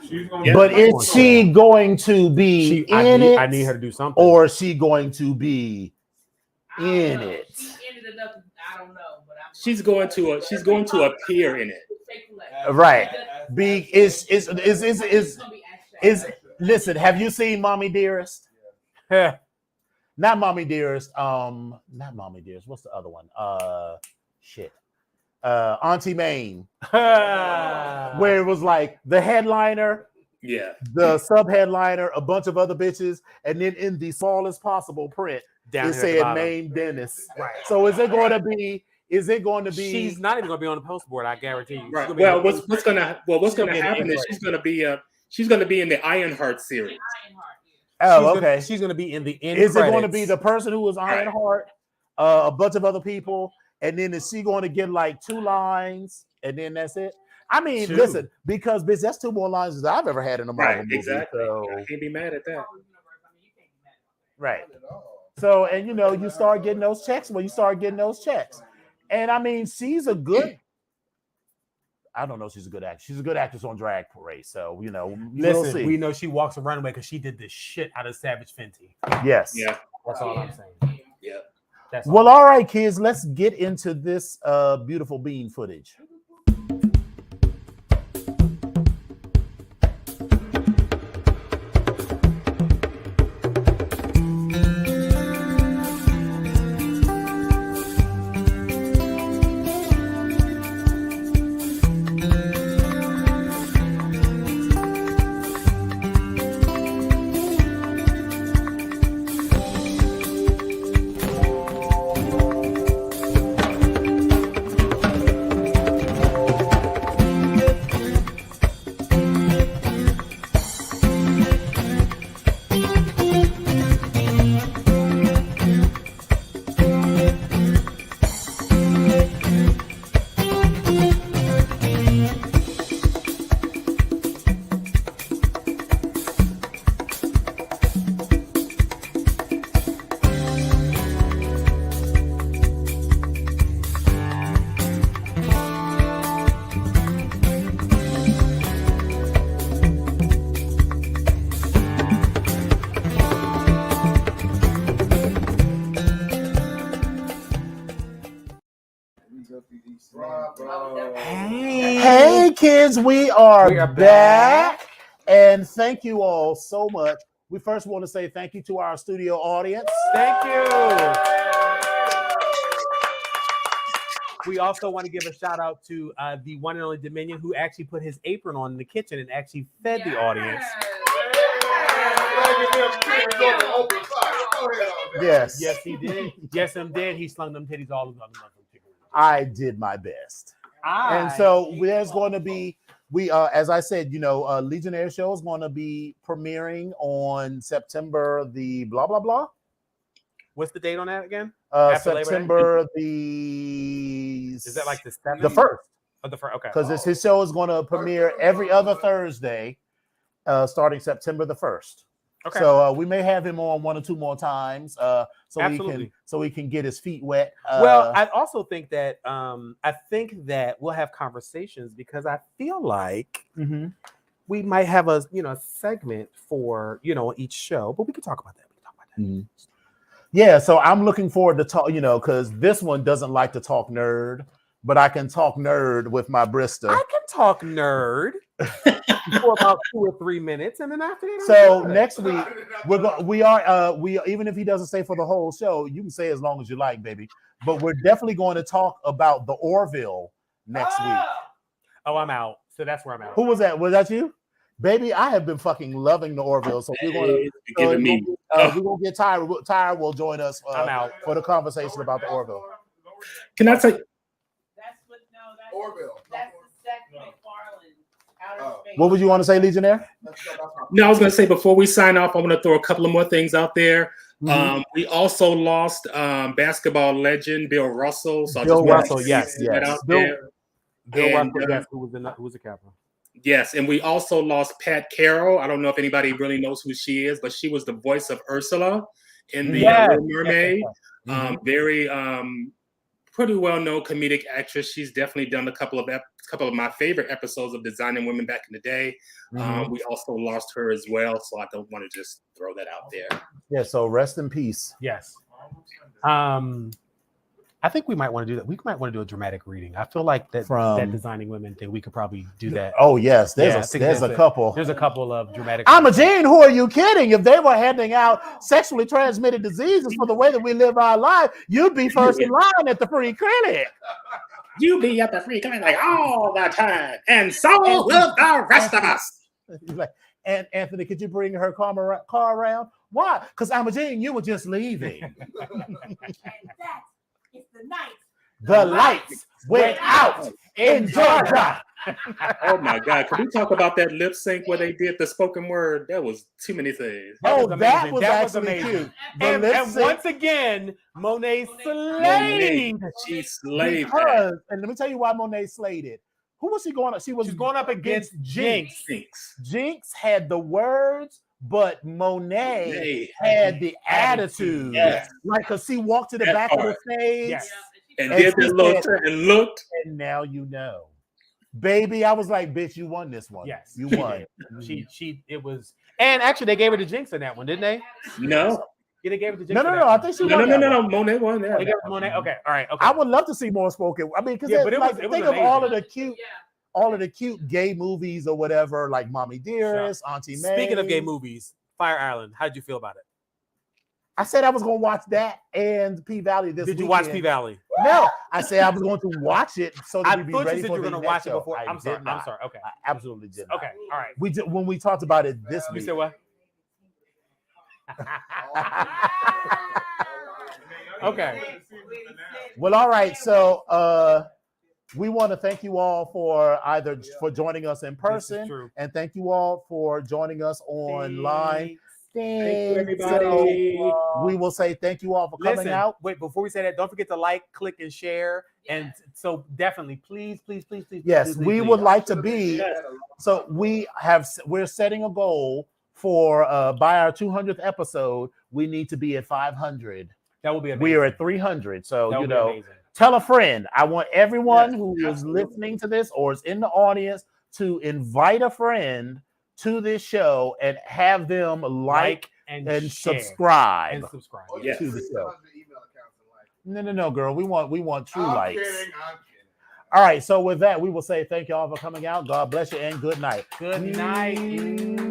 She's gonna Yeah. But is she going to be in it? I need her to do something. Or is she going to be I don't in know. it? She ended up. I don't know, but She's going to appear in it. Right. Listen, have you seen Mommy Dearest? Not Mommy Dearest. Not Mommy Dearest. What's the other one? Shit. Auntie Mame. Where it was like the headliner, Yeah. the sub-headliner, a bunch of other bitches, and then in the smallest possible print, Down it here at the said bottom. Mame Dennis. Right. So is it going to be? She's not even going to be on the post board. I guarantee you. Right. Well, what's going to happen is she's going to be in the Ironheart series. Oh, okay. She's going to be in the end. Is it going to credits. be the person who was Ironheart, a bunch of other people, and then is she going to get like 2 lines, and then that's it? I mean, 2. listen, because bitch, that's 2 more lines than I've ever had in a Marvel movie. Exactly. So. I can't be mad at that. Right. So, and you know, you start getting those checks when you start getting those checks. And I mean, she's a good, I don't know, she's a good actress. She's a good actress on Drag Race. So, you know, we'll see. We know she walks a runway because she did the shit out of Savage Fenty. Yes. Yeah. That's all I'm saying. Yeah. That's well, all right, kids, let's get into this beautiful bean footage. Hey kids, we are back. And thank you all so much. We first want to say thank you to our studio audience. Thank you. We also want to give a shout out to the one and only Dominion, who actually put his apron on in the kitchen and actually fed the audience. Yes. Yes, he did. Yes, him did. He slung them titties all over them. I did my best. And so there's going to be, as I said, you know, Legionnaire Show is going to be premiering on September the blah, blah, blah. What's the date on that again? September the... Is that like the 7th? The 1st. Oh, the 1st, okay. Because his show is going to premiere every other Thursday, starting September the 1st. Okay. So we may have him on 1 or 2 more times, so he can get his feet wet. Well, I also think that we'll have conversations because I feel like we might have a segment for each show, but we can talk about that. Mm-hmm. Yeah, so I'm looking forward to talk, because this one doesn't like to talk nerd, but I can talk nerd with my Brista. I can talk nerd for about 2 or 3 minutes, and then after that. So next week we even if he doesn't say for the whole show, you can say as long as you like, baby. But we're definitely going to talk about the Orville next week. Oh, I'm out. So that's where I'm out. Who was that? Was that you? Baby, I have been fucking loving the Orville. So we're going to get Tyra. Tyra will join us I'm out for the conversation about the Orville. Can I say? That's Orville. That's the Seth MacFarlane Outer Space. What would you want to say, Legionnaire? No, I was going to say before we sign off, I want to throw a couple of more things out there. We also lost basketball legend Bill Russell. So Bill Russell, yes. Bill Russell, yes, who was a Capra. Yes, and we also lost Pat Carroll. I don't know if anybody really knows who she is, but she was the voice of Ursula in the Little Mermaid. Very pretty well-known comedic actress. She's definitely done a couple of my favorite episodes of Designing Women back in the day. Mhm. We also lost her as well, so I don't want to just throw that out there. Yeah, so rest in peace. Yes. I think we might want to do that. We might want to do a dramatic reading. I feel like that Designing Women thing, we could probably do that. Oh yes, there's Yeah, a couple. There's a couple of dramatic. Imogene, who are you kidding? If they were handing out sexually transmitted diseases for the way that we live our life, you'd be first in line at the free clinic. You be at the free clinic like all the time, and so will the rest of us. Like, and Anthony, could you bring her car around? Why? Because Imogene, you were just leaving. And that is the night. The lights went out in Georgia. Oh my God! Can we talk about that lip sync where they did the spoken word? That was too many things. That was actually amazing. cute. And once again, Monet slayed. She slayed that. Because, and let me tell you why Monet slayed it. Who was she going up? She was going up against Jinx. Jinx had the words, but Monet had the attitude. Yes. Like, because she walked to the back of the stage. Yes. And did she that little said, and looked. and now you know. Baby, I was like, bitch, you won this one. Yes. You won. It was, and actually they gave her to Jinx in that one, didn't they? No. Yeah, they gave it to Jinx. No. I think she won. No. Monet won that. They gave it to Monet. Okay, all right. Okay. I would love to see more spoken. I mean, because think of all of the cute gay movies or whatever, like Mommy Dearest, Auntie May. Speaking of gay movies, Fire Island. How did you feel about it? I said I was going to watch that and P-Valley this weekend. Did you watch P-Valley? No, I said I was going to watch it so that I we'd be thought ready you said for you were the going to watch next it show. before. I'm sorry. Okay. I absolutely did not. Okay. All right. We did when we talked about it this You week. said what? Okay. Well, all right. So we want to thank you all for joining us in person, and thank you all for joining us online. Thank you, everybody. So, we will say thank you all for coming out. Wait, before we say that, don't forget to like, click, and share. And so definitely, please. Yes, we would like to be. So we're setting a goal for by our 200th episode, we need to be at 500. That will be amazing. We are at 300. So that you know, tell a friend. I want everyone who is listening to this or is in the audience to invite a friend to this show and have them like and subscribe. To the show. No, girl. We want true likes. I'm kidding. All right. So with that, we will say thank you all for coming out. God bless you and good night. Good night.